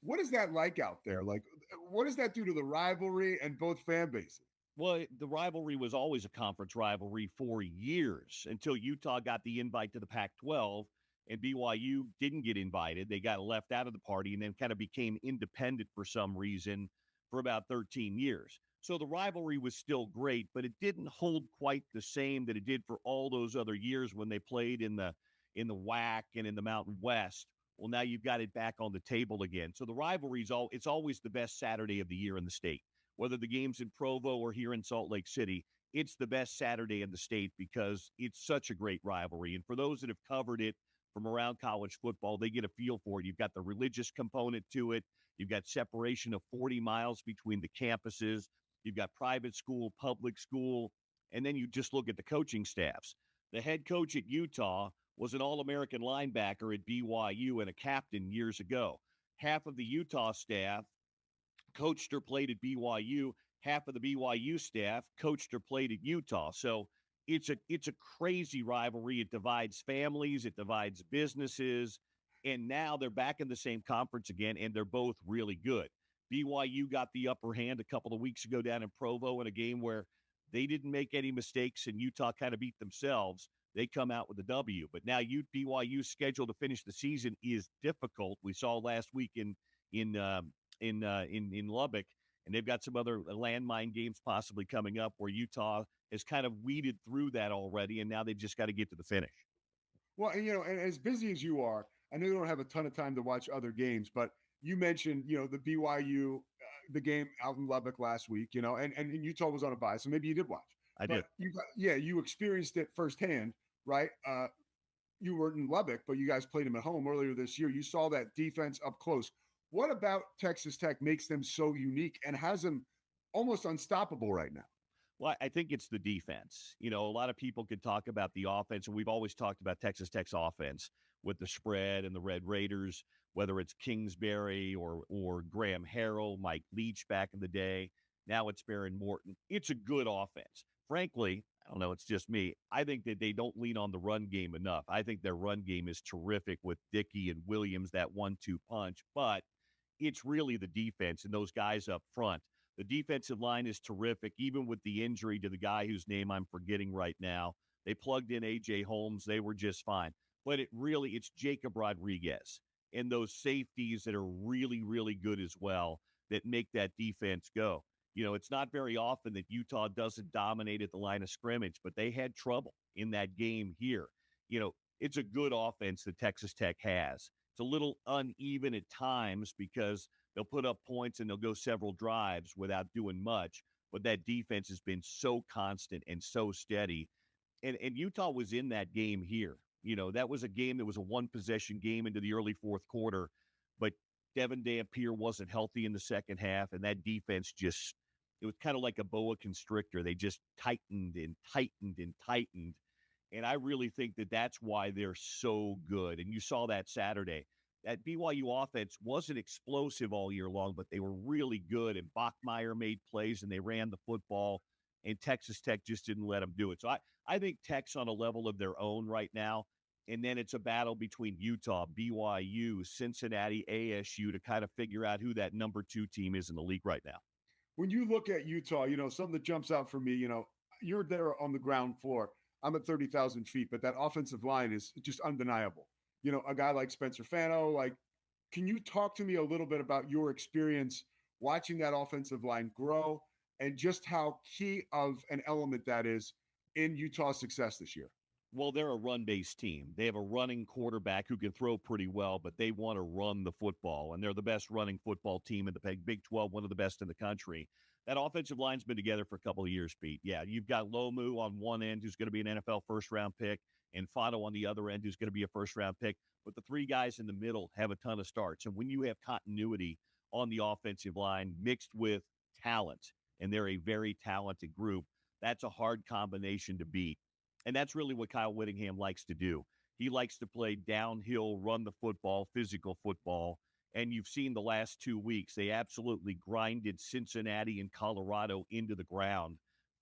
what is that like out there? Like, what does that do to the rivalry and both fan bases? Well, the rivalry was always a conference rivalry for years until Utah got the invite to the Pac-12. And BYU didn't get invited. They got left out of the party and then kind of became independent for some reason for about 13 years. So the rivalry was still great, but it didn't hold quite the same that it did for all those other years when they played in the WAC and in the Mountain West. Well, now you've got it back on the table again. So the rivalry's it's always the best Saturday of the year in the state. Whether the game's in Provo or here in Salt Lake City, it's the best Saturday in the state because it's such a great rivalry. And for those that have covered it from around college football, they get a feel for it. You've got the religious component to it. You've got separation of 40 miles between the campuses. You've got private school, public school, and then you just look at the coaching staffs. The head coach at Utah was an All-American linebacker at BYU and a captain years ago. Half of the Utah staff coached or played at BYU. Half of the BYU staff coached or played at Utah. So it's a crazy rivalry. It divides families. It divides businesses. And now they're back in the same conference again, and they're both really good. BYU got the upper hand a couple of weeks ago down in Provo in a game where they didn't make any mistakes, and Utah kind of beat themselves. They come out with a W. But now BYU's schedule to finish the season is difficult. We saw last week in Lubbock, and they've got some other landmine games possibly coming up where Utah has kind of weeded through that already, and now they've just got to get to the finish. Well, and as busy as you are, I know you don't have a ton of time to watch other games, but you mentioned, the BYU, the game out in Lubbock last week, and Utah was on a bye, so maybe you did watch. I did. You experienced it firsthand, right? you were in Lubbock, but you guys played them at home earlier this year. You saw that defense up close. What about Texas Tech makes them so unique and has them almost unstoppable right now? Well, I think it's the defense. A lot of people could talk about the offense, and we've always talked about Texas Tech's offense with the spread and the Red Raiders, whether it's Kingsbury or Graham Harrell, Mike Leach back in the day. Now it's Baron Morton. It's a good offense. Frankly, I don't know, it's just me. I think that they don't lean on the run game enough. I think their run game is terrific with Dickey and Williams, that 1-2 punch, but it's really the defense and those guys up front. The defensive line is terrific, even with the injury to the guy whose name I'm forgetting right now. They plugged in A.J. Holmes. They were just fine. But it's Jacob Rodriguez and those safeties that are really, really good as well that make that defense go. It's not very often that Utah doesn't dominate at the line of scrimmage, but they had trouble in that game here. It's a good offense that Texas Tech has. It's a little uneven at times because they'll put up points and they'll go several drives without doing much. But that defense has been so constant and so steady. And Utah was in that game here. That was a game that was a one-possession game into the early fourth quarter. But Devin Dampier wasn't healthy in the second half, and that defense it was kind of like a boa constrictor. They just tightened and tightened and tightened. And I really think that that's why they're so good. And you saw that Saturday. That BYU offense wasn't explosive all year long, but they were really good. And Bachmeier made plays, and they ran the football, and Texas Tech just didn't let them do it. So I think Tech's on a level of their own right now. And then it's a battle between Utah, BYU, Cincinnati, ASU to kind of figure out who that number 2 team is in the league right now. When you look at Utah, something that jumps out for me, you're there on the ground floor. I'm at 30,000 feet, but that offensive line is just undeniable. A guy like Spencer Fano, can you talk to me a little bit about your experience watching that offensive line grow and just how key of an element that is in Utah's success this year? Well, they're a run-based team. They have a running quarterback who can throw pretty well, but they want to run the football, and they're the best running football team in the Big 12, one of the best in the country. That offensive line's been together for a couple of years, Pete. Yeah, you've got Lomu on one end, who's going to be an NFL first-round pick, and Fano on the other end, who's going to be a first-round pick. But the 3 guys in the middle have a ton of starts. And when you have continuity on the offensive line mixed with talent, and they're a very talented group, that's a hard combination to beat. And that's really what Kyle Whittingham likes to do. He likes to play downhill, run the football, physical football. And you've seen the last 2 weeks, they absolutely grinded Cincinnati and Colorado into the ground,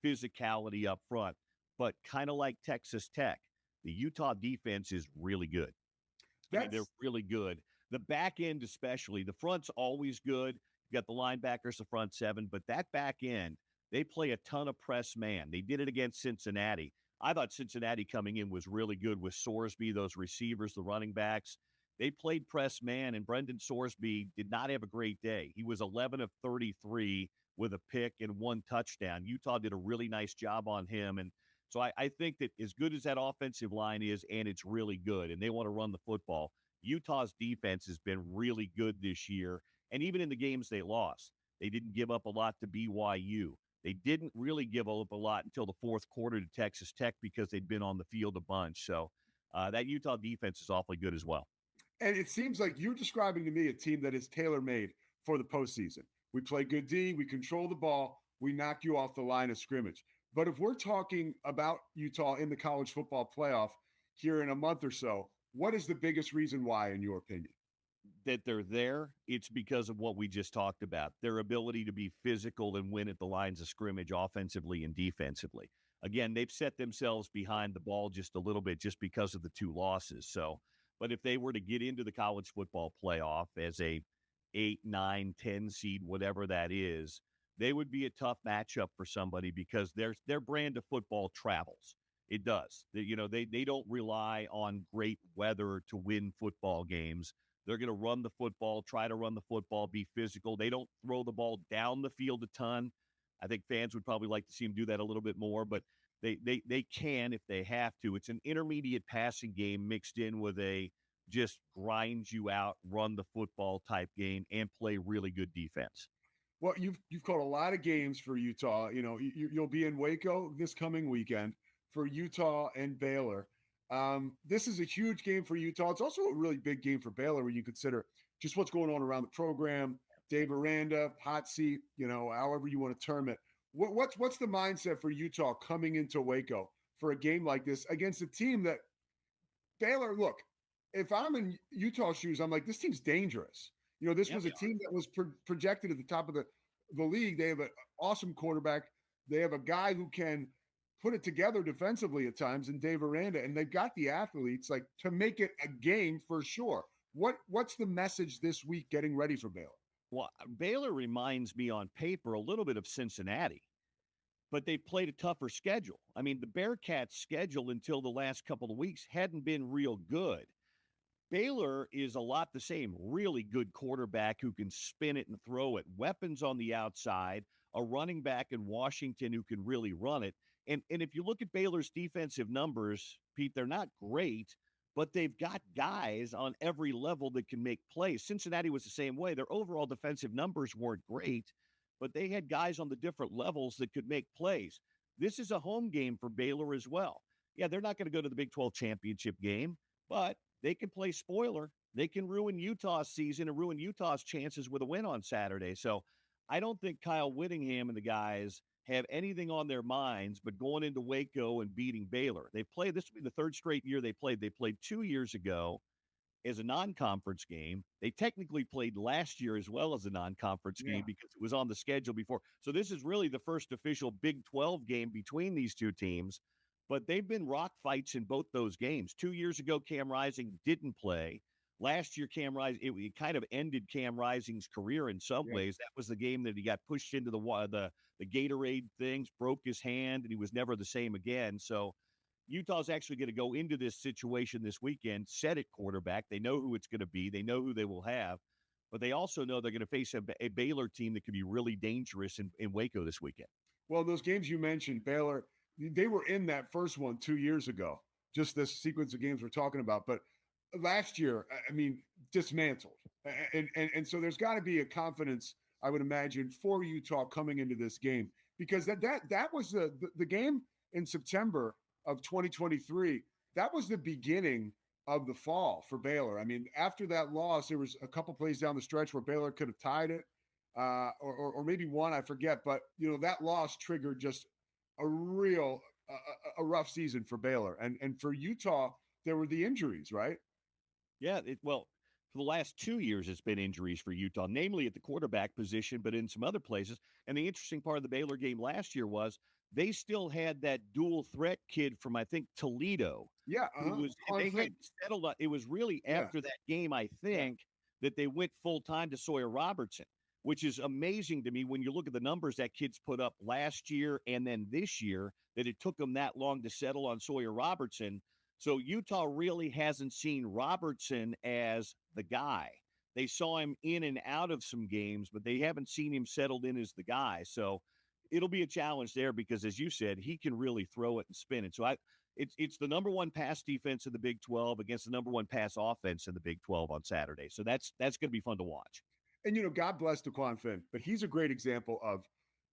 physicality up front. But kind of like Texas Tech, the Utah defense is really good. They're really good. The back end especially, the front's always good. You got the linebackers, the front 7, but that back end, they play a ton of press man. They did it against Cincinnati. I thought Cincinnati coming in was really good with Sorsby, those receivers, the running backs. They played press man, and Brendan Sorsby did not have a great day. He was 11 of 33 with a pick and 1 touchdown. Utah did a really nice job on him. And so I think that as good as that offensive line is, and it's really good, and they want to run the football, Utah's defense has been really good this year. And even in the games they lost, they didn't give up a lot to BYU. They didn't really give up a lot until the fourth quarter to Texas Tech because they'd been on the field a bunch. So that Utah defense is awfully good as well. And it seems like you're describing to me a team that is tailor-made for the postseason. We play good D, we control the ball, we knock you off the line of scrimmage. But if we're talking about Utah in the college football playoff here in a month or so, what is the biggest reason why, in your opinion? That they're there, it's because of what we just talked about. Their ability to be physical and win at the lines of scrimmage offensively and defensively. Again, they've set themselves behind the ball just a little bit just because of the 2 losses. So, but if they were to get into the college football playoff as a 8, 9, 10 seed, whatever that is, they would be a tough matchup for somebody because their brand of football travels. It does. They don't rely on great weather to win football games. They're going to run the football, try to run the football, be physical. They don't throw the ball down the field a ton. I think fans would probably like to see them do that a little bit more, but they can if they have to. It's an intermediate passing game mixed in with a just grind you out, run the football type game, and play really good defense. Well, you've called a lot of games for Utah. You'll be in Waco this coming weekend for Utah and Baylor. This is a huge game for Utah. It's also a really big game for Baylor when you consider just what's going on around the program. Dave Aranda, hot seat, however you want to term it. What's the mindset for Utah coming into Waco for a game like this against a team that Baylor, look, if I'm in Utah shoes, I'm like, this team's dangerous. This was a team that was projected at the top of the league. They have an awesome quarterback. They have a guy who can put it together defensively at times in Dave Aranda, and they've got the athletes like to make it a game for sure. What's the message this week getting ready for Baylor? Well, Baylor reminds me on paper a little bit of Cincinnati, but they've played a tougher schedule. I mean, the Bearcats' schedule until the last couple of weeks hadn't been real good. Baylor is a lot the same. Really good quarterback who can spin it and throw it. Weapons on the outside, a running back in Washington who can really run it. And if you look at Baylor's defensive numbers, Pete, they're not great, but they've got guys on every level that can make plays. Cincinnati was the same way. Their overall defensive numbers weren't great, but they had guys on the different levels that could make plays. This is a home game for Baylor as well. Yeah, they're not going to go to the Big 12 championship game, but they can play spoiler. They can ruin Utah's season and ruin Utah's chances with a win on Saturday. So I don't think Kyle Whittingham and the guys have anything on their minds but going into Waco and beating Baylor. They've played, this will be the third straight year they played. They played 2 years ago as a non-conference game. They technically played last year as well as a non-conference game because it was on the schedule before. So this is really the first official Big 12 game between these two teams, but they've been rock fights in both those games. 2 years ago, Cam Rising didn't play. Last year, Cam Rising, it kind of ended Cam Rising's career in some ways. That was the game that he got pushed into the Gatorade things, broke his hand, and he was never the same again. So Utah's actually going to go into this situation this weekend, set at quarterback. They know who it's going to be. They know who they will have. But they also know they're going to face a Baylor team that could be really dangerous in Waco this weekend. Well, those games you mentioned, Baylor, they were in that first one 2 years ago, just this sequence of games we're talking about. But last year, I mean, dismantled. And so there's got to be a confidence, I would imagine, for Utah coming into this game, because that was the game in September of 2023. That was the beginning of the fall for Baylor. I mean, after that loss, there was a couple plays down the stretch where Baylor could have tied it, or maybe one, I forget. But, that loss triggered just a real a rough season for Baylor. And for Utah, there were the injuries, right? Yeah, for the last 2 years, it's been injuries for Utah, namely at the quarterback position, but in some other places. And the interesting part of the Baylor game last year was they still had that dual threat kid from, I think, Toledo. Yeah. They had settled on. It was really after that game, I think, that they went full-time to Sawyer Robertson, which is amazing to me when you look at the numbers that kid's put up last year and then this year, that it took them that long to settle on Sawyer Robertson. So Utah really hasn't seen Robertson as the guy. They saw him in and out of some games, but they haven't seen him settled in as the guy. So it'll be a challenge there because, as you said, he can really throw it and spin it. So it's the number one pass defense in the Big 12 against the number one pass offense in the Big 12 on Saturday. So that's going to be fun to watch. And, God bless DeQuan Finn, but he's a great example of,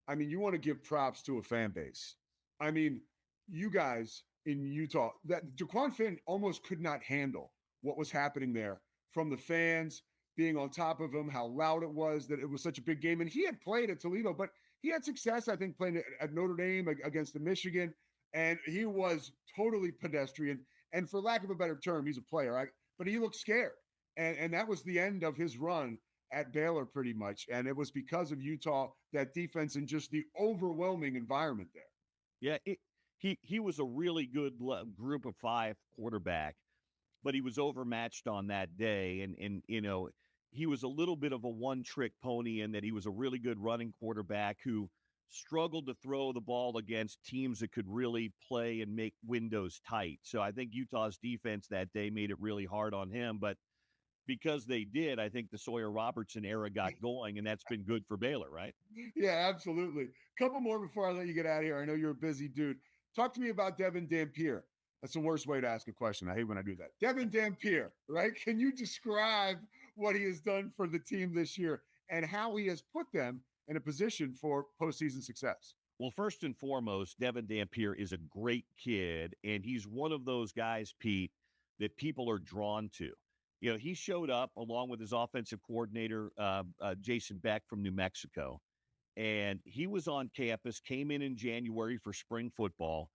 I mean, you want to give props to a fan base. I mean, you guys in Utah, that DeQuan Finn almost could not handle what was happening there from the fans being on top of him, how loud it was, that it was such a big game. And he had played at Toledo, but he had success, I think, playing at Notre Dame against the Michigan. And he was totally pedestrian. And for lack of a better term, he's a player, but he looked scared. And that was the end of his run at Baylor pretty much. And it was because of Utah, that defense, and just the overwhelming environment there. Yeah, he was a really good group of five quarterback, but he was overmatched on that day. And he was a little bit of a one-trick pony in that he was a really good running quarterback who struggled to throw the ball against teams that could really play and make windows tight. So I think Utah's defense that day made it really hard on him. But because they did, I think the Sawyer Robertson era got going, and that's been good for Baylor, right? Yeah, absolutely. Couple more before I let you get out of here. I know you're a busy dude. Talk to me about Devin Dampier. That's the worst way to ask a question. I hate when I do that. Devin Dampier, right? Can you describe what he has done for the team this year and how he has put them in a position for postseason success? Well, first and foremost, Devin Dampier is a great kid, and he's one of those guys, Pete, that people are drawn to. You know, he showed up along with his offensive coordinator, Jason Beck from New Mexico, and he was on campus, came in January for spring football,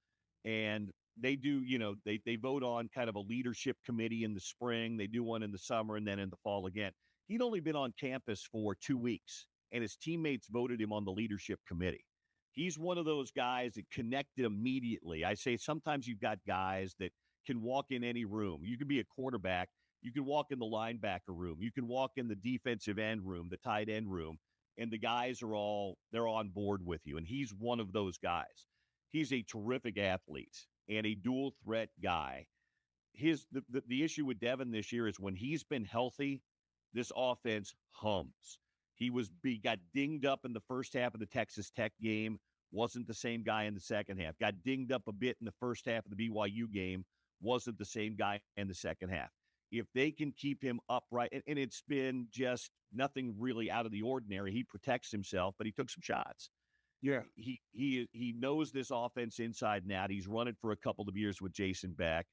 and they do, they vote on kind of a leadership committee in the spring. They do one in the summer and then in the fall again. He'd only been on campus for 2 weeks, and his teammates voted him on the leadership committee. He's one of those guys that connected immediately. I say sometimes you've got guys that can walk in any room. You can be a quarterback. You can walk in the linebacker room. You can walk in the defensive end room, the tight end room, and the guys are they're on board with you. And he's one of those guys. He's a terrific athlete and a dual threat guy. The issue with Devin this year is when he's been healthy, this offense hums. He got dinged up in the first half of the Texas Tech game, wasn't the same guy in the second half. Got dinged up a bit in the first half of the BYU game, wasn't the same guy in the second half. If they can keep him upright, and it's been just nothing really out of the ordinary. He protects himself, but he took some shots. Yeah. He knows this offense inside and out. He's run it for a couple of years with Jason Beck,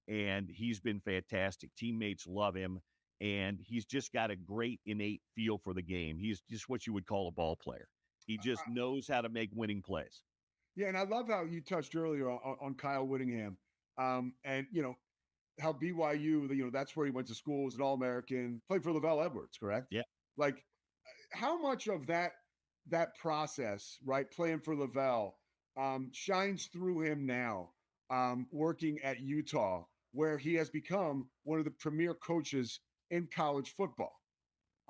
and he's been fantastic. Teammates love him. And he's just got a great innate feel for the game. He's just what you would call a ball player. He just knows how to make winning plays. Yeah, and I love how you touched earlier on Kyle Whittingham, and how BYU, that's where he went to school, was an All-American, played for Lavelle Edwards, correct? Yeah. Like, how much of that process, right, playing for Lavelle, shines through him now, working at Utah, where he has become one of the premier coaches in college football?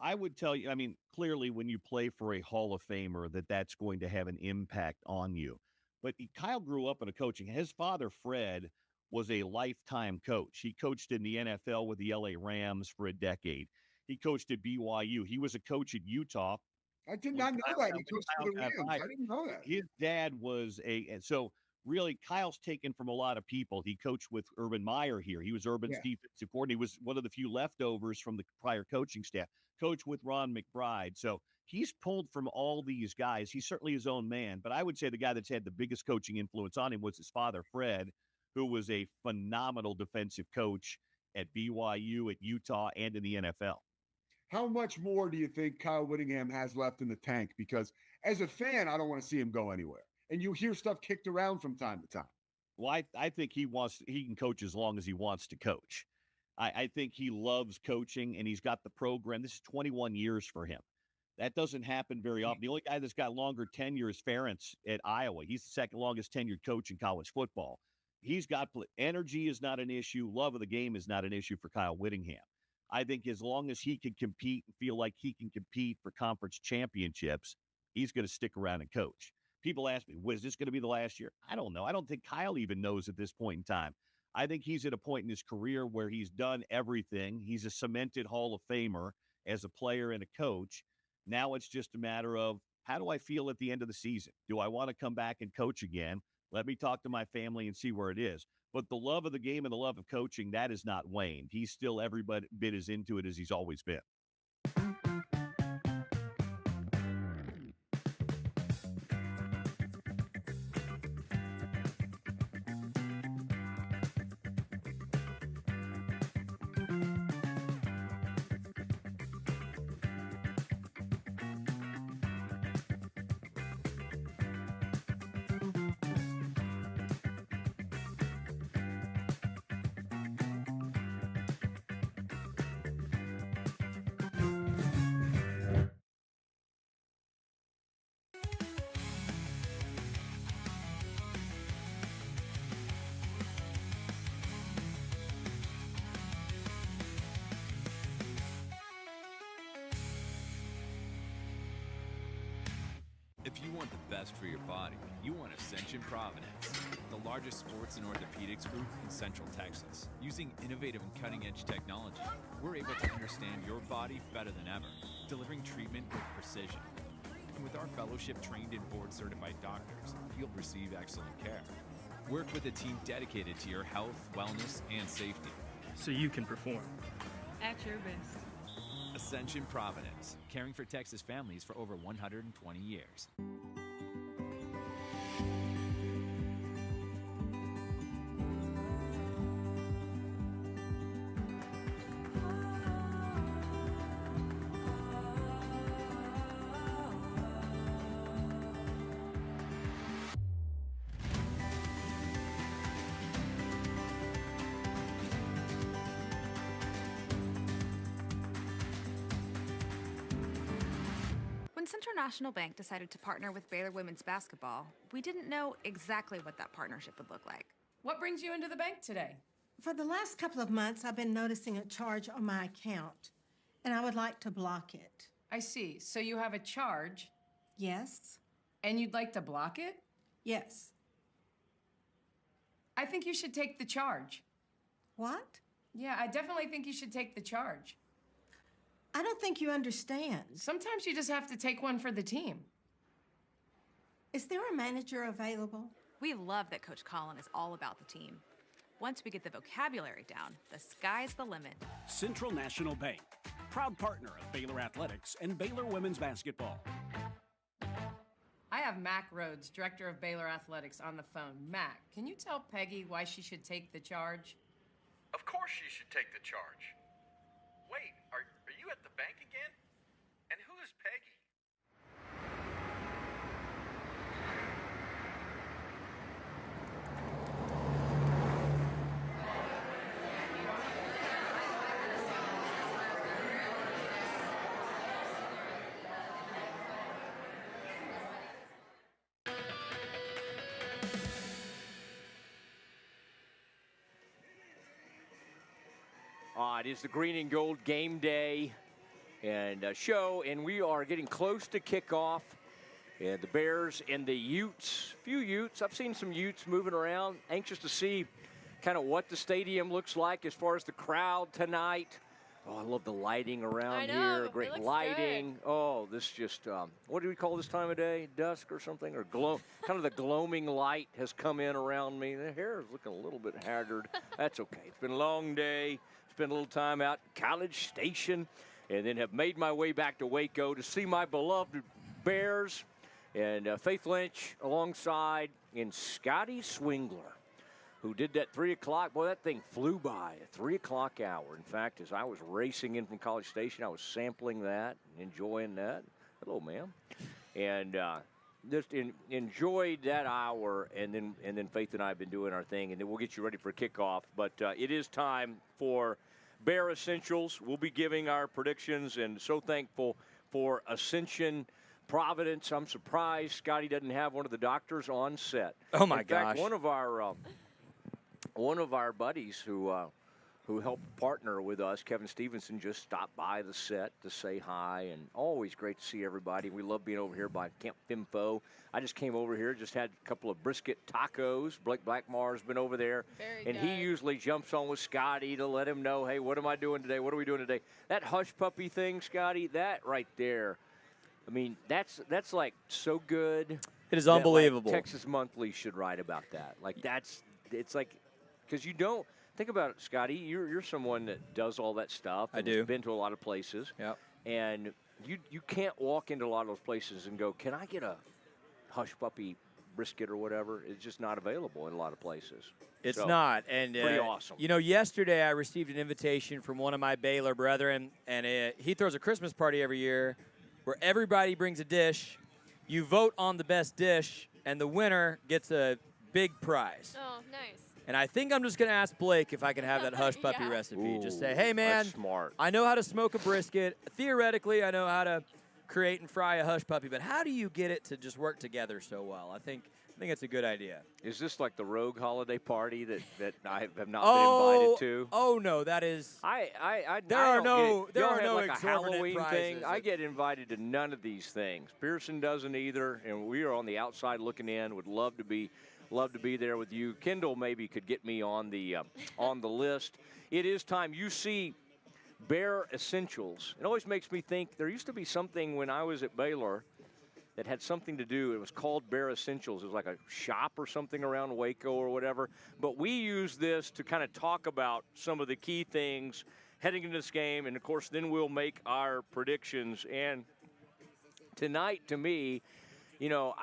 I would tell you, clearly when you play for a Hall of Famer, that's going to have an impact on you. But Kyle grew up in a coaching. His father, Fred, was a lifetime coach. He coached in the NFL with the LA Rams for a decade. He coached at BYU. He was a coach at Utah. I did not know that. He coached for the Rams. I didn't know that. His dad was and so really, Kyle's taken from a lot of people. He coached with Urban Meyer here. He was Urban's defensive coordinator. He was one of the few leftovers from the prior coaching staff. Coached with Ron McBride. So he's pulled from all these guys. He's certainly his own man. But I would say the guy that's had the biggest coaching influence on him was his father, Fred, who was a phenomenal defensive coach at BYU, at Utah, and in the NFL. How much more do you think Kyle Whittingham has left in the tank? Because as a fan, I don't want to see him go anywhere. And you hear stuff kicked around from time to time. Well, I think he can coach as long as he wants to coach. I think he loves coaching, and he's got the program. This is 21 years for him. That doesn't happen very often. The only guy that's got longer tenure is Ferentz at Iowa. He's the second longest tenured coach in college football. He's got energy is not an issue. Love of the game is not an issue for Kyle Whittingham. I think as long as he can compete and feel like he can compete for conference championships, he's going to stick around and coach. People ask me, was this going to be the last year? I don't know. I don't think Kyle even knows at this point in time. I think he's at a point in his career where he's done everything. He's a cemented Hall of Famer as a player and a coach. Now it's just a matter of, how do I feel at the end of the season? Do I want to come back and coach again? Let me talk to my family and see where it is. But the love of the game and the love of coaching, that is not waned. He's still every bit as into it as he's always been. If you want the best for your body, you want Ascension Providence, the largest sports and orthopedics group in Central Texas. Using innovative and cutting-edge technology, we're able to understand your body better than ever, delivering treatment with precision. And with our fellowship-trained and board-certified doctors, you'll receive excellent care. Work with a team dedicated to your health, wellness, and safety. So you can perform at your best. Ascension Providence, caring for Texas families for over 120 years. When Central National Bank decided to partner with Baylor women's basketball, we didn't know exactly what that partnership would look like. What brings you into the bank today? For the last couple of months, I've been noticing a charge on my account, and I would like to block it. I see. So you have a charge. Yes? And you'd like to block it? Yes. I think you should take the charge. What? Yeah, I definitely think you should take the charge. I don't think you understand. Sometimes you just have to take one for the team. Is there a manager available? We love that Coach Collin is all about the team. Once we get the vocabulary down, the sky's the limit. Central National Bank, proud partner of Baylor Athletics and Baylor women's basketball. I have Mac Rhodes, director of Baylor Athletics, on the phone. Mac, can you tell Peggy why she should take the charge? Of course she should take the charge. Wait, are you at the bank again? And who is Peggy? It is the Green and Gold Game Day and show, and we are getting close to kickoff. And the Bears and the Utes, few Utes. I've seen some Utes moving around. Anxious to see kind of what the stadium looks like as far as the crowd tonight. Oh, I love the lighting around here. Great lighting. Good. Oh, this just, what do we call this time of day? Dusk or something? Or glow? Kind of the gloaming light has come in around me. The hair is looking a little bit haggard. That's okay. It's been a long day. Spent a little time out at College Station, and then have made my way back to Waco to see my beloved Bears and Faith Lynch alongside and Scotty Swingler, who did that 3 o'clock. Boy, that thing flew by at 3 o'clock hour. In fact, as I was racing in from College Station, I was sampling that and enjoying that. Hello, ma'am. And just enjoyed that hour, and then Faith and I have been doing our thing, and then we'll get you ready for kickoff. But it is time for Bear Essentials. We'll be giving our predictions, and so thankful for Ascension Providence. I'm surprised Scotty doesn't have one of the doctors on set. Oh my gosh! In fact, one of our buddies who helped partner with us, Kevin Stevenson, just stopped by the set to say hi, and always great to see everybody. We love being over here by Camp Fimfo. I just came over here, just had a couple of brisket tacos. Blake Blackmar's been over there. And he usually jumps on with Scotty to let him know, hey, what am I doing today? What are we doing today? That hush puppy thing, Scotty, that right there, I mean, that's like so good. It is unbelievable. Like, Texas Monthly should write about that. Like it's like, because you don't, think about it, Scotty. You're someone that does all that stuff. I do. Been to a lot of places. Yep. And you can't walk into a lot of those places and go, can I get a hush puppy brisket or whatever? It's just not available in a lot of places. It's not. And pretty awesome. You know, yesterday I received an invitation from one of my Baylor brethren, and he throws a Christmas party every year where everybody brings a dish. You vote on the best dish, and the winner gets a big prize. Oh, nice. And I think I'm just going to ask Blake if I can have that hush puppy recipe. Ooh, just say, hey, man, that's smart. I know how to smoke a brisket. Theoretically, I know how to create and fry a hush puppy, but how do you get it to just work together so well? I think it's a good idea. Is this like the rogue holiday party that I have not been invited to? Oh, no, that is. There are no like a Halloween prizes. thing. I get invited to none of these things. Pearson doesn't either, and we are on the outside looking in. Would love to be there with you. Kendall maybe could get me on the list. It is time. You see Bear Essentials. It always makes me think there used to be something when I was at Baylor that had something to do. It was called Bear Essentials. It was like a shop or something around Waco or whatever. But we use this to kind of talk about some of the key things heading into this game. And, of course, then we'll make our predictions. And tonight, to me, you know,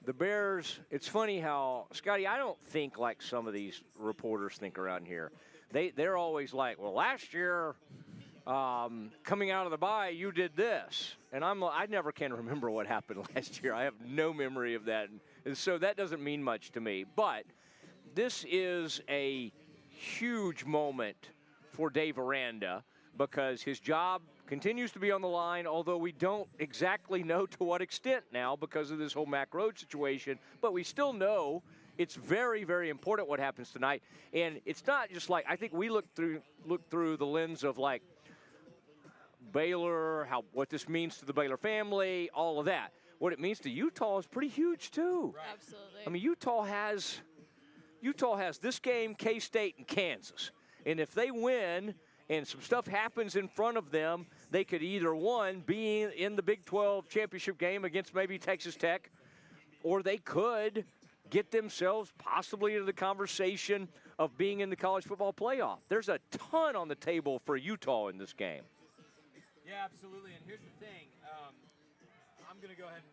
the Bears, it's funny how, Scotty, I don't think like some of these reporters think around here. They're always like, well, last year, coming out of the bye, you did this. And I never can remember what happened last year. I have no memory of that. And so that doesn't mean much to me. But this is a huge moment for Dave Aranda because his job continues to be on the line, although we don't exactly know to what extent now because of this whole Mack Road situation. But we still know it's very, very important what happens tonight. And it's not just like, I think we look through the lens of like Baylor, what this means to the Baylor family, all of that. What it means to Utah is pretty huge too. Right. Absolutely. I mean, Utah has this game, K-State and Kansas. And if they win and some stuff happens in front of them, they could either, one, be in the Big 12 championship game against maybe Texas Tech, or they could get themselves possibly into the conversation of being in the college football playoff. There's a ton on the table for Utah in this game. Yeah, absolutely. And here's the thing. I'm going to go ahead and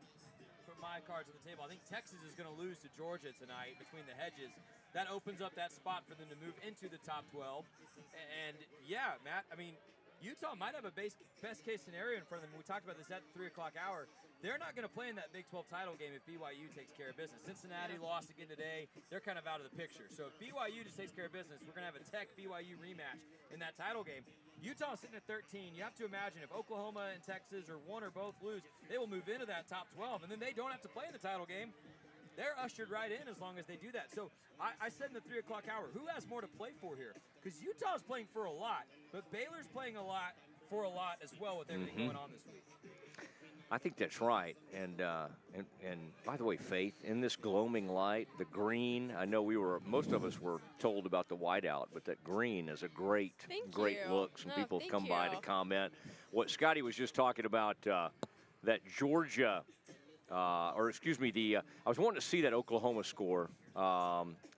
put my cards on the table. I think Texas is going to lose to Georgia tonight between the hedges. That opens up that spot for them to move into the top 12. And, yeah, Matt, I mean, Utah might have a best-case scenario in front of them. We talked about this at the 3 o'clock hour. They're not going to play in that Big 12 title game if BYU takes care of business. Cincinnati lost again today. They're kind of out of the picture. So if BYU just takes care of business, we're going to have a Tech-BYU rematch in that title game. Utah sitting at 13. You have to imagine if Oklahoma and Texas or one or both lose, they will move into that top 12, and then they don't have to play in the title game. They're ushered right in as long as they do that. So I said in the 3 o'clock hour, who has more to play for here? Because Utah's playing for a lot, but Baylor's playing a lot for a lot as well with everything going on this week. I think that's right. And by the way, Faith, in this gloaming light, the green, I know most of us were told about the whiteout, but that green is a gret look. Some people have come by to comment. What Scotty was just talking about, that Georgia, I was wanting to see that Oklahoma score.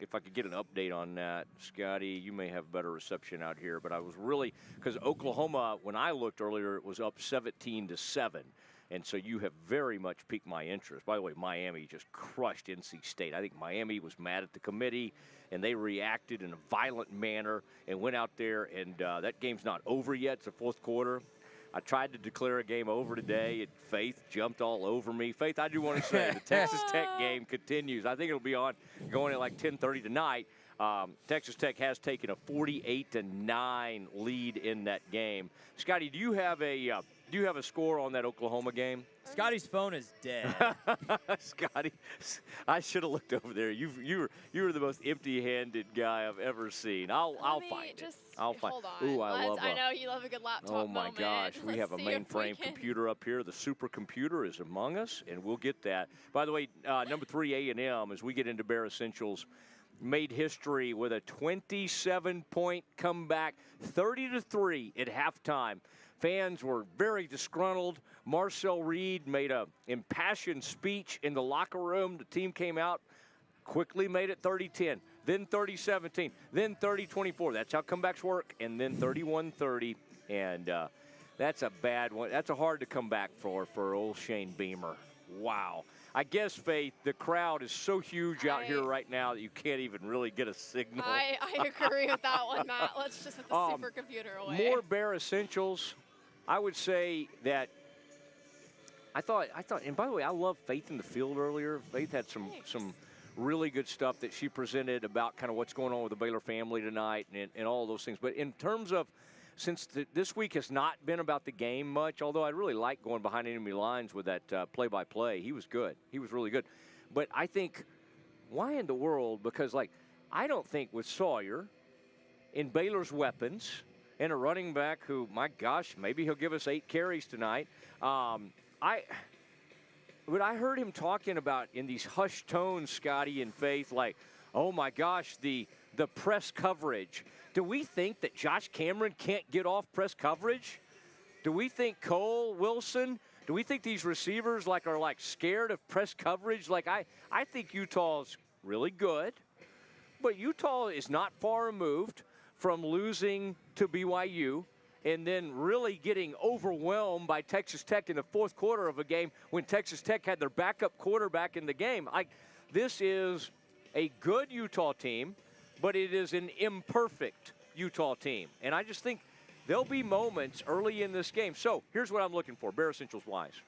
If I could get an update on that, Scotty, you may have better reception out here, but I was really, because Oklahoma, when I looked earlier, it was up 17-7. And so you have very much piqued my interest. By the way, Miami just crushed NC State. I think Miami was mad at the committee, and they reacted in a violent manner and went out there, and that game's not over yet. It's the fourth quarter. I tried to declare a game over today, and Faith jumped all over me. Faith, I do want to say the Texas Tech game continues. I think it'll be going at like 10:30 tonight. Texas Tech has taken a 48-9 lead in that game. Scotty, do you have a score on that Oklahoma game? Scotty's phone is dead. Scotty, I should have looked over there. You were the most empty-handed guy I've ever seen. I'll find it. I'll find. Hold on. Ooh, I know you love a good laptop. Oh my moment. gosh, we have a see if we mainframe computer up here. The supercomputer is among us, and we'll get that. By the way, number 3 A&M, as we get into Bear Essentials, made history with a 27-point comeback, 30-3 at halftime. Fans were very disgruntled. Marcel Reed made an impassioned speech in the locker room. The team came out, quickly made it 30-10, then 30-17, then 30-24. That's how comebacks work, and then 31-30. And that's a bad one. That's a hard to come back for old Shane Beamer. Wow. I guess, Faith, the crowd is so huge out here right now that you can't even really get a signal. I agree with that one, Matt. Let's just put the supercomputer away. More Bear Essentials. I would say that I thought, and by the way, I love Faith in the field earlier. Faith had some really good stuff that she presented about kind of what's going on with the Baylor family tonight and all those things. But in terms of, since this week has not been about the game much, although I really like going behind enemy lines with that play-by-play. He was good. He was really good. But I think, why in the world? Because, I don't think with Sawyer in Baylor's weapons and a running back who, my gosh, maybe he'll give us 8 carries tonight. But I heard him talking about in these hushed tones, Scotty and Faith, like, oh my gosh, the press coverage. Do we think that Josh Cameron can't get off press coverage? Do we think Cole Wilson? Do we think these receivers are scared of press coverage? I think Utah's really good, but Utah is not far removed from losing to BYU and then really getting overwhelmed by Texas Tech in the fourth quarter of a game when Texas Tech had their backup quarterback in the game. This is a good Utah team, but it is an imperfect Utah team. And I just think there'll be moments early in this game. So here's what I'm looking for, Bear Essentials-wise.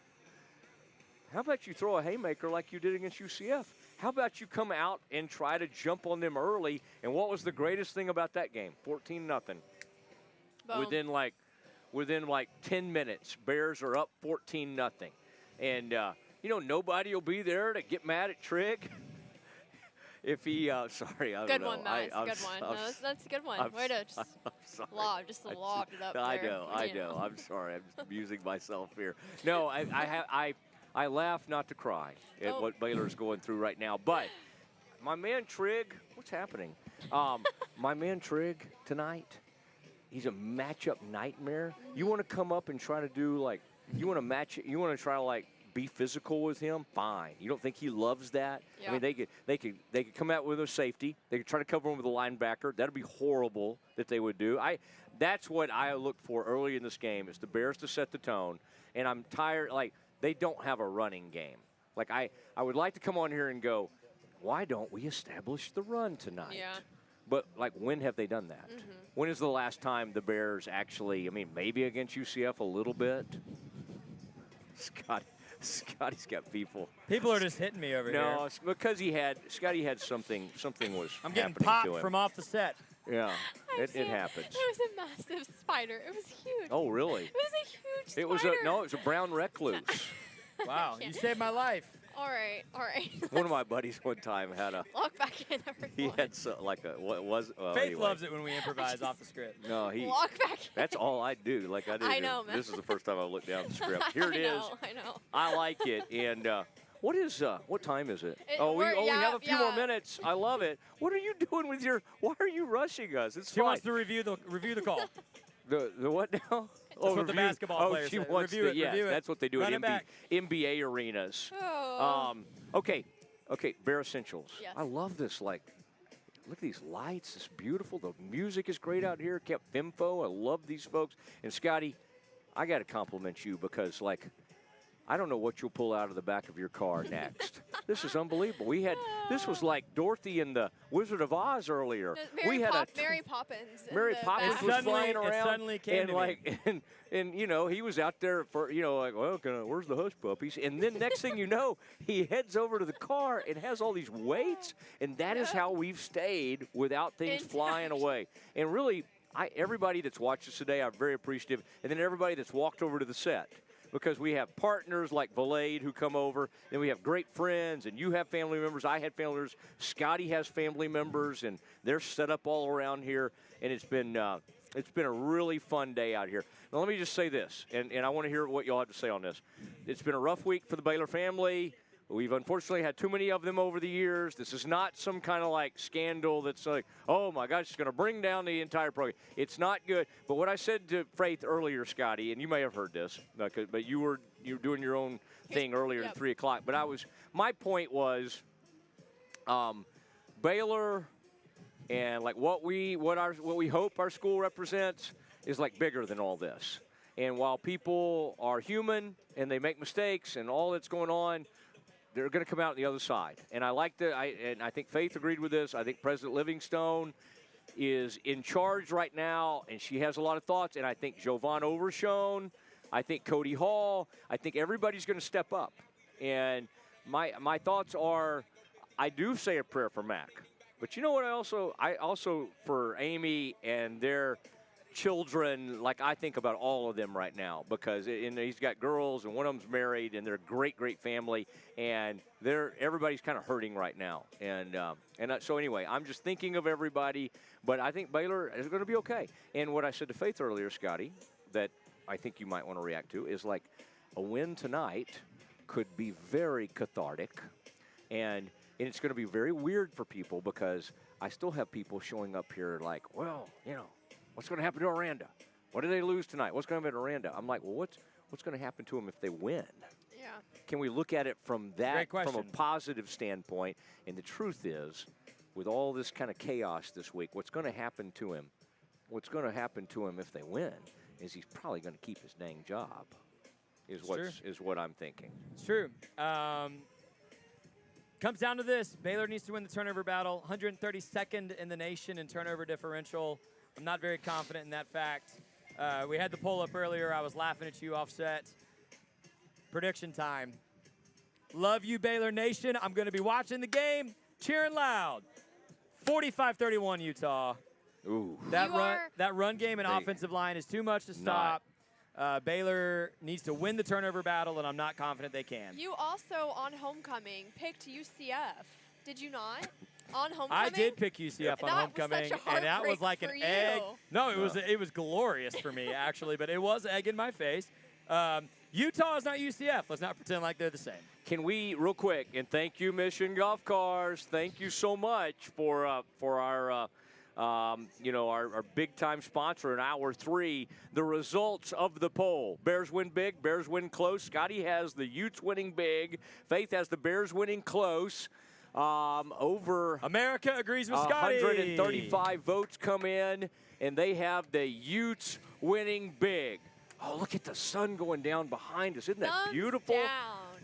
How about you throw a haymaker like you did against UCF? How about you come out and try to jump on them early? And what was the greatest thing about that game? 14-0. Within within like 10 minutes. Bears are up 14-0. And, you know, nobody will be there to get mad at Trig. If he, sorry, I Good don't know. one, Matt. Good one. No, that's a good one. Way to just lobbed it up there. I know. I'm sorry. I'm just amusing myself here. No, I laugh not to cry at what Baylor's going through right now. But my man Trig, what's happening? My man Trig tonight, he's a matchup nightmare. You want to come up and try to do like, you want to match it, you want to try to like be physical with him, fine. You don't think he loves that? Yeah. I mean, they could come out with a safety. They could try to cover him with a linebacker. That'd be horrible that they would do. That's what I look for early in this game, is the Bears to set the tone. And I'm tired, like, they don't have a running game. Like, I would like to come on here and go, why don't we establish the run tonight? Yeah. But, like, when have they done that? Mm-hmm. When is the last time the Bears actually, I mean, maybe against UCF a little bit? Scotty's got people. People are just hitting me over here. No, it's because Scotty had something was I'm getting happening popped to him. from off the set. Yeah, it happens. It was a massive spider. It was huge. Oh, really? It was a huge spider. It was a brown recluse. Wow, you saved my life. All right. One of my buddies one time had a. Walk back in, everyone. He had what was. Faith anyway. loves it when we improvise off the script. No, Walk back in. That's all I do. Like I do. I know, man. This is the first time I looked down at the script. Here it is. I know. I like it. And what time is it? We have a few more minutes. I love it. What are you doing with your? Why are you rushing us? It's She fine. wants to review the call. The what now? That's what the basketball players she say. wants Review to, it, review it. That's what they do Run at it back. NBA arenas. Oh. Okay, Bear Essentials. Yes. I love this. Like, look at these lights. It's beautiful. The music is great out here. Camp Fimfo. I love these folks. And Scotty, I got to compliment you because, like, I don't know what you'll pull out of the back of your car next. This is unbelievable. This was like Dorothy and the Wizard of Oz earlier. Mary Poppins. Mary Poppins was flying around. It suddenly came to me. And you know, he was out there for, you know, like, well, where's the hush puppies? And then next thing you know, he heads over to the car and has all these weights. And that is how we've stayed without things flying away. And really, everybody that's watched us today, I'm very appreciative. And then everybody that's walked over to the set. Because we have partners like Valade who come over, and we have great friends, and you have family members. I had family members. Scotty has family members, and they're set up all around here. And it's been a really fun day out here. Now, let me just say this, and I want to hear what y'all have to say on this. It's been a rough week for the Baylor family. We've unfortunately had too many of them over the years. This is not some kind of like scandal that's like, oh my gosh, it's going to bring down the entire program. It's not good. But what I said to Faith earlier, Scotty, and you may have heard this, but you were doing your own thing earlier at 3 o'clock. But my point was, Baylor and like what we hope our school represents is like bigger than all this. And while people are human and they make mistakes and all that's going on, they're going to come out on the other side. And I think Faith agreed with this. I think President Livingstone is in charge right now, and she has a lot of thoughts. And I think Jovan Overshone, I think Cody Hall, I think everybody's going to step up. And my thoughts are, I do say a prayer for Mac. But you know what I also for Amy and their children, like I think about all of them right now because he's got girls and one of them's married and they're a great family and everybody's kind of hurting right now and so anyway, I'm just thinking of everybody, but I think Baylor is going to be okay. And what I said to Faith earlier, Scotty, that I think you might want to react to is like a win tonight could be very cathartic and it's going to be very weird for people because I still have people showing up here like, well, you know, what's going to happen to Aranda? What do they lose tonight? What's going to happen to Aranda? I'm like, well, what's going to happen to them if they win? Yeah. Can we look at it from a positive standpoint? And the truth is, with all this kind of chaos this week, what's going to happen to him? What's going to happen to him if they win is he's probably going to keep his dang job. Is what I'm thinking. It's true. Comes down to this: Baylor needs to win the turnover battle. 132nd in the nation in turnover differential. I'm not very confident in that fact. We had the poll up earlier. I was laughing at you offset. Prediction time. Love you, Baylor Nation. I'm going to be watching the game, cheering loud. 45-31 Utah. Ooh. That run game and offensive line is too much to stop. Baylor needs to win the turnover battle, and I'm not confident they can. You also, on homecoming, picked UCF. Did you not? On homecoming? I did pick UCF on homecoming, and that was like an egg. No, it was glorious for me, actually, but it was egg in my face. Utah is not UCF. Let's not pretend like they're the same. Can we, real quick, and thank you, Mission Golf Cars. Thank you so much for our our big-time sponsor in Hour 3. The results of the poll. Bears win big. Bears win close. Scotty has the Utes winning big. Faith has the Bears winning close. Over America agrees with Scotty. 135 votes come in, and they have the Utes winning big. Oh, look at the sun going down behind us. Isn't that beautiful?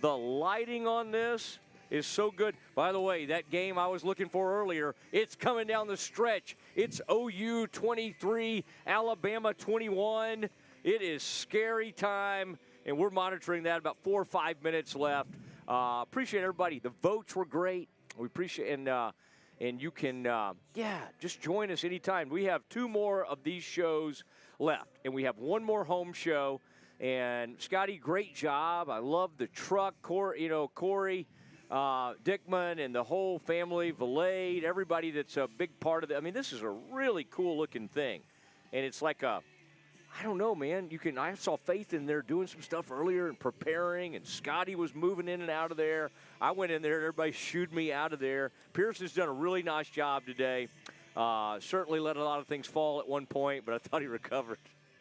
The lighting on this is so good. By the way, that game I was looking for earlier, it's coming down the stretch. It's OU 23, Alabama 21. It is scary time, and we're monitoring that. About 4 or 5 minutes left. Appreciate everybody. The votes were great. We appreciate and you can just join us anytime. We have 2 more of these shows left, and we have 1 more home show. And Scotty, great job. I love the truck. Corey Dickman and the whole family, Valade, everybody that's a big part of it. I mean, this is a really cool looking thing, and it's like I don't know, man. I saw Faith in there doing some stuff earlier and preparing, and Scotty was moving in and out of there. I went in there, and everybody shooed me out of there. Pearson's done a really nice job today. Certainly let a lot of things fall at one point, but I thought he recovered.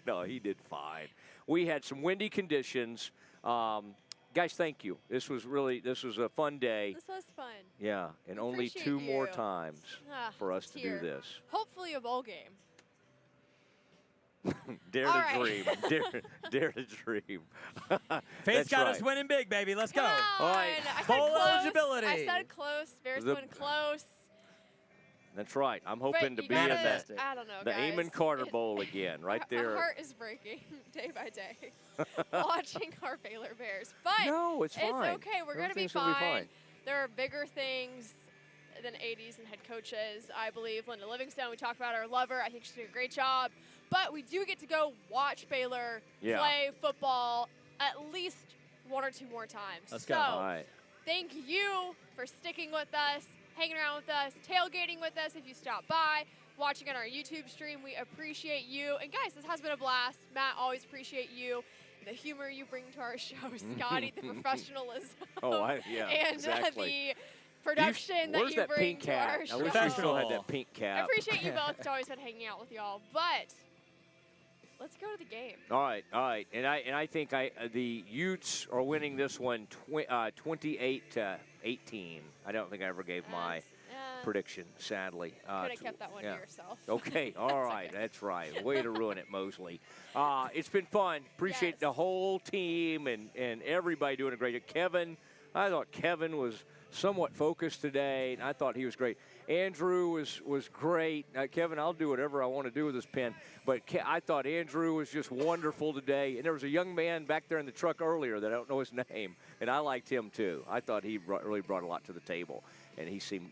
No, he did fine. We had some windy conditions. Guys, thank you. This was a fun day. This was fun. Yeah, and only 2 more times for us to do this. Hopefully a bowl game. Dare to dream. Dare to dream. Faith's got us winning big, baby. Let's go. All right. Bowl eligibility. I said close. Bears win close. That's right. I'm hoping to be manifested. I don't know, the guys. Eamon Carter Bowl again, right there. My heart is breaking day by day watching our Baylor Bears. But no, it's fine. It's okay. We're going to be Everything's gonna fine. There are bigger things than 80s and head coaches. I believe Linda Livingstone, we talked about her, love her. I think she's doing a great job. But we do get to go watch Baylor play football at least 1 or 2 more times. Let's go. All right. Thank you for sticking with us, hanging around with us, tailgating with us if you stop by, watching on our YouTube stream. We appreciate you. And guys, this has been a blast. Matt, always appreciate you. The humor you bring to our show, Scotty, the professionalism. And exactly. the production that you bring to our show. I wish you still had that pink cap. I appreciate you both. It's always fun hanging out with y'all. But let's go to the game. All right. And I think the Utes are winning this one 28-18. I don't think I ever gave my prediction, sadly. Could have kept that one to yourself. Okay, all right, okay. That's right. Way to ruin it, Mosley. It's been fun. Appreciate the whole team and everybody doing a great job. Kevin, I thought Kevin was somewhat focused today, and I thought he was great. Andrew was great. Kevin, I'll do whatever I want to do with this pen, but I thought Andrew was just wonderful today. And there was a young man back there in the truck earlier that I don't know his name, and I liked him too. I thought he really brought a lot to the table, and he seemed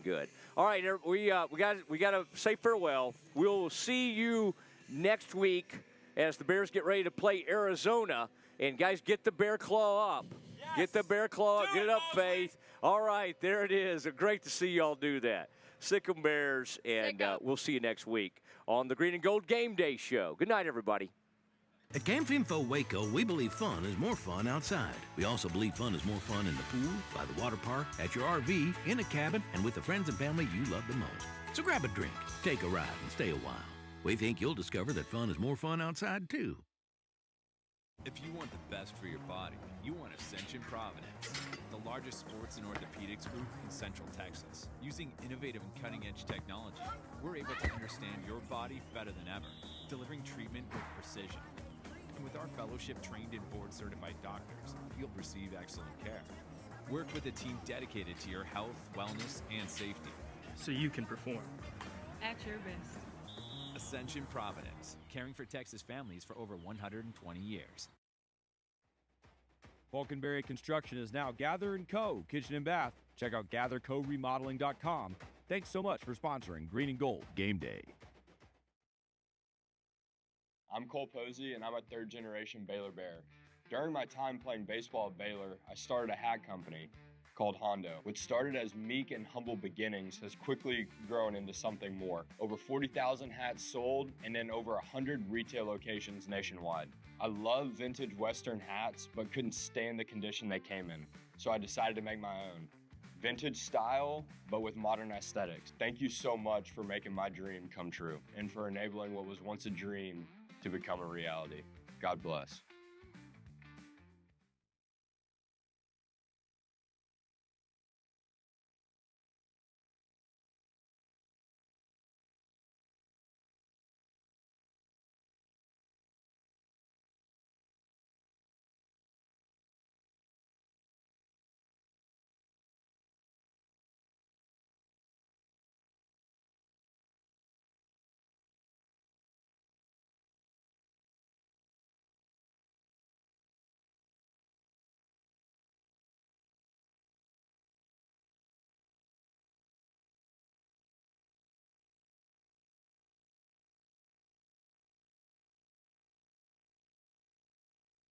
good. All right, we got to say farewell. We'll see you next week as the Bears get ready to play Arizona. And guys, get the bear claw up. Yes. Get the bear claw up. Get it up, Faith. All right, there it is. Great to see y'all do that. Sick 'em Bears, and we'll see you next week on the Green and Gold Game Day Show. Good night, everybody. At GameFinfo Waco, we believe fun is more fun outside. We also believe fun is more fun in the pool, by the water park, at your RV, in a cabin, and with the friends and family you love the most. So grab a drink, take a ride, and stay a while. We think you'll discover that fun is more fun outside, too. If you want the best for your body, you want Ascension Providence, the largest sports and orthopedics group in Central Texas. Using innovative and cutting-edge technology, we're able to understand your body better than ever, delivering treatment with precision. And with our fellowship-trained and board-certified doctors, you'll receive excellent care. Work with a team dedicated to your health, wellness, and safety. So you can perform at your best. Ascension Providence, caring for Texas families for over 120 years. Falconberry Construction is now Gather & Co. Kitchen and Bath. Check out gathercoremodeling.com. Thanks so much for sponsoring Green and Gold Game Day. I'm Cole Posey, and I'm a third-generation Baylor Bear. During my time playing baseball at Baylor, I started a hat company called Hondo, which started as meek and humble beginnings has quickly grown into something more. Over 40,000 hats sold, and then over 100 retail locations nationwide. I love vintage Western hats, but couldn't stand the condition they came in, so I decided to make my own. Vintage style, but with modern aesthetics. Thank you so much for making my dream come true, and for enabling what was once a dream to become a reality. God bless.